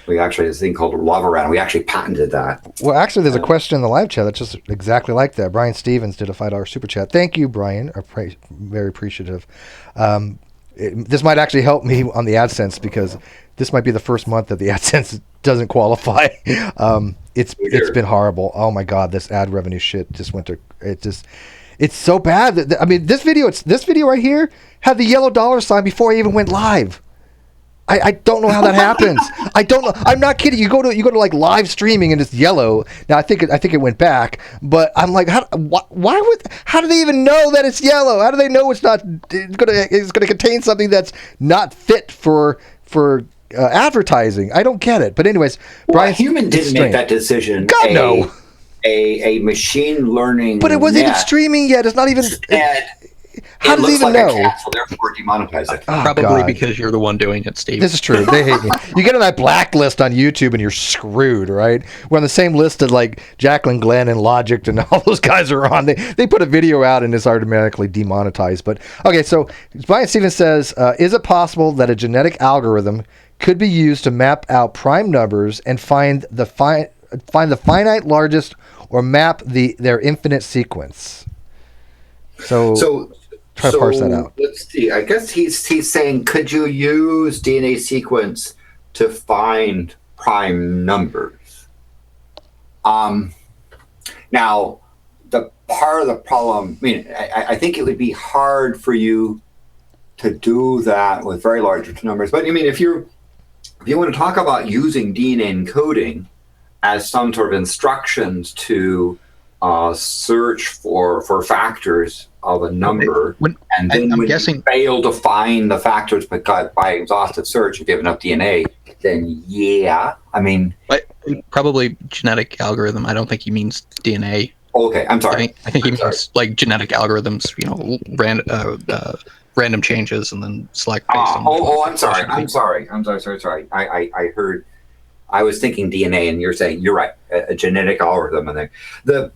We actually, this thing called LavaRand, we actually patented that. Well, actually, there's a question in the live chat that's just exactly like that. Brian Stevens did a $5 super chat. Thank you, Brian. Very appreciative. This might actually help me on the AdSense, because this might be the first month that the AdSense doesn't qualify. It's been horrible. Oh my God, this ad revenue shit just went to it's so bad. This video right here had the yellow dollar sign before I even went live. I don't know how that happens. I don't know. I'm not kidding. You go to like live streaming and it's yellow. Now I think it went back, but I'm like, how do they even know that it's yellow? How do they know it's going to contain something that's not fit for advertising. I don't get it. But anyways, Well, Brian, a human didn't make that decision. God, no. A machine learning. But it wasn't even net streaming yet. It's not even. said, How it does it looks even like know? a cat, so therefore demonetize it. Oh, Probably God. because you're the one doing it, Steve. This is true. They hate me. You get on that blacklist on YouTube and you're screwed, right? We're on the same list as like Jacqueline Glenn and Logic and all those guys are on. They put a video out and it's automatically demonetized. But okay, so Brian Stevens says, is it possible that a genetic algorithm could be used to map out prime numbers and find the finite largest or map their infinite sequence? So try to parse that out. Let's see. I guess he's saying, could you use DNA sequence to find prime numbers? Now, the part of the problem, I mean, I think it would be hard for you to do that with very large numbers. But I mean, if you want to talk about using DNA encoding as some sort of instructions to search for factors of a number, and then I'm when guessing you fail to find the factors because by exhaustive search, if you have enough DNA, then yeah, I mean, probably genetic algorithm. I don't think he means DNA. Okay, I'm sorry. I think he means like genetic algorithms. You know, random changes and then select based on. I'm sorry. I heard. I was thinking DNA, and you're saying you're right. A genetic algorithm, and the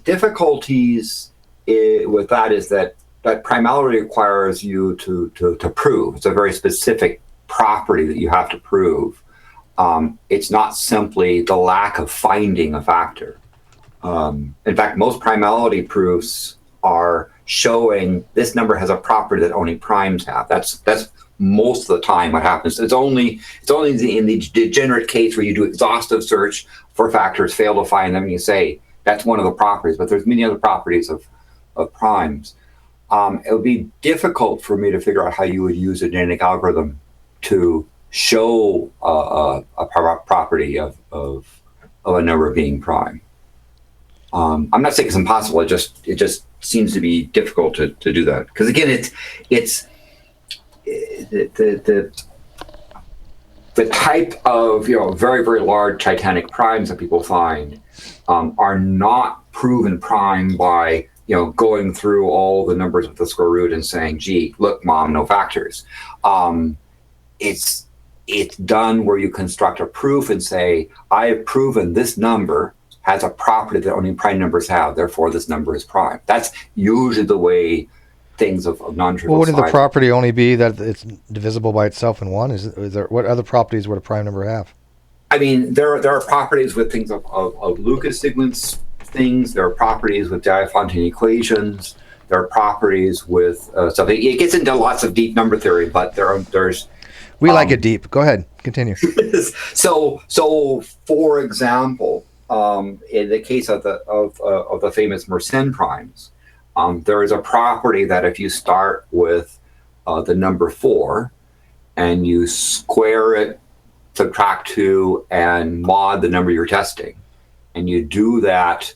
difficulties with that is that primarily requires you to prove. It's a very specific property that you have to prove. It's not simply the lack of finding a factor. In fact, most primality proofs are showing this number has a property that only primes have. That's most of the time what happens. It's only in the degenerate case where you do exhaustive search for factors, fail to find them, and you say that's one of the properties. But there's many other properties of primes. It would be difficult for me to figure out how you would use a genetic algorithm to show a property of a number being prime. I'm not saying it's impossible. It just seems to be difficult to do that, because again, it's the type of very, very large titanic primes that people find are not proven prime by going through all the numbers with the square root and saying, gee, look, mom, no factors. It's done where you construct a proof and say, I have proven this number has a property that only prime numbers have, therefore this number is prime. That's usually the way things of non-trivial. Well, wouldn't the property only be that it's divisible by itself in one? Is there, what other properties would a prime number have? I mean, there are properties with things of Lucas sequence things. There are properties with Diophantine equations. There are properties with stuff. It gets into lots of deep number theory, but there's. We like it deep. Go ahead, continue. So for example, in the case of the famous Mersenne primes, there is a property that if you start with the number 4 and you square it, subtract 2, and mod the number you're testing, and you do that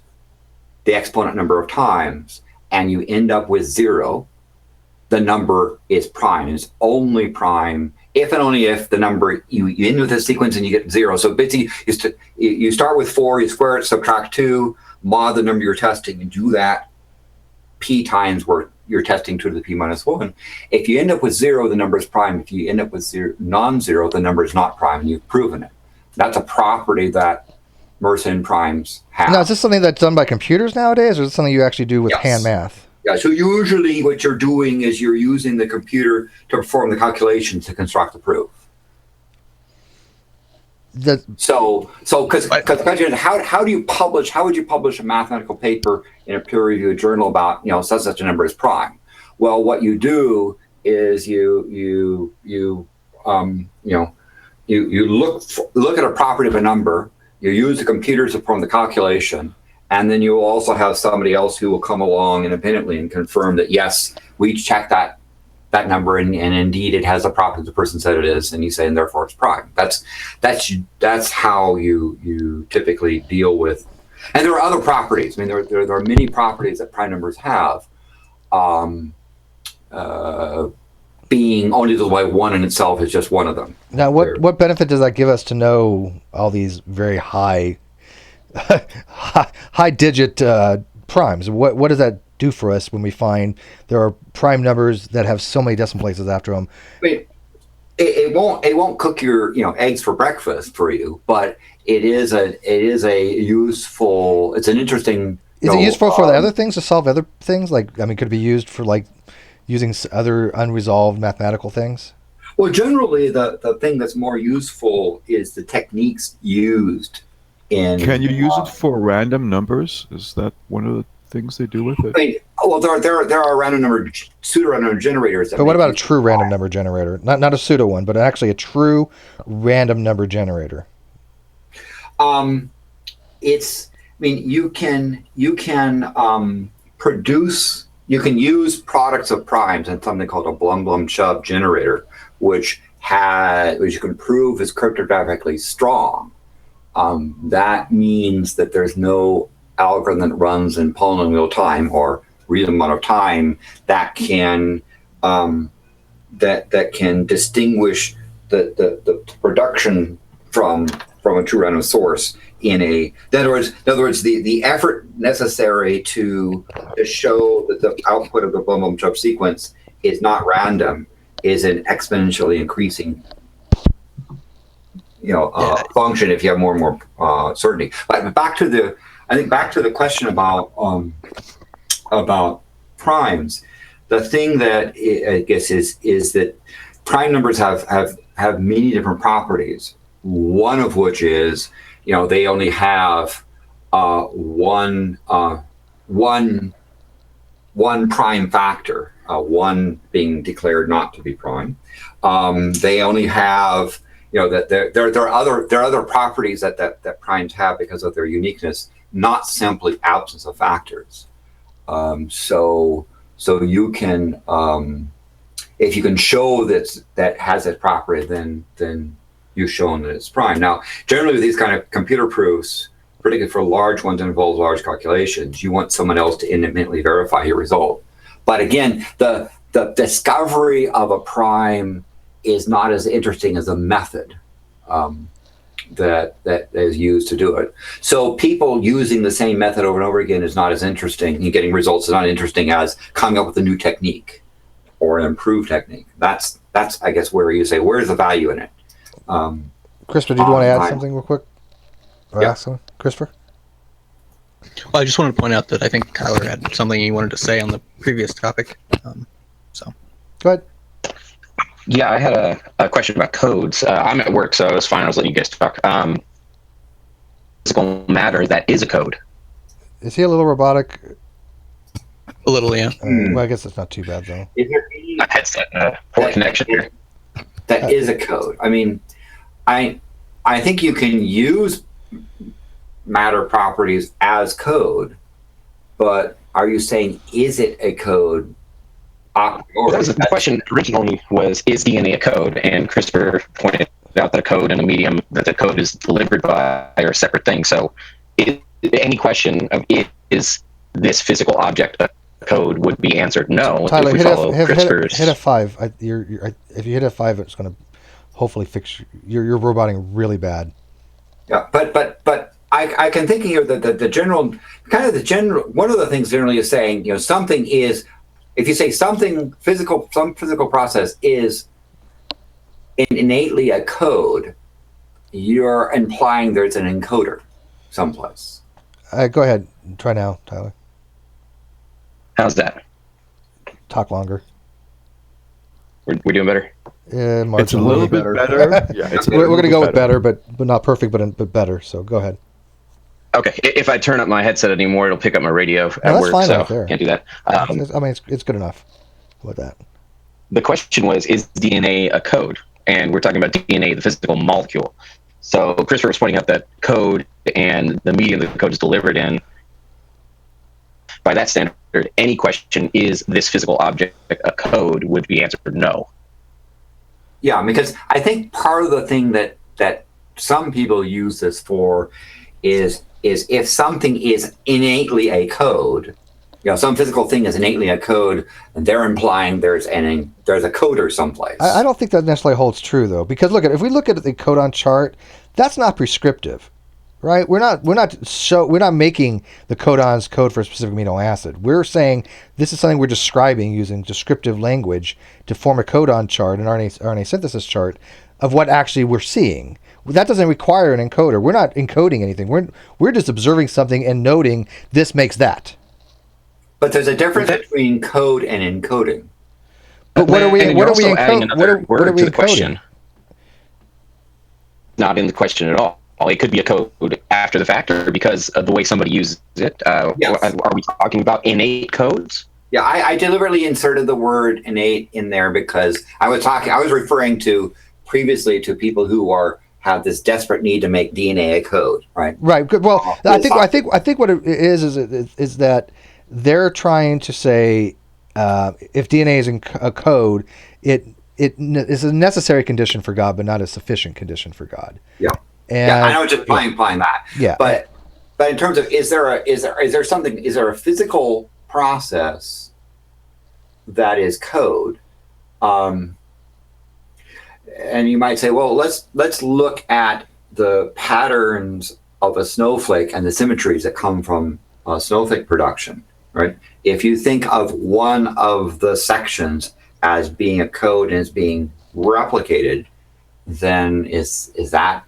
the exponent number of times, and you end up with 0, the number is prime. It's only prime if and only if the number you end with a sequence and you get 0. So basically, you start with 4, you square it, subtract 2, mod the number you're testing, and do that p times where you're testing 2 to the p minus 1. If you end up with 0, the number is prime. If you end up with non-zero, the number is not prime, and you've proven it. That's a property that Mersenne primes have. Now, is this something that's done by computers nowadays, or is it something you actually do with hand math? Yeah, so usually what you're doing is you're using the computer to perform the calculations to construct the proof. So because how do you publish? How would you publish a mathematical paper in a peer-reviewed journal about such a number as prime? Well, what you do is you look at a property of a number. You use the computer to perform the calculation, and then you also have somebody else who will come along independently and confirm that yes, we checked that number, and indeed it has the property the person said it is, and you say, and therefore it's prime. That's how you typically deal with. And there are other properties. I mean, there are many properties that prime numbers have. being only the way one in itself is just one of them. Now, what benefit does that give us to know all these very high high digit primes? What does that do for us when we find there are prime numbers that have so many decimal places after them? I mean, it won't cook your eggs for breakfast for you, but it is a useful. It's an interesting. Is it useful for the other things to solve other things? Like, I mean, could it be used for like using other unresolved mathematical things? Well, generally, the thing that's more useful is the techniques used in. Can you use it for random numbers? Is that one of the things they do with it? I mean, well, there are random number pseudo-random number generators. But what about a true random number generator? Not a pseudo one, but actually a true random number generator. It's. I mean, you can produce. You can use products of primes and something called a Blum-Blum-Chubb generator, which you can prove is cryptographically strong. That means that there's no algorithm that runs in polynomial time or real amount of time that can that can distinguish the production from a true random source in other words the effort necessary to show that the output of the Blum-Blum-Chubb sequence is not random is an exponentially increasing function if you have more and more certainty. But back to the question about primes. The thing that I guess is that prime numbers have many different properties. One of which is they only have one prime factor, one being declared not to be prime. They only have that there are other properties that primes have because of their uniqueness, not simply absence of factors. So you can if you can show that has that property, then you've shown that it's prime. Now, generally with these kind of computer proofs, particularly for large ones that involve large calculations, you want someone else to independently verify your result. But again, the discovery of a prime is not as interesting as the method that is used to do it. So people using the same method over and over again is not as interesting, and getting results is not interesting as coming up with a new technique or an improved technique. That's I guess where you say, where's the value in it? Christopher, did you want to add something real quick? Or Yeah. ask something? Christopher? Well, I just wanted to point out that I think Tyler had something he wanted to say on the previous topic. Go ahead. Yeah, I had a question about codes. I'm at work, so it was fine. I was letting you guys talk. Physical matter that is a code. Is he a little robotic? A little, yeah. Well, I guess it's not too bad, though. Is there any A headset, poor connection here. that is a code? I mean, I think you can use matter properties as code, but are you saying is it a code? That was the question originally was, is DNA a code? And Christopher pointed out that a code and a medium that the code is delivered by are a separate thing. So any question of is this physical object a code would be answered no. Tyler, if we follow Christopher's... hit a 5. If you hit a 5, it's going to hopefully fix you're roboting really bad. Yeah, but I can think here that the general one of the things generally is saying something is, if you say some physical process is innately a code, you're implying there's an encoder someplace. Go ahead. Try now, Tyler. How's that? Talk longer. We're doing better? It's a little bit better. Yeah, we're going to go with better, but not perfect, but better. So go ahead. Okay. If I turn up my headset anymore, it'll pick up my radio at that's work, fine so right there. can't do that. I mean, it's good enough. How about that? The question was, is DNA a code? And we're talking about DNA, the physical molecule. So Christopher was pointing out that code and the medium that the code is delivered in, by that standard, any question, is this physical object a code, would be answered no. Yeah, because I think part of the thing that some people use this for is if something is innately a code, some physical thing is innately a code, and they're implying there's a coder someplace. I don't think that necessarily holds true though, because if we look at the codon chart, that's not prescriptive, right? We're not making the codons code for a specific amino acid. We're saying this is something we're describing using descriptive language to form a codon chart, an RNA synthesis chart of what actually we're seeing. That doesn't require an encoder. We're not encoding anything. We're just observing something and noting this makes that. But there's a difference between code and encoding. But what are we adding encoding? another What are word we to the encoding? question? Not in the question at all. It could be a code after the fact, or because of the way somebody uses it. Yes. Are we talking about innate codes? Yeah, I deliberately inserted the word innate in there because I was referring to previously to people who have this desperate need to make DNA a code, right? Right. Good. Well, I think what it is that they're trying to say if DNA is in a code, it is a necessary condition for God, but not a sufficient condition for God. Yeah. And, I know, just implying that. Yeah. But in terms of is there a physical process that is code? And you might say, well, let's look at the patterns of a snowflake and the symmetries that come from snowflake production, right? If you think of one of the sections as being a code and is being replicated, then is that?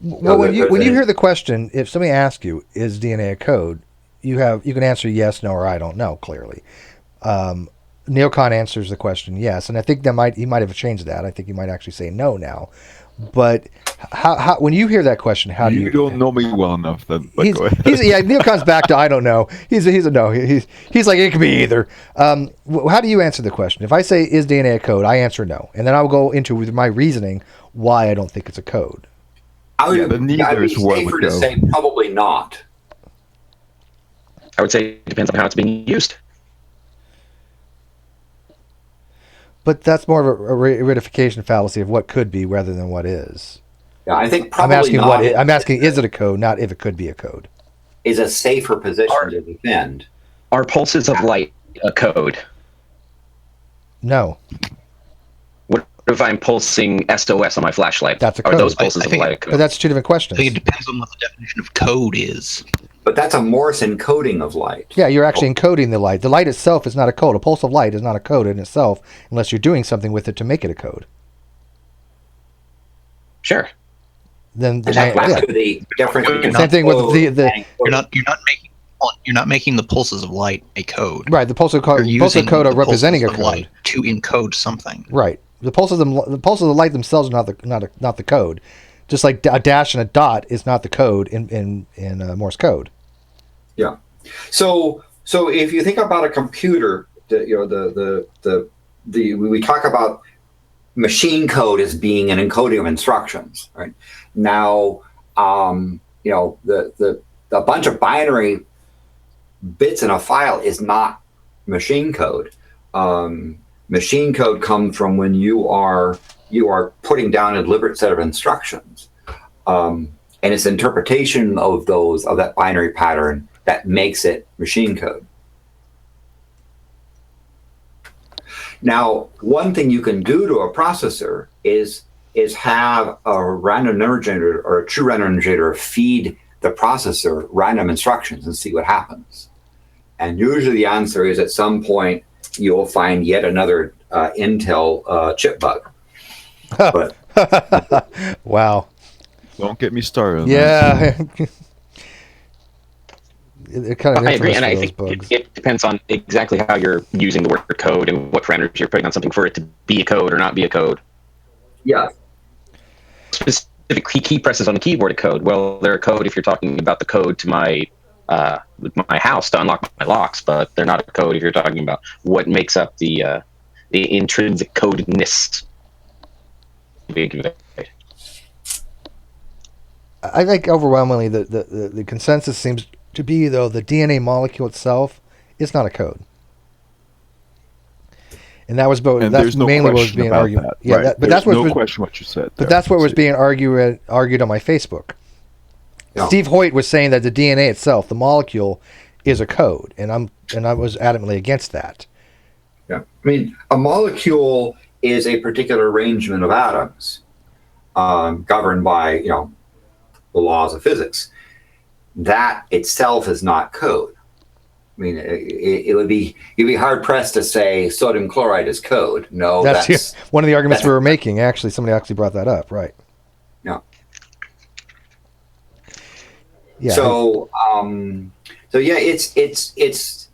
Well, when you hear the question, if somebody asks you, "Is DNA a code?" you can answer yes, no, or I don't know. Clearly, Neocon answers the question yes, and I think he might have changed that. I think he might actually say no now. But how when you hear that question, how do you? You don't know me well enough. Then Neocon's back to I don't know. He's a no. He's like it could be either. How do you answer the question? If I say is DNA a code, I answer no, and then I'll go into with my reasoning why I don't think it's a code. I would be safer safer to say probably not. I would say it depends on how it's being used. But that's more of a verification fallacy of what could be rather than what is. Yeah, I think probably I'm asking is it a code, not if it could be a code. Is a safer position to defend. Are pulses of light a code? No. What if I'm pulsing SOS on my flashlight? That's a code. Are those pulses of light a code? But that's two different questions. I think it depends on what the definition of code is. But that's a Morse encoding of light. Yeah, you're actually encoding the light. The light itself is not a code. A pulse of light is not a code in itself unless you're doing something with it to make it a code. Sure. Then The difference. Same thing with the You're not making the pulses of light a code. right. The pulse of code are representing a code light to encode something. Right. The pulses of light themselves are not the code. Just like a dash and a dot is not the code in Morse code. Yeah. So if you think about a computer, we talk about machine code as being an encoding of instructions, right? Now, a bunch of binary bits in a file is not machine code. Machine code comes from when you are putting down a deliberate set of instructions, and it's interpretation of that binary pattern that makes it machine code. Now, one thing you can do to a processor is have a random number generator or a true random number generator feed the processor random instructions and see what happens. And usually the answer is at some point you'll find yet another Intel chip bug. But wow. Don't get me started on Yeah. It kind of I agree, and I those think bugs. it depends on exactly how you're using the word code and what parameters you're putting on something for it to be a code or not be a code. yeah, Specific key presses on the keyboard a code. Well, they're a code if you're talking about the code to my house to unlock my locks, but they're not a code if you're talking about what makes up the intrinsic codedness. I think overwhelmingly the consensus seems to be, though, the DNA molecule itself is not a code. And that was both. And That's there's no mainly what was question being about argued. that. Yeah, Right. but that's There's what no was, question what you said. But that's what was being argued on my Facebook. Yeah. Steve Hoyt was saying that the DNA itself, the molecule, is a code, and I was adamantly against that. Yeah. I mean, a molecule is a particular arrangement of atoms governed by, the laws of physics. That itself is not code. I mean, you'd be hard pressed to say sodium chloride is code. No, that's one of the arguments we were making. Actually, somebody actually brought that up, right? Yeah. Yeah. So yeah, it's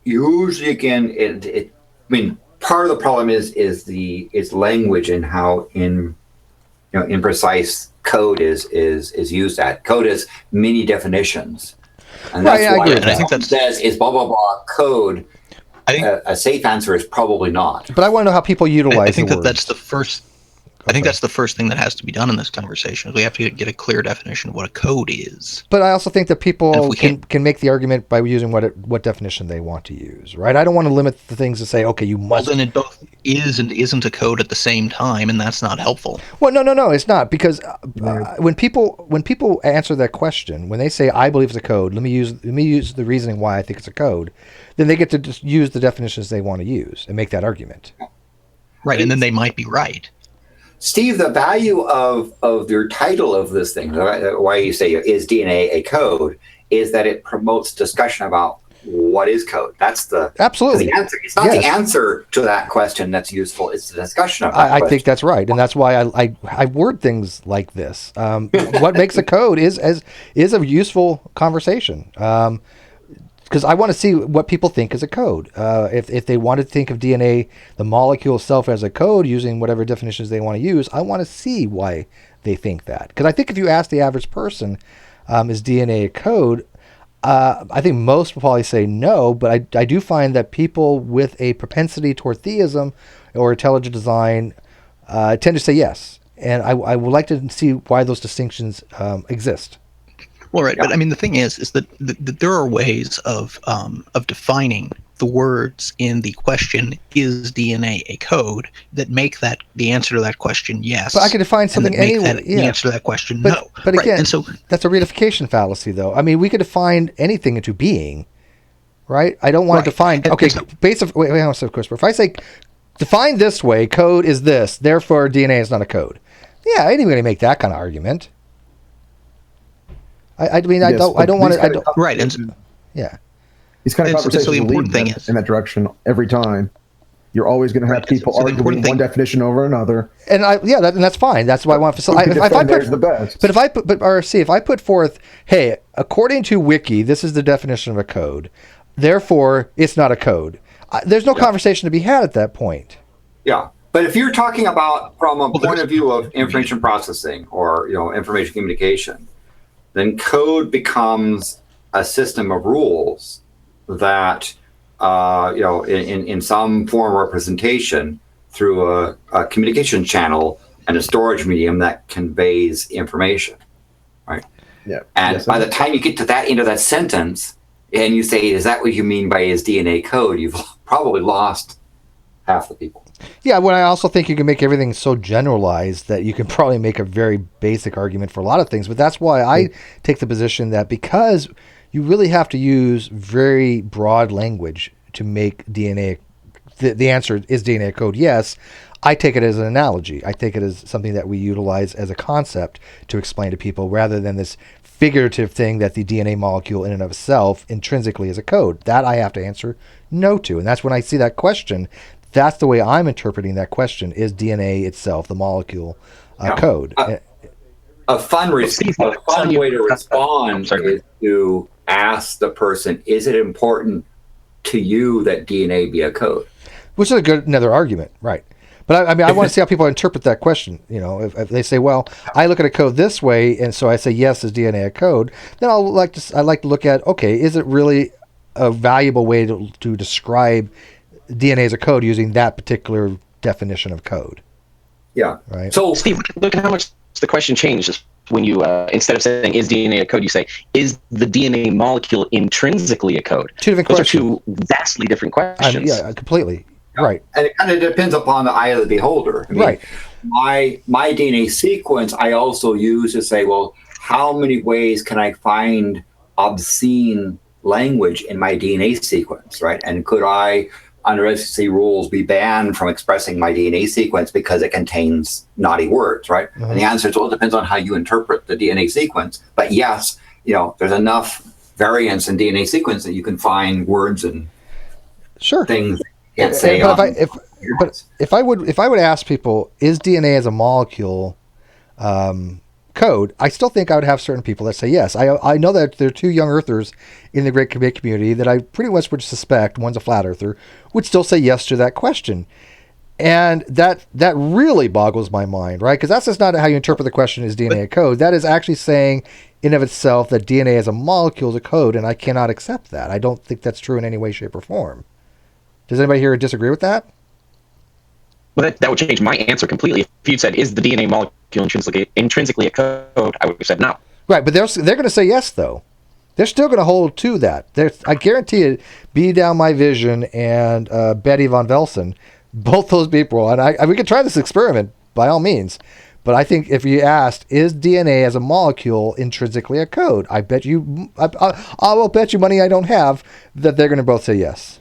usually again. I mean, part of the problem is language and how imprecise code is used at. Code has many definitions, and that's Right, I why agree. if I think someone says is blah blah blah code. I think A safe answer is probably not. But I want to know how people utilize I think the that that's words. the first. I think that's the first thing that has to be done in this conversation. Is we have to get a clear definition of what a code is. But I also think that And people if we can make the argument by using what definition they want to use, right? I don't want to limit the things to say, okay, you Well, must. then it both is and isn't a code at the same time, and that's not helpful. Well, no, it's not, because when people answer that question, when they say I believe it's a code, let me use the reasoning why I think it's a code, then they get to just use the definitions they want to use and make that argument. Right, and then they might be right. Steve, the value of your title of this thing, why you say is DNA a code, is that it promotes discussion about what is code. That's Absolutely the answer. It's not the answer to that question that's useful. It's the discussion of that I think that's right, and that's why I word things like this. What makes a code is a useful conversation. Because I want to see what people think is a code. If they want to think of DNA, the molecule itself, as a code, using whatever definitions they want to use, I want to see why they think that. Because I think if you ask the average person, is DNA a code? I think most will probably say no, but I do find that people with a propensity toward theism or intelligent design tend to say yes. And I would like to see why those distinctions exist. Well, right, but I mean, the thing is that there are ways of defining the words in the question, is DNA a code, that make that the answer to that question yes. But I can define something and that make anyway. that the answer to that question But, no. But Right, again, and so that's a reification fallacy, though. I mean, we could define anything into being, right? I don't want to define. And Okay, so- based on wait, hang on a second, Christopher. If I say define this way, code is this, therefore DNA is not a code. Yeah, anybody make that kind of argument. I mean, Yes, I don't want to. right, and Yeah. These kind of And so conversations the will important lead thing is- in that direction every time. You're always going to have Right, people so the arguing important one thing- definition over another. And that's fine. That's why I want to facilitate. If I There's put, the best. but if I put forth, hey, according to Wiki, this is the definition of a code. Therefore, it's not a code. There's no conversation to be had at that point. Yeah. But if you're talking about from a point of view of information processing or information communication, then code becomes a system of rules that in some form of representation through a communication channel and a storage medium that conveys information, right? Yeah. And Yes, by the time you get to that end of that sentence, and you say, "Is that what you mean by is DNA code?" You've probably lost half the people. Yeah, well, I also think you can make everything so generalized that you can probably make a very basic argument for a lot of things. But that's why I take the position that because you really have to use very broad language to make DNA, the answer is DNA code, yes. I take it as an analogy. I take it as something that we utilize as a concept to explain to people rather than this figurative thing that the DNA molecule in and of itself intrinsically is a code. That I have to answer no to. And that's when I see that question. That's the way I'm interpreting that question. Is DNA itself, the molecule, code? A fun way to respond is to ask the person, is it important to you that DNA be a code? Which is another argument, right? But I mean, I want to see how people interpret that question. If they say, well, I look at a code this way, and so I say, yes, is DNA a code? Then I'd like to look at, okay, is it really a valuable way to describe DNA as a code using that particular definition of code? Yeah. Right. So, Steve, look at how much the question changes when you, instead of saying, is DNA a code, you say, is the DNA molecule intrinsically a code? Two different Those questions. are two vastly different questions. Yeah, completely. Right. And it kind of depends upon the eye of the beholder. I mean, Right. My DNA sequence, I also use to say, well, how many ways can I find obscene language in my DNA sequence, right? And could I, under SEC rules, be banned from expressing my DNA sequence because it contains naughty words, right? Mm-hmm. And the answer is, well, it depends on how you interpret the DNA sequence. But yes, there's enough variance in DNA sequence that you can find words and things you can't say. But if I would ask people, is DNA as a molecule code? I still think I would have certain people that say yes. I know that there are two young earthers in the Great Debate community that I pretty much would suspect, one's a flat earther, would still say yes to that question. And that really boggles my mind, right? Because that's just not how you interpret the question, is DNA a code? That is actually saying in of itself that DNA as a molecule is a code, and I cannot accept that. I don't think that's true in any way, shape, or form. Does anybody here disagree with that? Well, that would change my answer completely. If you'd said, is the DNA molecule intrinsically a code, I would have said no. Right, but they're going to say yes, though. They're still going to hold to that. I guarantee it, B. Down My Vision and Betty von Velsen, both those people, and we could try this experiment by all means, but I think if you asked, is DNA as a molecule intrinsically a code, I bet you, I will bet you money I don't have that they're going to both say yes.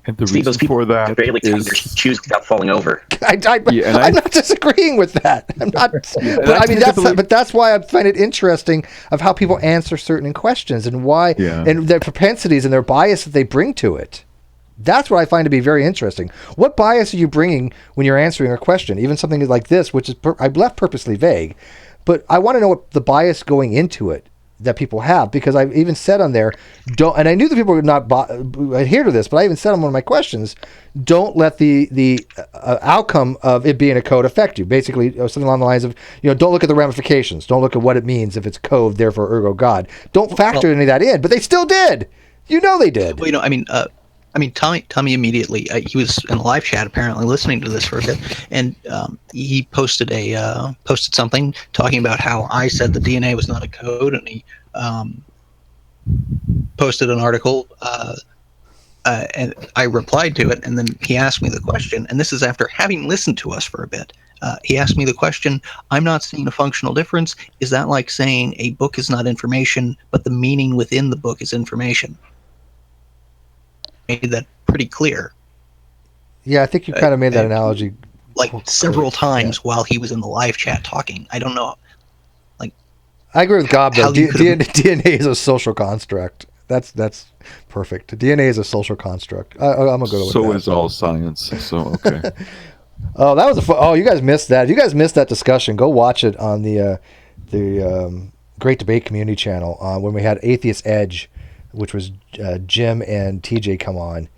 And the See, reason those people for that barely tie is their shoes without falling over. I'm not disagreeing with that. I'm not. But I mean, that's why I find it interesting of how people answer certain questions and why, and their propensities and their bias that they bring to it. That's what I find to be very interesting. What bias are you bringing when you're answering a question, even something like this, which is I've left purposely vague, but I want to know what the bias going into it that people have, because I've even said on there, and I knew that people would not adhere to this, but I even said on one of my questions, don't let the outcome of it being a code affect you. Basically, something along the lines of, don't look at the ramifications. Don't look at what it means if it's code, therefore ergo God. Don't factor any of that in, but they still did. They did. Well, Tommy immediately, he was in the live chat apparently listening to this for a bit, and he posted something talking about how I said the DNA was not a code, and he posted an article, and I replied to it, and then he asked me the question, and this is after having listened to us for a bit. He asked me the question, I'm not seeing a functional difference. Is that like saying a book is not information, but the meaning within the book is information? Made that pretty clear. Yeah, I think you kind of made that analogy like several times while he was in the live chat talking. I don't know. I agree with Gob though. DNA is a social construct. That's perfect. DNA is a social construct. I'm gonna go with that. So is all science. So okay. Oh, that was you guys missed that. You guys missed that discussion. Go watch it on the Great Debate Community channel when we had Atheist Edge, which was Jim and TJ come on,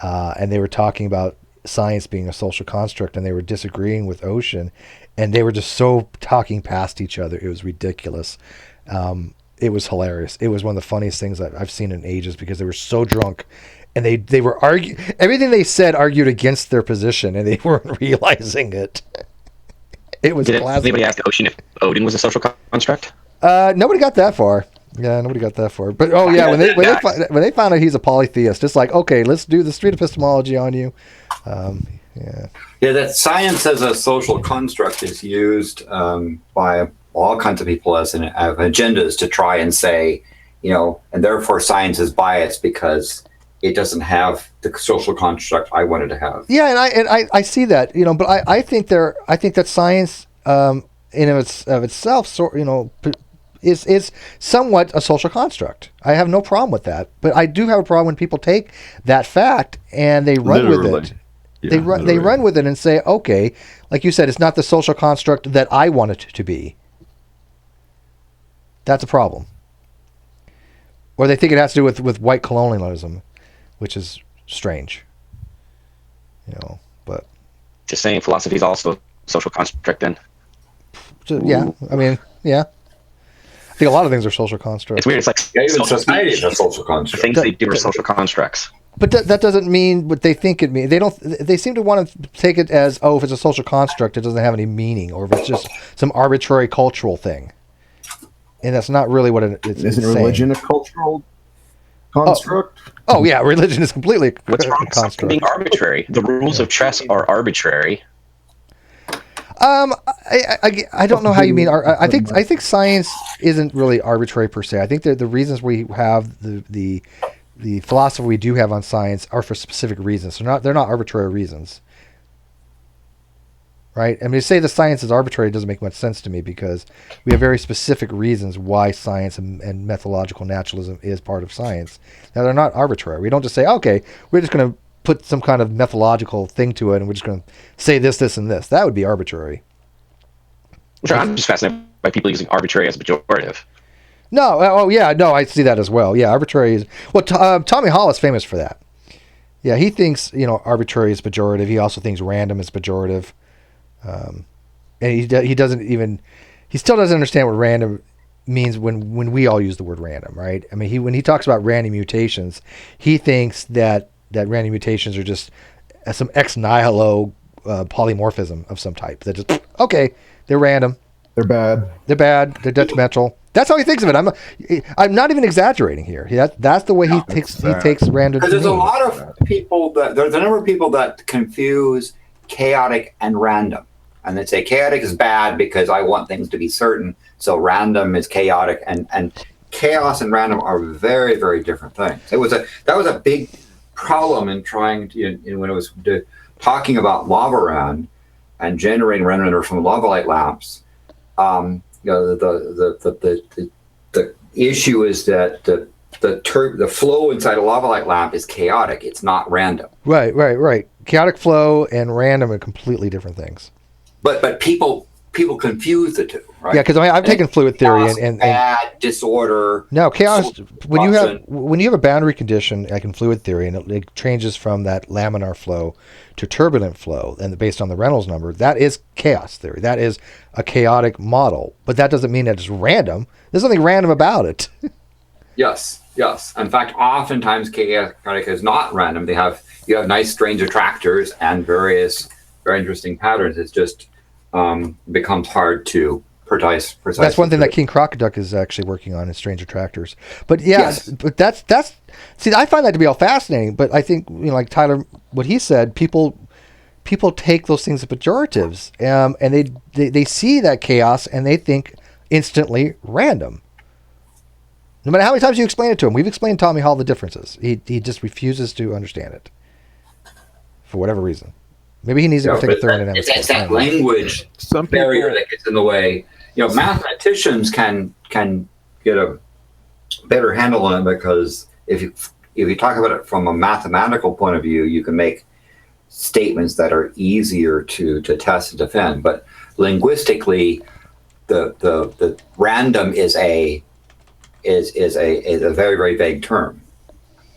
and they were talking about science being a social construct, and they were disagreeing with Ocean, and they were just so talking past each other. It was ridiculous. It was hilarious. It was one of the funniest things I've seen in ages, because they were so drunk, and they were arguing. Everything they said argued against their position, and they weren't realizing it. It was classic. Did anybody ask Ocean if Odin was a social construct? Nobody got that far. Yeah, nobody got that far. But when they found out he's a polytheist, it's like, okay, let's do the street epistemology on you. Yeah, that science as a social construct is used by all kinds of people as agendas to try and say, and therefore science is biased because it doesn't have the social construct I wanted to have. Yeah, and I see that, but I think that science in of itself, is somewhat a social construct. I have no problem with that, but I do have a problem when people take that fact and they run with it. They run with it and say, okay, like you said, it's not the social construct that I want it to be. That's a problem. Or they think it has to do with white colonialism, which is strange. But just saying, philosophy is also a social construct. Then, yeah, I think a lot of things are social constructs. It's weird. It's like even society is a social construct. The things they do are social constructs. But that doesn't mean what they think it means. They seem to want to take it as, if it's a social construct, it doesn't have any meaning, or if it's just some arbitrary cultural thing. And that's not really what it's Isn't saying. Religion a cultural construct? Oh yeah, religion is completely What's wrong with something being arbitrary? The rules of chess are arbitrary. I don't know how you mean. I think science isn't really arbitrary per se. I think that the reasons we have the philosophy we do have on science are for specific reasons. They're not arbitrary reasons, right? I mean, to say the science is arbitrary doesn't make much sense to me because we have very specific reasons why science and methodological naturalism is part of science. Now, they're not arbitrary. We don't just say, okay, we're just going to put some kind of methodological thing to it, and we're just going to say this, this, and this. That would be arbitrary. Sure, I'm just fascinated by people using arbitrary as a pejorative. No, I see that as well. Yeah, arbitrary is Tommy Hall is famous for that. Yeah, he thinks arbitrary is pejorative. He also thinks random is pejorative, and he still doesn't understand what random means when we all use the word random, right? I mean, when he talks about random mutations, he thinks that random mutations are just some ex nihilo polymorphism of some type. That just okay, they're random, They're bad. they're detrimental. That's how he thinks of it. I'm not even exaggerating here. That's the way he takes random. Because there's a lot of people there's a number of people that confuse chaotic and random, and they say chaotic is bad because I want things to be certain, so random is chaotic, and chaos and random are very, very different things. That was a big problem in trying to when it was talking about lava and generating render from lava light lamps. The issue is that the flow inside a lava light lamp is chaotic. It's not random. Right. Chaotic flow and random are completely different things. But people confuse the two, right? Yeah, because I've taken fluid theory and bad disorder. No, chaos. When you have a boundary condition like in fluid theory, and it changes from that laminar flow to turbulent flow, and based on the Reynolds number, that is chaos theory. That is a chaotic model, but that doesn't mean that it's random. There's nothing random about it. Yes. In fact, oftentimes chaotic is not random. You have nice strange attractors and various very interesting patterns. It's just becomes hard to precise. That's one thing that King Crocoduck is actually working on in strange attractors. But yes. But that's see, I find that to be all fascinating. But I think like Tyler, what he said, people take those things as pejoratives, and they see that chaos and they think instantly random. No matter how many times you explain it to him, we've explained Tommy Hall the differences. He just refuses to understand it for whatever reason. Maybe he needs to take a thorough analysis. It's that language barrier that gets in the way. Mathematicians can get a better handle on it because if you talk about it from a mathematical point of view, you can make statements that are easier to test and defend. But linguistically, the random is a very, very vague term.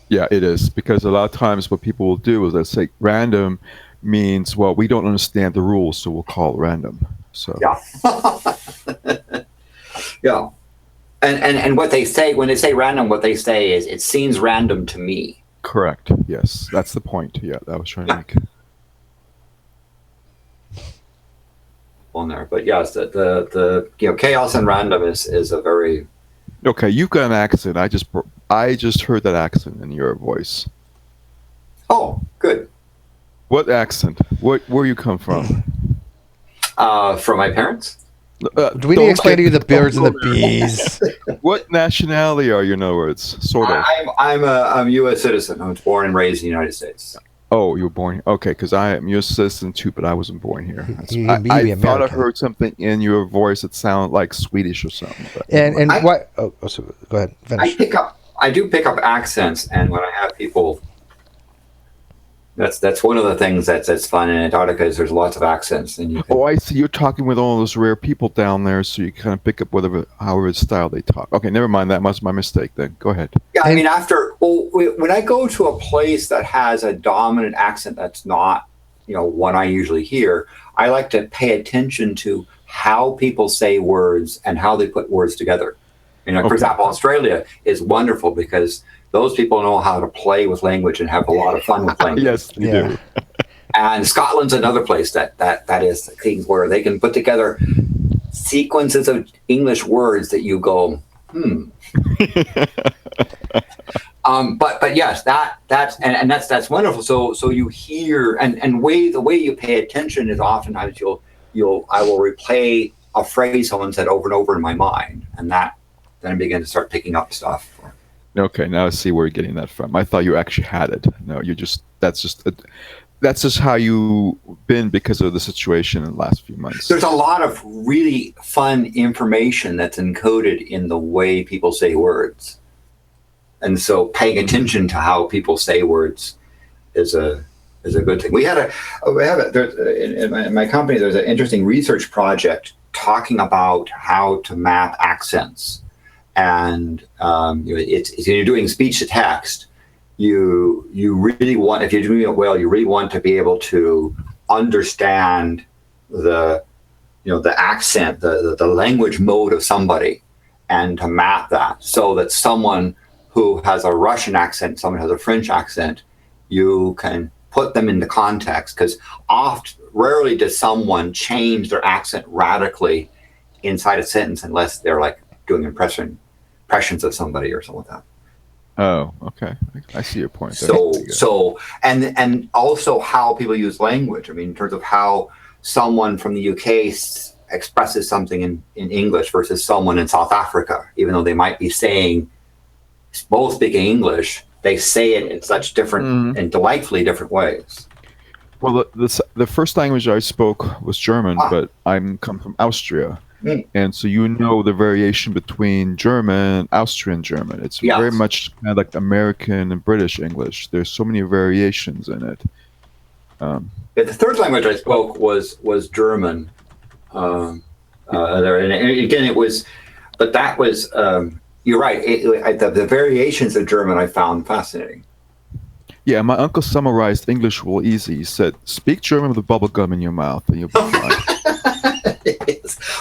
Yeah, it is, because a lot of times what people will do is they'll say random means, well, we don't understand the rules, so we'll call it random. So yeah, and what they say when they say random, what they say is it seems random to me. Correct. Yes, that's the point. Yeah, that was trying to make. On there, but yes, the chaos and random is a very Okay. You've got an accent. I just heard that accent in your voice. Oh, good. What accent? Where you come from? From my parents. Do we need to explain to you the birds and the bees? What nationality are you, in other words? Sort of. I'm a U.S. citizen. I was born and raised in the United States. Oh, you were born. Okay, because I am U.S. citizen too, but I wasn't born here. I thought I heard something in your voice that sounded like Swedish or something. But what? So go ahead. Finish. I do pick up accents, and when I have people, that's one of the things that's fun in Antarctica is there's lots of accents, and I see. You're talking with all those rare people down there, so you kind of pick up however style they talk. Okay, never mind. That must be my mistake. Then go ahead. Yeah, I mean, when I go to a place that has a dominant accent that's not one I usually hear, I like to pay attention to how people say words and how they put words together. For example, Australia is wonderful because those people know how to play with language and have a lot of fun with language. Yes, they do. And Scotland's another place that is things where they can put together sequences of English words that you go, But yes, that's wonderful. So you hear and the way you pay attention is oftentimes you'll I will replay a phrase someone said over and over in my mind, and then I begin to start picking up stuff. Okay, now I see where you're getting that from. I thought you actually had it. No, that's just how you been because of the situation in the last few months. There's a lot of really fun information that's encoded in the way people say words, and so paying attention to how people say words is a good thing. In my company. There's an interesting research project talking about how to map accents, and if you're doing speech to text, you really want, if you're doing it well, you really want to be able to understand the accent, the language mode of somebody, and to map that so that someone who has a Russian accent, someone who has a French accent, you can put them into context, because rarely does someone change their accent radically inside a sentence unless they're like doing impressions of somebody or something like that. Oh, okay. I see your point. So and also how people use language. I mean, in terms of how someone from the UK expresses something in English versus someone in South Africa, even though they might be both speaking English, they say it in such different and delightfully different ways. Well, the first language I spoke was German, but I'm come from Austria. And so the variation between German and Austrian German. It's very much kind of like American and British English. There's so many variations in it. The third language I spoke was German. And again, it was, but that was, you're right. The variations of German I found fascinating. Yeah, my uncle summarized English real easy. He said, "Speak German with a bubble gum in your mouth, and you'll be fine."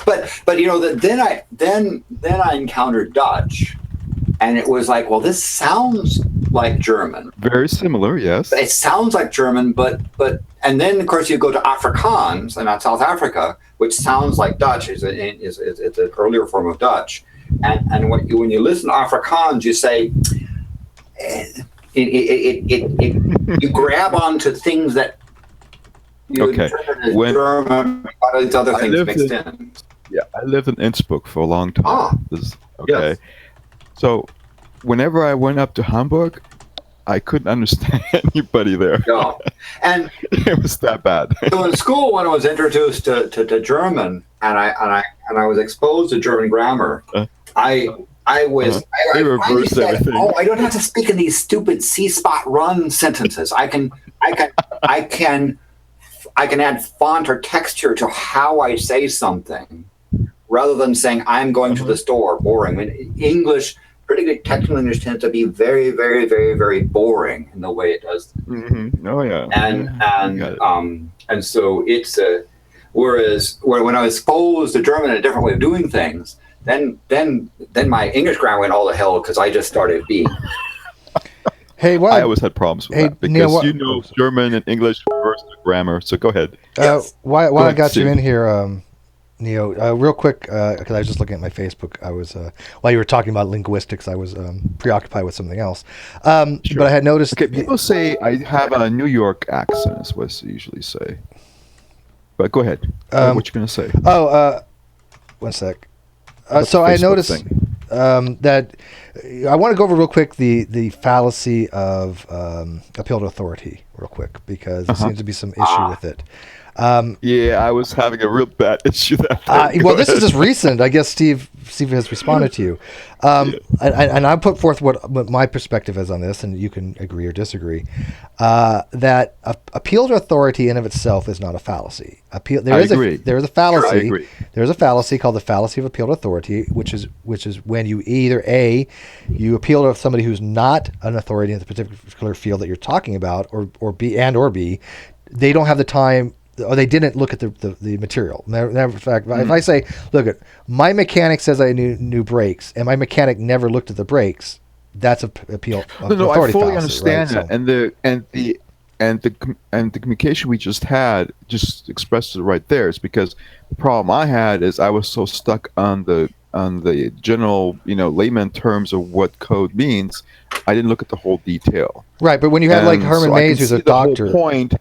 But then I encountered Dutch, and it was like, well, this sounds like German. Very similar, yes. It sounds like German, but and then of course you go to Afrikaans, and that's South Africa, which sounds like Dutch. It's an earlier form of Dutch, and when you listen to Afrikaans, you say. You grab onto things that you interpret as German, all these other things mixed in. Yeah, I lived in Innsbruck for a long time. Okay. Yes. So whenever I went up to Hamburg, I couldn't understand anybody there. No. And it was that bad. So in school, when I was introduced to German and I was exposed to German grammar, I reversed everything. I don't have to speak in these stupid C-spot run sentences. I can add font or texture to how I say something, rather than saying I'm going to the store. Boring. I mean, English, particularly technical English, tends to be very, very, very, very boring in the way it does. Mm-hmm. Oh yeah. And so it's whereas when I was exposed to German and a different way of doing things. Then my English grammar went all to hell because I just started being. I always had problems with that because Neil, German and English reverse the grammar. So go ahead. While I got you in here, Neo, real quick, because I was just looking at my Facebook. I was while you were talking about linguistics, I was preoccupied with something else. Sure. But I had noticed. Okay, people say I have a New York accent. Is what they usually say. But go ahead. What you gonna say? One sec. So I noticed that I want to go over real quick the fallacy of appeal to authority real quick, because there seems to be some issue with it. Yeah, I was having a real bad issue that well, this is just recent. I guess Steve has responded to you. And I put forth what my perspective is on this, and you can agree or disagree, that appeal to authority in of itself is not a fallacy. There is a fallacy. Sure, I agree. There's a fallacy called the fallacy of appeal to authority, which is when you either you appeal to somebody who's not an authority in the particular field that you're talking about, or B, they don't have the time, or they didn't look at the material. Matter of fact, if I say, look, my mechanic says I knew brakes, and my mechanic never looked at the brakes, that's a appeal. No, I fully understand that, and the communication we just had just expressed it right there. Is because the problem I had is I was so stuck on the general, layman terms of what code means, I didn't look at the whole detail. Right, but when you have like Herman Mays, who's a doctor. Point.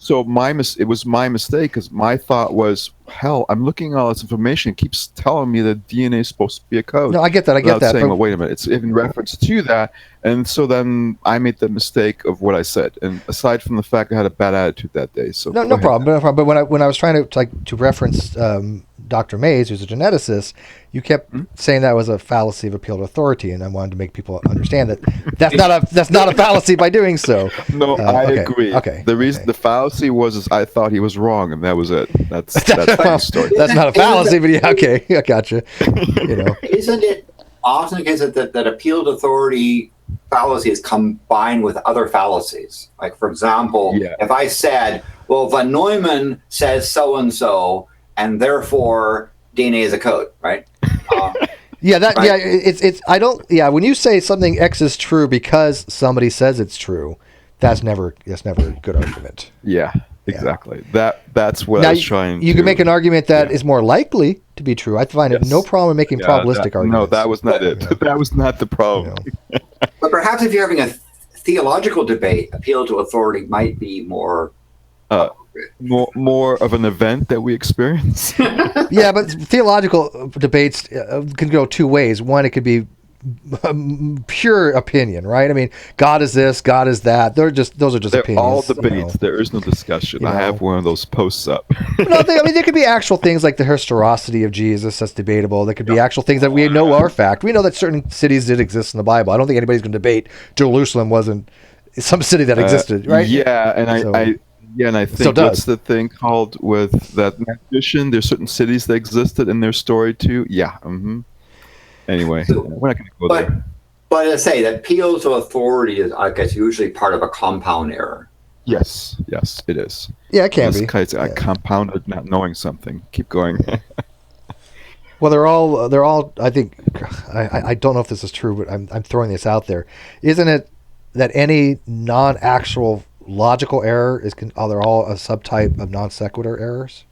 So it was my mistake, because my thought was hell, I'm looking at all this information. It keeps telling me that DNA is supposed to be a code. No, I get that. I get Without that. saying, But well, wait a minute, it's in reference to that. And so then I made the mistake of what I said. And aside from the fact I had a bad attitude that day. So no, go no ahead. problem. No problem. But when I was trying to reference Dr. Mays, who's a geneticist, you kept saying that was a fallacy of appeal to authority, and I wanted to make people understand that that's not a fallacy by doing so. No, I okay, agree. okay, The reason okay. the fallacy was is I thought he was wrong, and that was it. That's the story. That's not a fallacy, but yeah, okay, I gotcha. You know, Isn't it often the case that appeal to authority fallacy is combined with other fallacies? Like, for example, Yeah. if I said, well, von Neumann says so-and-so, and therefore DNA is a code, right? yeah, that Right. yeah, it's I don't yeah. When you say something X is true because somebody says it's true, that's never a good argument. Yeah, exactly. That's what Now I was trying. you to, can make an argument that yeah. is more likely to be true. I find it Yes. no problem making Yeah, probabilistic that, arguments. No, that was not it. Yeah. That was not the problem. You know. But perhaps if you're having a theological debate, appeal to authority might be more. More of an event that we experience. Yeah, but theological debates can go two ways. One, it could be pure opinion, right? I mean, God is this, God is that. Those are just They're opinions. all you debates. know. There is no discussion. You I have know. one of those posts up. No, I mean, there could be actual things like the historicity of Jesus. That's debatable. There could be actual things that we know are fact. We know that certain cities did exist in the Bible. I don't think anybody's going to debate Jerusalem wasn't some city that existed, right? Yeah, and So- I Still think does. what's the thing called with that magician? There's certain cities that existed in their story too. Yeah. Anyway, So- we're not going to go But there. but as I say, that appeal to authority is, I guess, usually part of a compound error. Yes, it is. Yeah, it can This be. case, I Yeah. compounded not knowing something. Keep going. Well, they're all. I think I don't know if this is true, but I'm throwing this out there. Isn't it that any non-actual logical error are they all a subtype of non sequitur errors?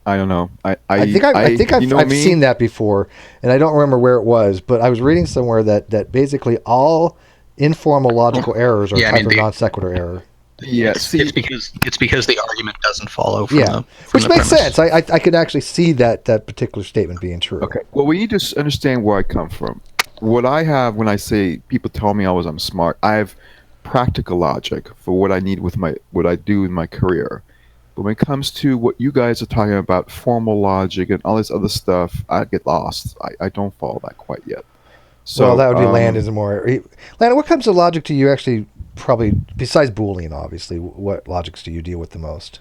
I don't know. I think I've you know I've me? seen that before, and I don't remember where it was, but I was reading somewhere that basically all informal logical errors are Yeah, a I type mean, of they- non sequitur error. Yeah. It's See, because the argument doesn't follow from Yeah, the which the makes premise. sense. I could actually see that particular statement being true. okay. Well, we need to understand where I come from. What I have when I say people tell me always I'm smart, I have practical logic for what I need with what I do in my career. But when it comes to what you guys are talking about, formal logic and all this other stuff, I get lost. I don't follow that quite yet. So Well, that would be Landon's more. Landon, what comes to logic to you actually? Probably besides Boolean, obviously. What logics do you deal with the most?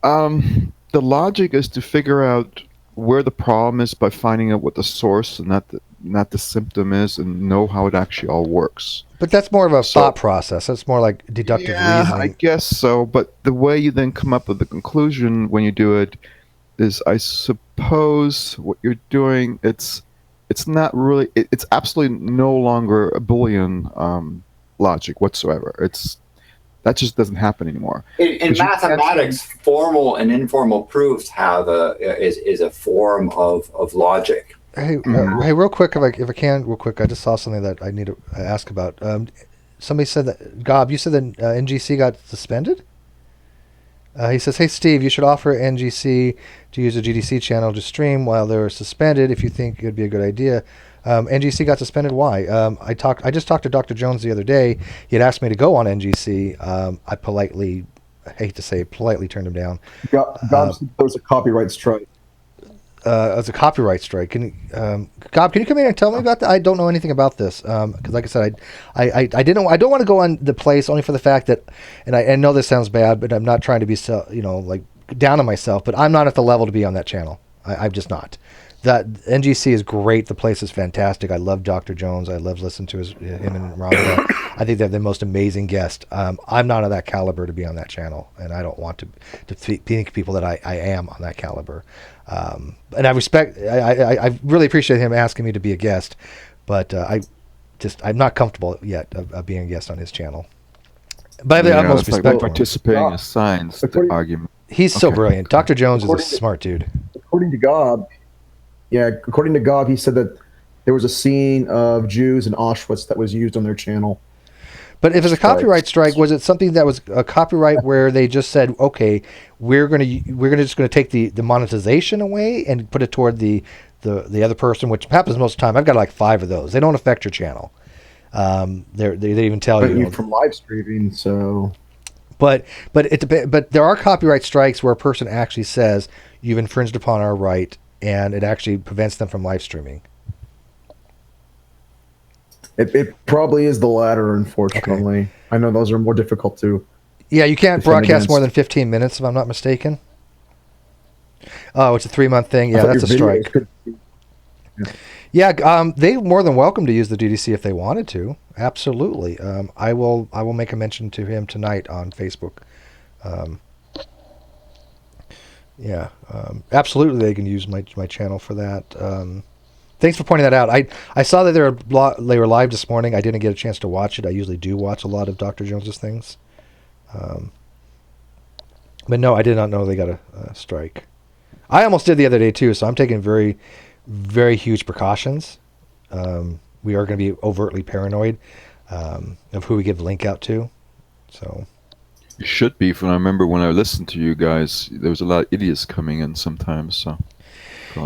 The logic is to figure out where the problem is by finding out what the source and not the symptom is, and know how it actually all works. But that's more of a So- thought process. That's more like deductive Yeah, I reasoning. guess so. But the way you then come up with the conclusion when you do it is, I suppose, what you're doing. It's not really. It's absolutely no longer a Boolean logic whatsoever. That just doesn't happen anymore. In 'Cause you can't mathematics, formal and informal proofs is a form of logic. Hey, Mhm. hey, real quick, if I can, real quick, I just saw something that I need to ask about. Somebody said that Gob, you said that NGC got suspended. He says, "Hey Steve, you should offer NGC to use a GDC channel to stream while they're suspended. If you think it'd be a good idea." NGC got suspended. Why? I just talked to Dr. Jones the other day. He had asked me to go on NGC. I politely, I hate to say, it, politely turned him down. Gob said there was a copyright strike. As a copyright strike. Gob, can you come in and tell me about that? I don't know anything about this because, like I said, I don't want to go on the place only for the fact that, and I know this sounds bad, but I'm not trying to be like down on myself, but I'm not at the level to be on that channel. I'm just not. That NGC is great. The place is fantastic. I love Dr. Jones. I love listening to him and Ramada. I think they're the most amazing guest. I'm not of that caliber to be on that channel, and I don't want to think people that I am on that caliber. And I respect. I really appreciate him asking me to be a guest, but I'm not comfortable yet of being a guest on his channel. But I have the utmost it's like respect for him. participating in science. The According- argument. He's so Okay. brilliant. Dr. Jones is a According to- smart dude. According to Gob, he said that there was a scene of Jews in Auschwitz that was used on their channel. But if it's a Strikes. copyright strike, was it something that was a copyright where they just said, okay, we're just gonna take the monetization away and put it toward the other person, which happens most of the time. I've got like 5 of those. They don't affect your channel. They even tell But you. you from live streaming, so But but there are copyright strikes where a person actually says you've infringed upon our right, and it actually prevents them from live streaming. it probably is the latter, unfortunately. Okay. I know those are more difficult to. Yeah, you can't broadcast more than 15 minutes, if I'm not mistaken. Oh, it's a 3-month thing. Yeah, that's a strike. Yeah, they more than welcome to use the DDC if they wanted to. Absolutely. I will make a mention to him tonight on Facebook. Absolutely, they can use my channel for that. Thanks for pointing that out. I saw that they were live this morning. I didn't get a chance to watch it. I usually do watch a lot of Dr. Jones's things. But no, I did not know they got a strike. I almost did the other day too, so I'm taking very, very huge precautions. We are going to be overtly paranoid of who we give the link out to. So you should be. From I remember when I listened to you guys, there was a lot of idiots coming in sometimes. So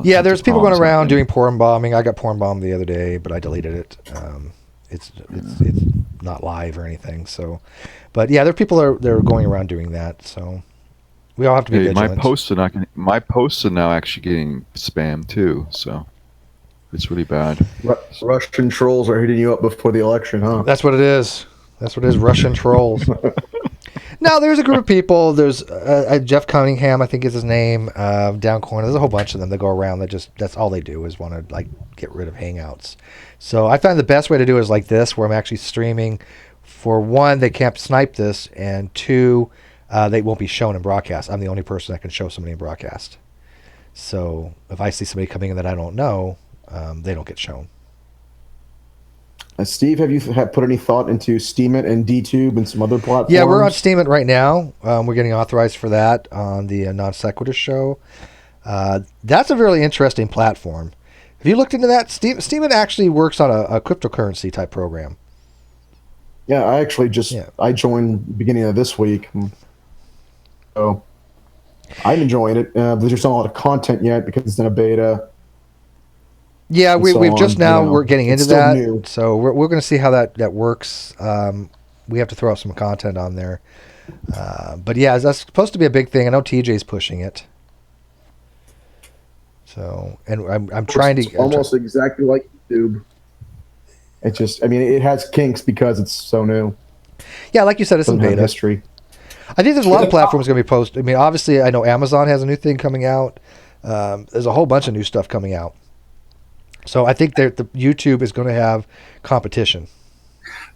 yeah, there's people going around doing porn bombing. I got porn bombed the other day, but I deleted it. It's not live or anything. So, but yeah, there are people that are going around doing that. So we all have to be vigilant. My posts are now actually getting spammed too. So it's really bad. Russian trolls are hitting you up before the election, huh? That's what it is. Russian trolls. No, there's a group of people. There's Jeff Cunningham, I think is his name, down corner. There's a whole bunch of them that go around that's all they do is want to like get rid of Hangouts. So I find the best way to do it is like this, where I'm actually streaming. For one, they can't snipe this, and 2, they won't be shown in broadcast. I'm the only person that can show somebody in broadcast. So if I see somebody coming in that I don't know, they don't get shown. Steve, have you put any thought into Steemit and DTube and some other platforms? Yeah, we're on Steemit right now. We're getting authorized for that on the Non Sequitur show. That's a really interesting platform. Have you looked into that? Steemit actually works on a cryptocurrency type program. Yeah, I actually I joined beginning of this week. So I'm enjoying it. There's just not a lot of content yet because it's in a beta. Yeah, we've just now we're getting into that, new. So we're going to see how that works. We have to throw up some content on there, but yeah, that's supposed to be a big thing. I know TJ's pushing it. So, and I'm trying to almost exactly like YouTube. It's just, I mean, it has kinks because it's so new. Yeah, like you said, it's in beta. History. I think there's a lot of platforms going to be posted. I mean, obviously, I know Amazon has a new thing coming out. There's a whole bunch of new stuff coming out. So I think that the YouTube is going to have competition.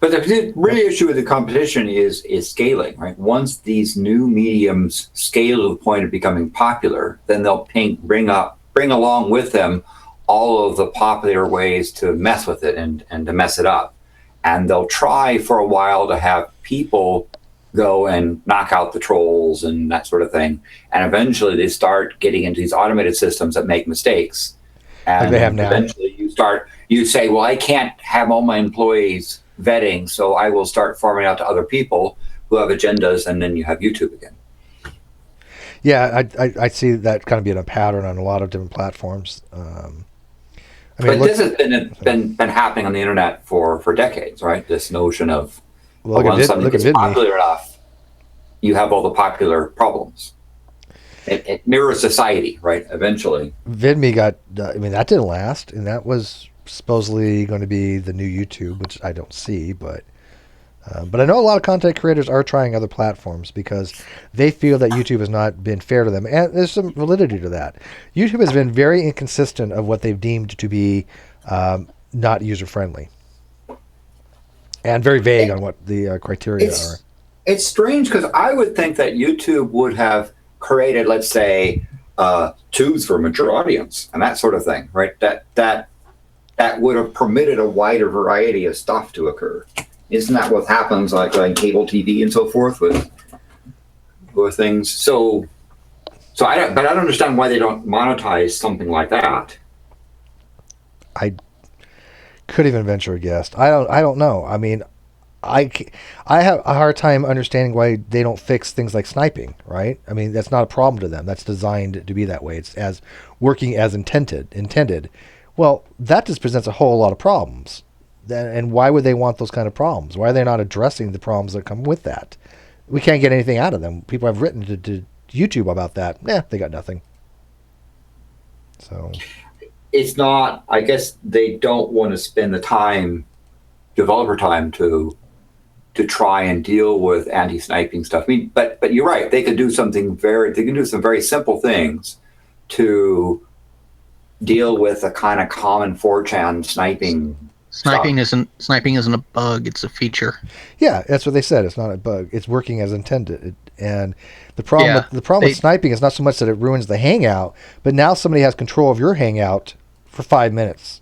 But the real issue with the competition is scaling, right? Once these new mediums scale to the point of becoming popular, then they'll bring along with them all of the popular ways to mess with it and to mess it up. And they'll try for a while to have people go and knock out the trolls and that sort of thing. And eventually they start getting into these automated systems that make mistakes. And like they have now. Eventually you say, well, I can't have all my employees vetting, so I will start farming out to other people who have agendas, and then you have YouTube again. Yeah, I see that kind of being a pattern on a lot of different platforms. But this has been happening on the internet for decades, right? This notion of when something gets popular enough, you have all the popular problems. It mirrors society, right? Eventually, VidMe that didn't last, and that was supposedly going to be the new YouTube, which I don't see, but I know a lot of content creators are trying other platforms because they feel that YouTube has not been fair to them, and there's some validity to that. YouTube has been very inconsistent of what they've deemed to be not user friendly, and very vague on what the criteria are. It's strange because I would think that YouTube would have created, let's say, tubes for a mature audience and that sort of thing, right? That would have permitted a wider variety of stuff to occur. Isn't that what happens like cable TV and so forth with things? So I don't understand why they don't monetize something like that. I could even venture a guess. I don't know. I mean, I have a hard time understanding why they don't fix things like sniping, right? I mean, that's not a problem to them. That's designed to be that way. It's as working as intended. Well, that just presents a whole lot of problems. And why would they want those kind of problems? Why are they not addressing the problems that come with that? We can't get anything out of them. People have written to YouTube about that. They got nothing. So It's not, I guess they don't want to spend the time, developer time, to try and deal with anti-sniping stuff. I mean, but you're right. They can do some very simple things to deal with a kind of common 4chan sniping. Sniping isn't a bug; it's a feature. yeah, that's what they said. It's not a bug. It's working as intended. And the problem with sniping is not so much that it ruins the hangout, but now somebody has control of your hangout for 5 minutes,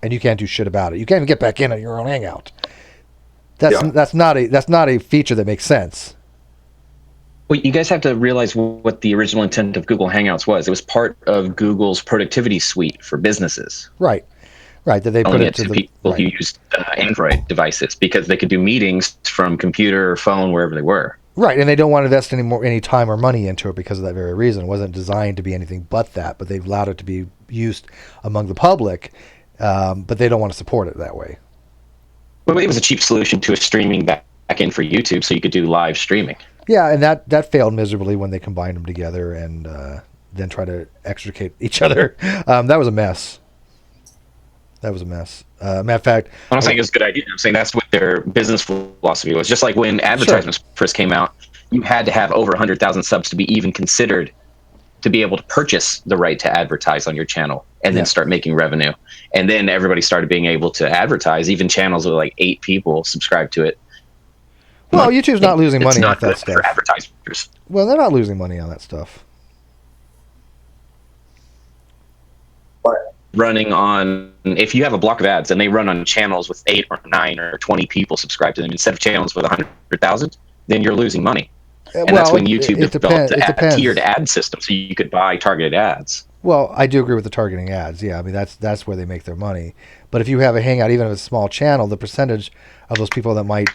and you can't do shit about it. You can't even get back in on your own hangout. That's not a feature that makes sense. Well, you guys have to realize what the original intent of Google Hangouts was. It was part of Google's productivity suite for businesses. Right. That they put it to people who used Android devices because they could do meetings from computer or phone wherever they were. Right, and they don't want to invest any time or money into it because of that very reason. It wasn't designed to be anything but that, but they've allowed it to be used among the public, but they don't want to support it that way. Well, it was a cheap solution to a streaming back end for YouTube, so you could do live streaming. Yeah, and that failed miserably when they combined them together and then try to extricate each other. That was a mess. Matter of fact, I'm not saying it's a good idea. I'm saying that's what their business philosophy was. Just like when advertisements first came out, you had to have over 100,000 subs to be even considered to be able to purchase the right to advertise on your channel and then start making revenue. And then everybody started being able to advertise. Even channels with like 8 people subscribe to it. Well, YouTube's not losing money on that stuff. For advertisers. Well, they're not losing money on that stuff. Running on, if you have a block of ads and they run on channels with 8 or 9 or 20 people subscribed to them instead of channels with 100,000, then you're losing money. And that's when YouTube developed a tiered ad system, so you could buy targeted ads. Well, I do agree with the targeting ads. Yeah, I mean that's where they make their money. But if you have a hangout, even if it's a small channel, the percentage of those people that might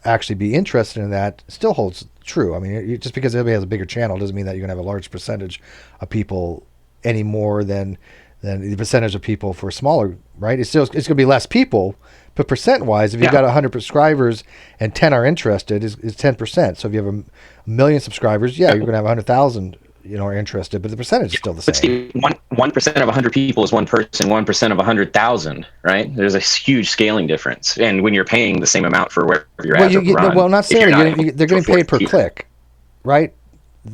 actually be interested in that still holds true. I mean, just because everybody has a bigger channel doesn't mean that you're going to have a large percentage of people any more than the percentage of people for smaller, right? It's going to be less people, but percent-wise, if you've got 100 subscribers and 10 are interested, is 10%. So if you have a million subscribers, you're going to have 100,000, are interested, but the percentage is still the same. But 1% of 100 people is one person. 1% of 100,000, right? There's a huge scaling difference, and when you're paying the same amount for wherever your ads are run, well, not necessarily. They're getting paid per click, right?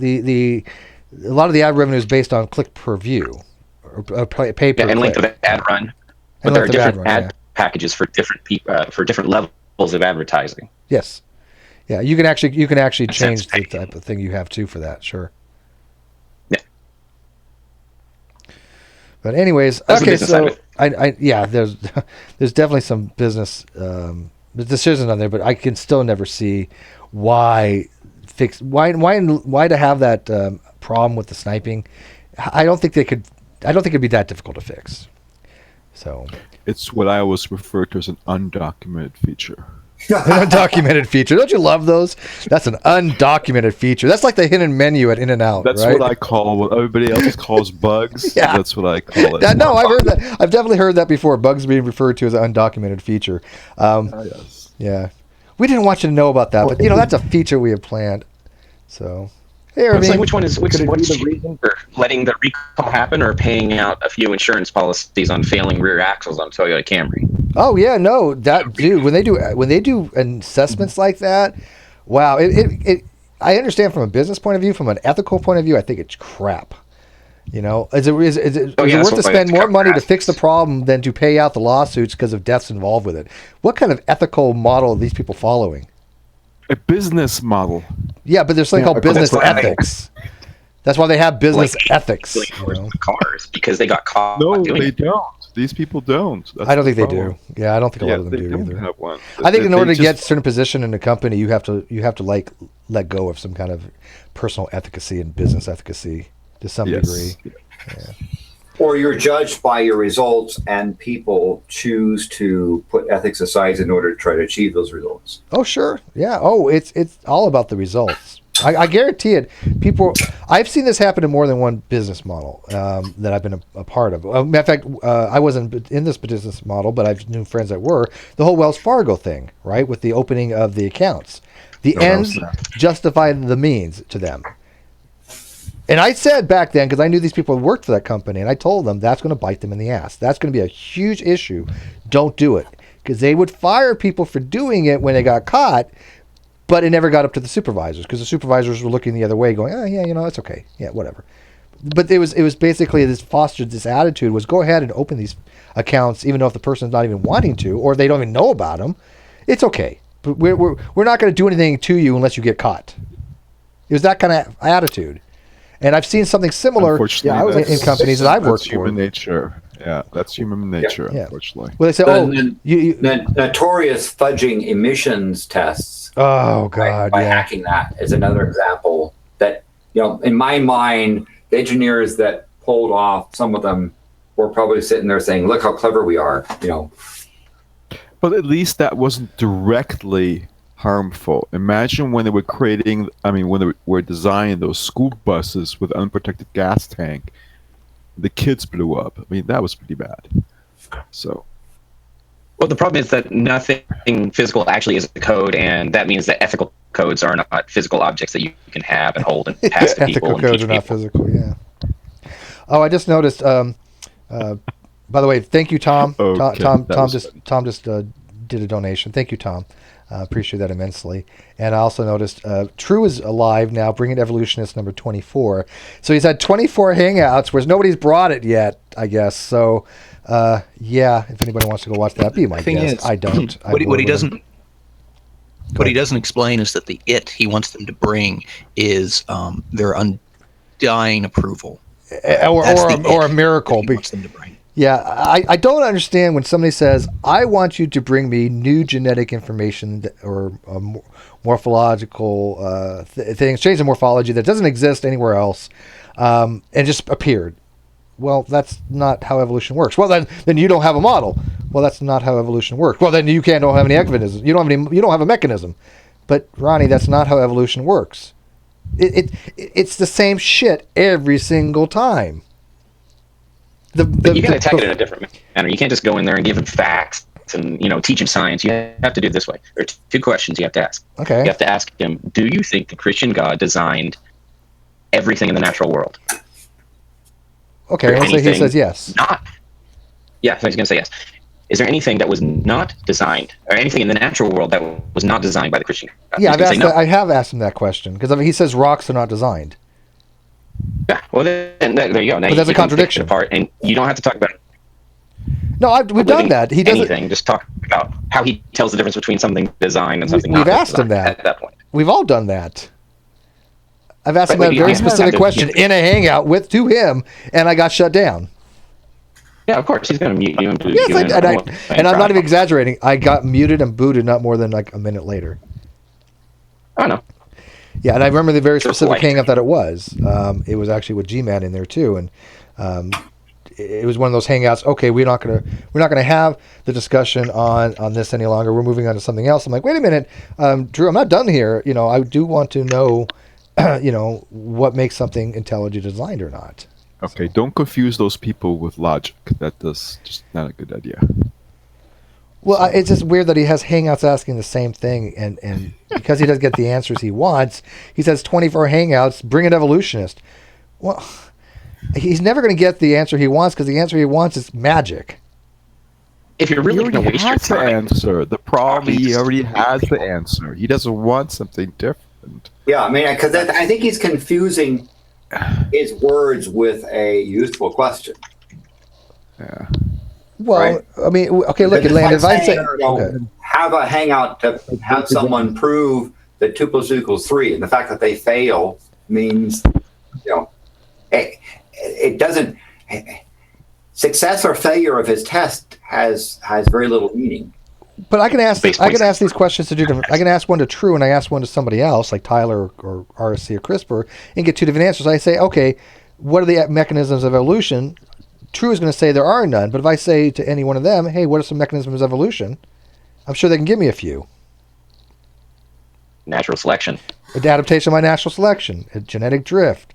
A lot of the ad revenue is based on click per view. Or pay per and click. length of ad run. But there are different ad packages for different people for different levels of advertising. Yes, yeah. You can actually change the type of thing you have too for that. Sure. Yeah. But anyways, okay. So there's definitely some business decisions on there, but I can still never see why to have that problem with the sniping. I don't think it'd be that difficult to fix. So It's what I always refer to as an undocumented feature. an undocumented feature. Don't you love those? That's an undocumented feature. That's like the hidden menu at In-N-Out. That's right? what I call what everybody else calls bugs. Yeah. That's what I call it. No, I've heard that. I've definitely heard that before. Bugs being referred to as an undocumented feature. Yes. Yeah. We didn't want you to know about that, but that's a feature we have planned. So It's like which is the reason for letting the recall happen, or paying out a few insurance policies on failing rear axles on Toyota Camry? Oh yeah, no, that dude. When they do assessments like that, wow. I understand from a business point of view, from an ethical point of view, I think it's crap. Is it worth to spend more money to fix the problem than to pay out the lawsuits because of deaths involved with it? What kind of ethical model are these people following? A business model. Yeah, but there's something called business ethics. That's why they have business ethics. Cars because they got caught. No, doing they it. don't. These people don't. I don't think they do. Yeah, I don't think a lot of them they do don't either. have one. I think in order to get a certain position in a company, you have to like let go of some kind of personal efficacy and business efficacy to some degree. Yeah. Or you're judged by your results, and people choose to put ethics aside in order to try to achieve those results. Oh, sure. Yeah. Oh, it's all about the results. I guarantee it. People, I've seen this happen in more than one business model that I've been a part of. Matter of fact, I wasn't in this business model, but I've knew friends that were. The whole Wells Fargo thing, right, with the opening of the accounts. The ends justify the means to them. And I said back then, because I knew these people had worked for that company, and I told them that's going to bite them in the ass. That's going to be a huge issue. Don't do it. Because they would fire people for doing it when they got caught, but it never got up to the supervisors, because the supervisors were looking the other way going, oh, yeah, it's okay. Yeah, whatever. But it was basically this fostered this attitude was go ahead and open these accounts, even though if the person's not even wanting to, or they don't even know about them. It's okay. But we're not going to do anything to you unless you get caught. It was that kind of attitude. And I've seen something similar in companies that I've worked for. That's human nature. Yeah, that's human nature, yeah. Unfortunately. Well, they say, the notorious fudging emissions tests. Oh, God, by hacking that is another example that, in my mind, the engineers that pulled off some of them were probably sitting there saying, look how clever we are, But at least that wasn't directly harmful. Imagine when they were when they were designing those school buses with unprotected gas tank, the kids blew up. I mean, that was pretty bad. So, well, the problem is that nothing physical actually is a code, and that means that ethical codes are not physical objects that you can have and hold and pass to people. Ethical codes are not physical. Yeah. Oh, I just noticed. By the way, thank you, Tom. Okay, Tom just did a donation. Thank you, Tom. Appreciate that immensely. And I also noticed True is alive now, bringing Evolutionist number 24. So he's had 24 hangouts, whereas nobody's brought it yet, I guess. So, yeah, if anybody wants to go watch that, be my guest. I don't. What he doesn't explain is that the he wants them to bring is their undying approval. Or a miracle. He wants them to bring. Yeah, I don't understand when somebody says, I want you to bring me new genetic information or morphological things, change the morphology that doesn't exist anywhere else, and just appeared. Well, that's not how evolution works. Well, then you don't have a model. Well, that's not how evolution works. Well, then you don't have any mechanism. You don't have a mechanism. But Ronnie, that's not how evolution works. It's the same shit every single time. But you can attack it in a different manner. You can't just go in there and give him facts and teach him science. You have to do it this way. There are two questions you have to ask. Okay. You have to ask him, do you think the Christian God designed everything in the natural world? Okay, let's say he says yes. Yeah, so he's going to say yes. Is there anything that was not designed, or anything in the natural world that was not designed by the Christian God? Yeah, I have asked him that question, because he says rocks are not designed. Yeah, well, then there you go. Now but that's a contradiction. Apart, and you don't have to talk about it. No, we've done that. He doesn't. Anything. Just talk about how he tells the difference between something designed and something not designed. We've asked him that. At that point. We've all done that. I've asked him that very specific question in a hangout to him, and I got shut down. Yeah, of course. He's going to mute you. And I'm not even exaggerating. I got muted and booted not more than like a minute later. Oh, no. Yeah, and I remember the very specific hangout that it was. It was actually with G-Man in there too, and it was one of those hangouts. Okay, we're not gonna have the discussion on this any longer. We're moving on to something else. I'm like, wait a minute, Drew, I'm not done here. I do want to know, what makes something intelligently designed or not. Okay, don't confuse those people with logic. That's just not a good idea. Well, it's just weird that he has hangouts asking the same thing, and because he doesn't get the answers he wants, he says 24 hangouts, bring an evolutionist. Well, he's never going to get the answer he wants, because the answer he wants is magic. If you're really going to waste your time, answer the problem, he already has the answer. He doesn't want something different. Yeah, I mean, because I think he's confusing his words with a useful question. Yeah. Well, right? I mean, okay, look at Landon. If I say, have a hangout to have someone prove that 2 + 2 = 3, and the fact that they fail means, it doesn't. Success or failure of his test has very little meaning. But I can ask these questions to 2 different. I can ask one to True, and I ask one to somebody else, like Tyler or RSC or CRISPR, and get 2 different answers. I say, okay, what are the mechanisms of evolution? true is going to say there are none, but if I say to any one of them, hey, what are some mechanisms of evolution? I'm sure they can give me a few. Natural selection. Adaptation by natural selection, genetic drift,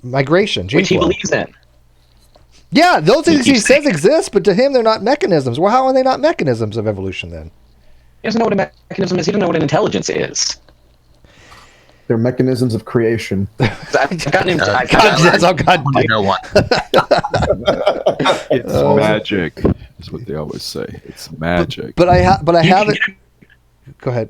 migration, gene Which he flow. believes in. Yeah, those things he keeps says exist, but to him they're not mechanisms. Well, how are they not mechanisms of evolution then? He doesn't know what a mechanism is. He doesn't know what an intelligence is. They're mechanisms of creation. I've gotten him. That's how God did. No one. It's magic. Is what they always say. It's magic. But I have it. Go ahead.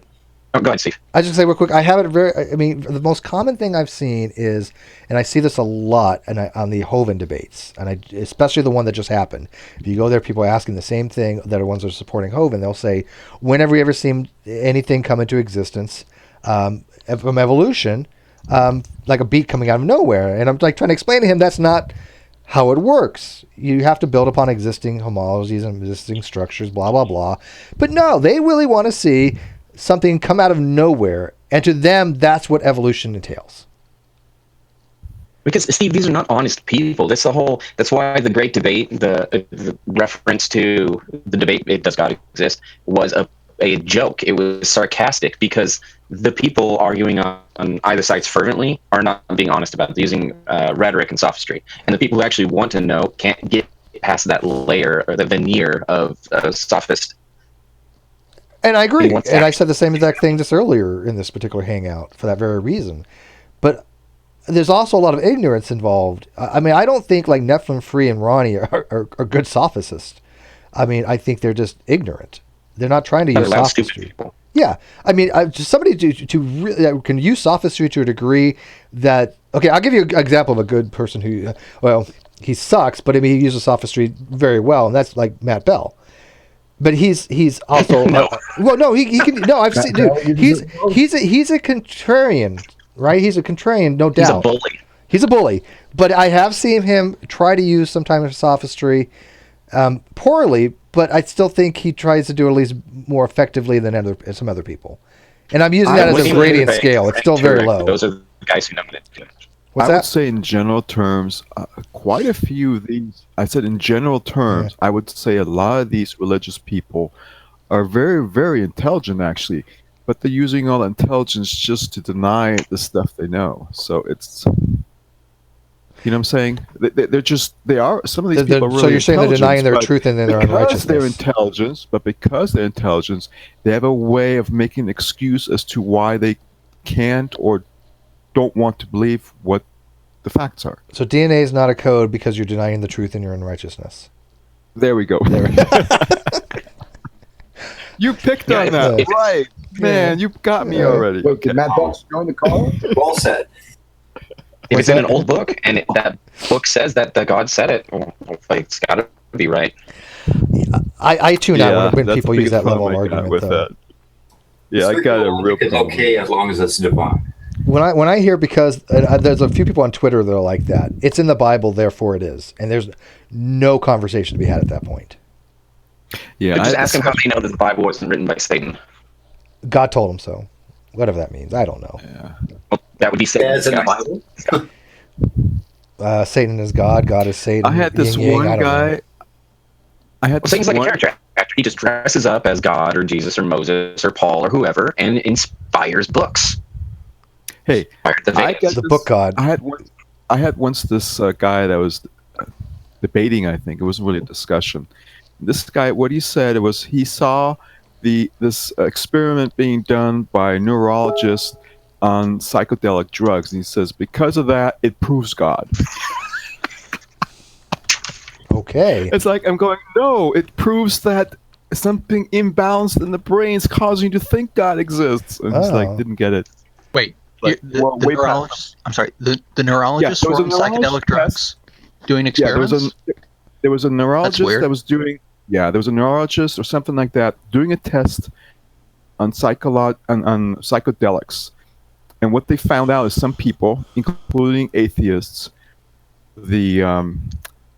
Oh, go ahead, Steve. I just say real quick. I have it very. I mean, the most common thing I've seen is, and I see this a lot, on the Hovind debates, and especially the one that just happened. If you go there, people are asking the same thing that are ones that are supporting Hovind. They'll say, "Whenever we ever seen anything come into existence from evolution, like a beat coming out of nowhere?" And I'm like trying to explain to him that's not how it works. You have to build upon existing homologies and existing structures, blah blah blah. But no, they really want to see something come out of nowhere, and to them that's what evolution entails. Because Steve, these are not honest people. That's why the great debate, the reference to the debate, does God exist, was a joke. It was sarcastic because the people arguing on either sides fervently are not being honest about it, using rhetoric and sophistry. And the people who actually want to know can't get past that layer or the veneer of sophist. And I agree. And I said the same exact thing just earlier in this particular hangout for that very reason. But there's also a lot of ignorance involved. I mean, I don't think like Nephilim Free and Ronnie are good sophists. I mean, I think they're just ignorant. They're not trying to use sophistry. Yeah. I mean, just somebody to really can use sophistry to a degree that, okay, I'll give you an example of a good person who, well, he sucks, but I mean, he uses sophistry very well, and that's like Matt Bell. But he's also No. He can no, I've seen, dude, he's a contrarian, right? He's a contrarian, no doubt. He's a bully. He's a bully, but I have seen him try to use sometimes sophistry poorly, but I still think he tries to do it at least more effectively than some other people. And I'm using that as a gradient scale. It's still very low. Those are the guys who know it. What's I that? would say in general terms, quite a few of these, I said in general terms, I would say a lot of these religious people are very, very intelligent actually, but they're using all intelligence just to deny the stuff they know. So it's, you know what I'm saying? They are, some of these people are really so you're saying they're denying their but truth and then their unrighteousness. Because they're intelligence, they have a way of making an excuse as to why they can't or don't want to believe what the facts are. So DNA is not a code because you're denying the truth and your unrighteousness. There we go. You picked on that, right? Man, you got me already. Wait, did Matt Box join the call? Well said. If it's in an old book and that book says that the God said it, well, it's got to be right. I tune out when that's people the use that biggest level of problem I got argument. with Though. that. Yeah, I got a real It's problem. okay as long as it's divine. When I hear, because there's a few people on Twitter that are like that, it's in the Bible, therefore it is, and there's no conversation to be had at that point. Yeah, But just ask them how they know that the Bible wasn't written by Satan. God told him so, whatever that means. I don't know. Yeah. Well, that would be Satan. As in the Bible. Satan is God. God is Satan. I had this yin, yang, one I don't know. guy. I had Well, Satan's like a one. character actor. He just dresses up as God or Jesus or Moses or Paul or whoever and inspires books. Hey, Inspired the I Vedas. got The this- book God. I had once this guy that was debating. I think it wasn't really a discussion. This guy, what he said was he saw this experiment being done by neurologists on psychedelic drugs, and he says because of that, it proves God. Okay. It's like I'm going, no, it proves that something imbalanced in the brain is causing you to think God exists. And he's Oh. like, didn't get it. Wait, Like, the way past- neurologist. I'm sorry. The neurologist there was were a on psychedelic neurologist, drugs, doing Yeah, experiments. there was a neurologist weird. that was doing. Yeah, there was a neurologist or something like that doing a test on on psychedelics, and what they found out is some people, including atheists, the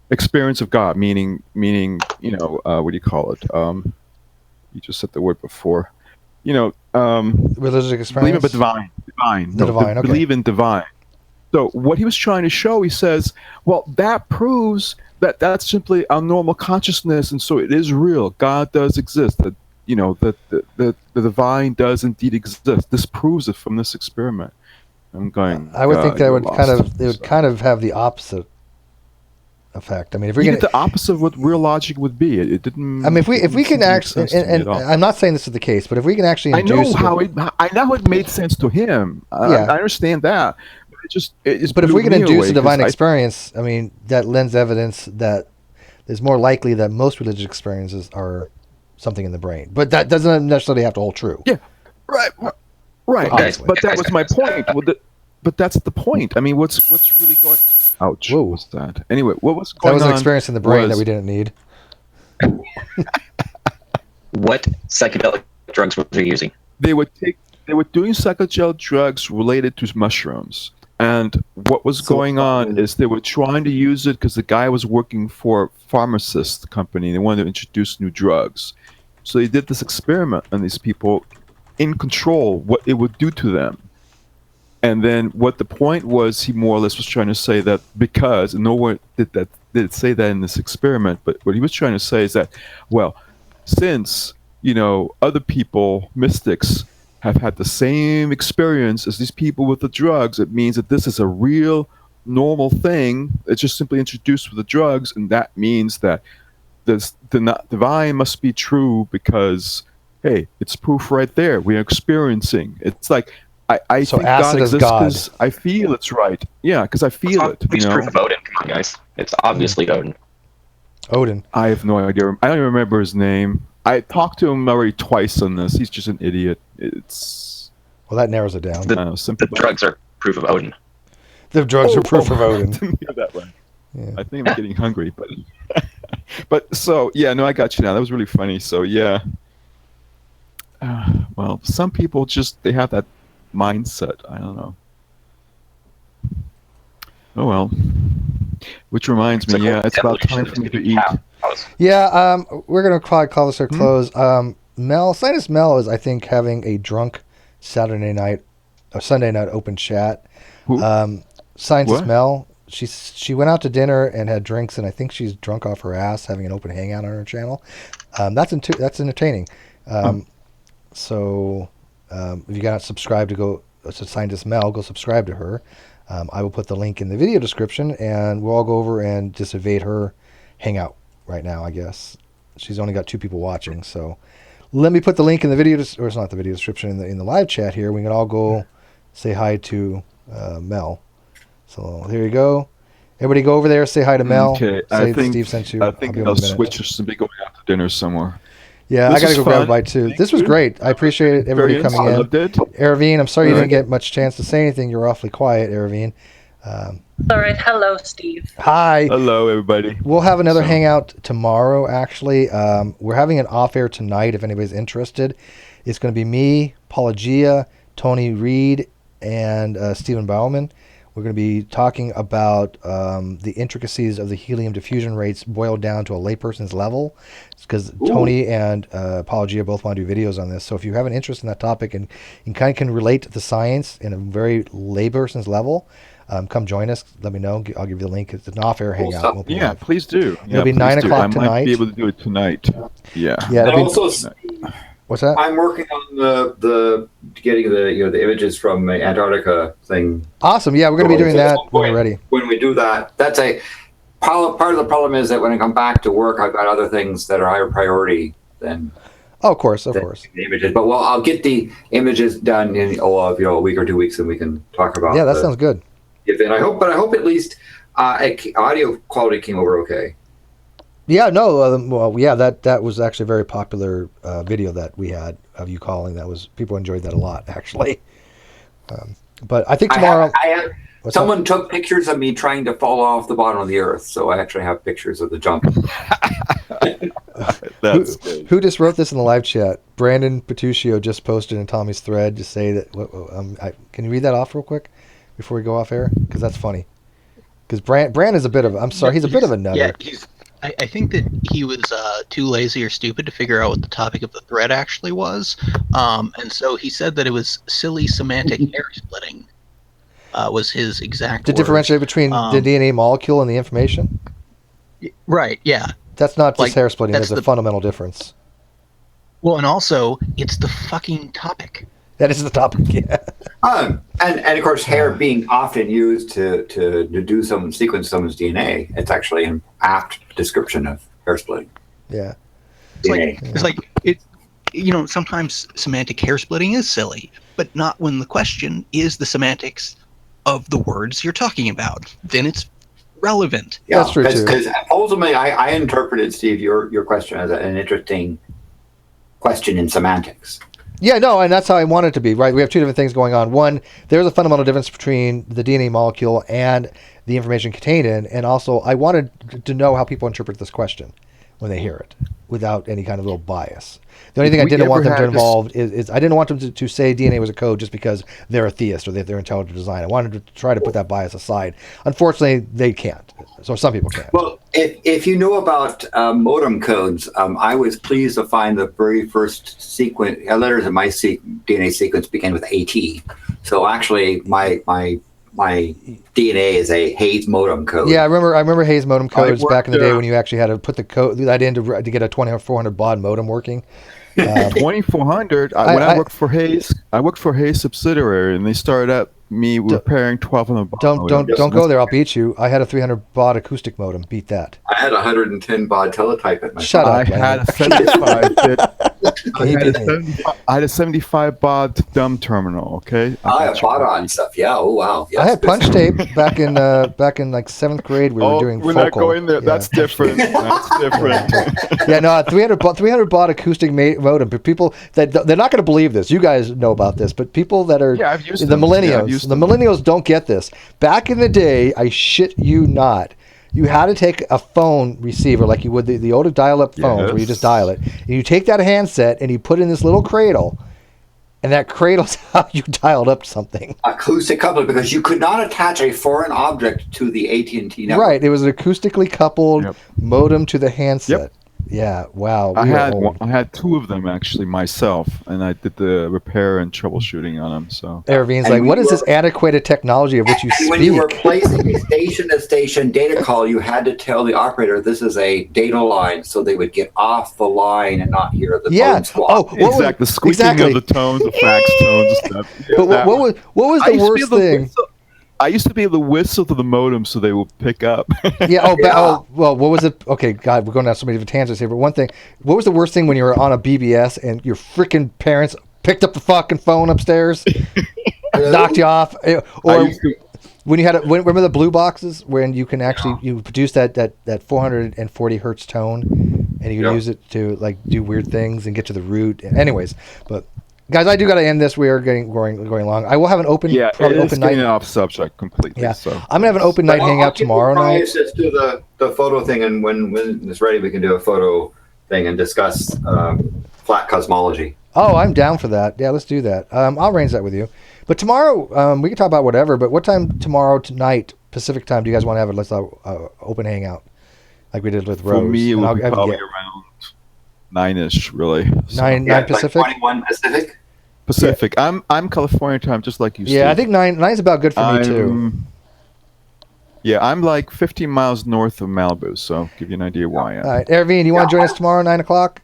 experience of God, meaning what do you call it? You just said the word before. Religious Believe in experience. but divine. The divine, okay. Believe in divine. So what he was trying to show, he says, well, that proves that that's simply our normal consciousness, and so it is real. God does exist. That that the divine does indeed exist. This proves it from this experiment. I'm going. I would think that you're would lost. kind of it would So- kind of have the opposite effect. I mean, if we're You gonna, get the opposite of what real logic would be. It didn't. I mean, if we didn't can seem to make actually, sense to me and at all. I'm not saying this is the case, but if we can actually I know induce, I know it made sense to him. Yeah. I understand that. But it just but if blew we can me induce away a divine 'cause experience, I mean, that lends evidence that it's more likely that most religious experiences are something in the brain. But that doesn't necessarily have to hold true. Yeah, right. Guys, But that guys, was my point. But that's the point. I mean, what's really going? Ouch! Whoa. What was that? Anyway, what was That going was on? an experience in the brain that was- we didn't need. What psychedelic drugs were they using? They were doing psychedelic drugs related to mushrooms. And what was going on is they were trying to use it because the guy was working for a pharmacist company. They wanted to introduce new drugs. So they did this experiment on these people in control, what it would do to them. And then what the point was, he more or less was trying to say that because, and no one did say that in this experiment, but what he was trying to say is that, well, since, other people, mystics, have had the same experience as these people with the drugs, it means that this is a real normal thing. It's just simply introduced with the drugs, and that means that the divine must be true because, hey, it's proof right there. We are experiencing. It's like I So think acid God is exists God. 'cause I feel it's right. Yeah, because I feel it. It's proof of Odin. Come on, guys. It's obviously Odin. Odin. I have no idea. I don't even remember his name. I talked to him already twice on this. He's just an idiot. It's Well, that narrows it down. I don't know, some The people- drugs are proof of Odin. The drugs are proof of Odin. didn't hear that one. Yeah. I think I'm getting hungry, but but so yeah, no, I got you now. That was really funny. So yeah, well, some people just they have that mindset. I don't know. Oh well. Which reminds me, yeah, it's about time for me to eat. Yeah, we're gonna call this our Hmm? close. Sinus Mel is, I think, having a drunk Saturday night or Sunday night open chat. Who? Scientist What? Mel, she went out to dinner and had drinks, and I think she's drunk off her ass, having an open hangout on her channel. That's entertaining. So if you got not subscribed to Scientist Mel, go subscribe to her. I will put the link in the video description, and we'll all go over and just evade her hangout right now, I guess. She's only got 2 people watching, so let me put the link in the video, or it's not the video description, in the live chat here. We can all go say hi to Mel. So there you go. Everybody go over there, say hi to Mel. Okay, Say I that think Steve sent you. I think be over I'll in a minute. switch just to be going out to dinner somewhere. Yeah, This I gotta was go grab a fun. bite too. Thank This was you. great. I appreciate everybody Experience. coming I in. loved it. Aravine, I'm sorry you Alright. didn't get much chance to say anything. You're awfully quiet, Aravine. All right. Hello, Steve. Hi. Hello, everybody. We'll have another So- hangout tomorrow, actually. We're having an off-air tonight if anybody's interested. It's going to be me, Paula Gia, Tony Reed, and Stephen Bauman. We're going to be talking about the intricacies of the helium diffusion rates boiled down to a layperson's level. Because Tony and Paula Gia both want to do videos on this. So if you have an interest in that topic and kind of can relate to the science in a very layperson's level, come join us. Let me know. I'll give you the link. It's an off-air hangout. stuff. Won't be Yeah, live. please do. It'll be 9 o'clock I might tonight. be able to do it tonight. Yeah. Yeah, And it'll be, also, what's that? I'm working on the getting the images from the Antarctica thing. Awesome. Yeah, we're going to be doing So at that some when we're point, ready. When we do that, that's a part of the problem is that when I come back to work, I've got other things that are higher priority than Oh, of course, of than course. the images. But well, I'll get the images done in a week or 2 weeks, and we can talk about. Yeah, that the sounds good. event. I hope at least audio quality came over okay. Yeah, no, well, yeah, that was actually a very popular video that we had of you calling. That was people enjoyed that a lot, actually. But I think tomorrow. I had What's someone took pictures of me trying to fall off the bottom of the earth, so I actually have pictures of the jump. That's good. Who just wrote this in the live chat? Brandon Petruccio just posted in Tommy's thread to say that. Can you read that off real quick before we go off air? Because that's funny. Because Brand is a bit of. I'm sorry, he's a bit of a nutter. Yeah, I think that he was too lazy or stupid to figure out what the topic of the thread actually was, and so he said that it was silly semantic hair splitting. was his exact To words. differentiate between the DNA molecule and the information? Right, yeah. That's not just Like, hair splitting. that's There's a the- fundamental difference. Well, and also, it's the fucking topic. That is the topic, yeah. And of course, hair being often used to do sequence someone's DNA. It's actually an apt description of hair splitting. Yeah. It's like it. You know, sometimes semantic hair splitting is silly, but not when the question is the semantics of the words you're talking about. Then it's relevant. Yeah, that's true too. Because ultimately, I interpreted, Steve, your question as an interesting question in semantics. Yeah, no, and that's how I want it to be, right? We have two different things going on. One, there's a fundamental difference between the DNA molecule and the information contained in, and also I wanted to know how people interpret this question when they hear it without any kind of little bias. The only thing I didn't want them to involve is I didn't want them to say DNA was a code just because they're a theist or they're intelligent design. I wanted to try to put that bias aside. Unfortunately, they can't. So some people can't. Well, if you know about modem codes, I was pleased to find the very first sequence letters in my DNA sequence began with AT. So actually, my DNA is a Hayes modem code. Yeah, I remember Hayes modem codes back in the day when you actually had to put the code that in to get a 2400 baud modem working. 2400. When I worked for Hayes, subsidiary, and they started up me repairing 1200 baud. Don't go there. I'll beat you. I had a 300 baud acoustic modem. Beat that. I had a 110 baud teletype at my Shut up. I had a 75 bit. I had a 75 baud dumb terminal. Okay. I have baud on stuff. Yeah. Oh wow. Yeah, I had punch tape back in like 7th grade. We were doing we're focal. not going there. Yeah. That's different. That's different. Yeah, no, 300 baud acoustic modem. But people that they're not going to believe this. You guys know about this, but people that are I've used the them. millennials, the millennials don't get this. Back in the day, I shit you not. You had to take a phone receiver like you would the older dial-up phones where you just dial it. And you take that handset and you put it in this little cradle, and that cradle's how you dialed up something. Acoustic coupling, because you could not attach a foreign object to the AT&T network. Right, it was an acoustically coupled modem to the handset. Yep. Yeah, wow. I had two of them actually myself, and I did the repair and troubleshooting on them. So Eravine's like, what is this antiquated technology of which you speak? When you were placing a station-to-station data call, you had to tell the operator this is a data line, so they would get off the line and not hear the phone squawk. Exactly, the squeaking of the tones, the fax tones, and stuff. But what was the worst thing? I used to be able to whistle to the modem so they would pick up. Yeah. Well, what was it? Okay, God, we're going down so many different tangents here. But one thing, what was the worst thing when you were on a BBS and your freaking parents picked up the fucking phone upstairs, knocked you off, or when you had remember the blue boxes when you can actually you produce that 440 hertz tone, and you can use it to like do weird things and get to the root. Anyways, but. Guys, I do got to end this. We are going long. I will have an open, open night. Off subject completely. Yeah, so. I'm gonna have an open night hangout tomorrow night. Let's do the photo thing, and when it's ready, we can do a photo thing and discuss flat cosmology. Oh, I'm down for that. Yeah, let's do that. I'll arrange that with you. But tomorrow, we can talk about whatever. But what time tomorrow tonight, Pacific time, do you guys want to have let's open hangout like we did with Rose? For me, it would be probably around 9-ish, really. So. 9 Pacific. Like 21 Pacific. Pacific. Yeah. I'm California time, just like you. Yeah, Steve. I think 9 is about good for me too. Yeah, I'm like 15 miles north of Malibu, so give you an idea why I am. All right, Eravine, you want to join us tomorrow 9 o'clock?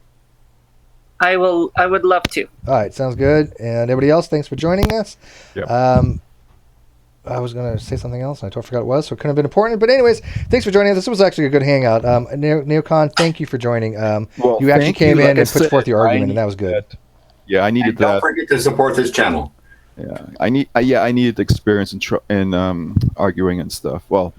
I would love to. All right, sounds good. And everybody else, thanks for joining us. Yep. I was going to say something else, and I totally forgot what it was, so it couldn't have been important. But anyways, thanks for joining us. This was actually a good hangout. Neocon, thank you for joining. You actually came in and put forth your argument, and that was good. Yeah, I needed that. Don't forget to support this channel. Yeah, I needed experience in arguing and stuff. Well,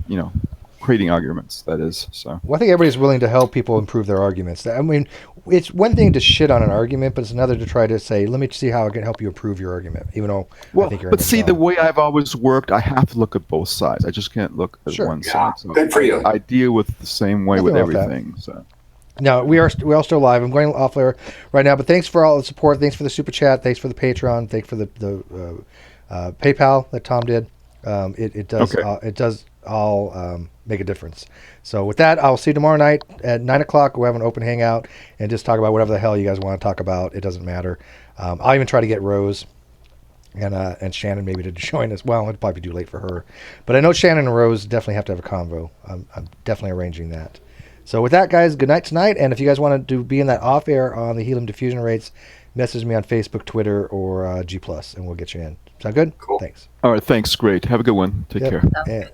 creating arguments, that is. So. Well, I think everybody's willing to help people improve their arguments. I mean, it's one thing to shit on an argument, but it's another to try to say, let me see how I can help you improve your argument, even though I think you're but see, the way I've always worked, I have to look at both sides. I just can't look at one side. So good for you. I deal with the same way with everything. So. No, we are still live. I'm going off there right now, but thanks for all the support. Thanks for the super chat. Thanks for the Patreon. Thanks for the PayPal that Tom did. It does all make a difference. So with that, I'll see you tomorrow night at 9 o'clock. We'll have an open hangout and just talk about whatever the hell you guys want to talk about. It doesn't matter. I'll even try to get Rose and Shannon maybe to join us. Well, it'd probably be too late for her, but I know Shannon and Rose definitely have to have a convo. I'm definitely arranging that. So with that, guys, good night tonight. And if you guys want to be in that off air on the helium diffusion rates, message me on Facebook, Twitter, or G+, and we'll get you in. Sound good? Cool. Thanks. All right, thanks. Great. Have a good one. Take Yep. care. Yeah.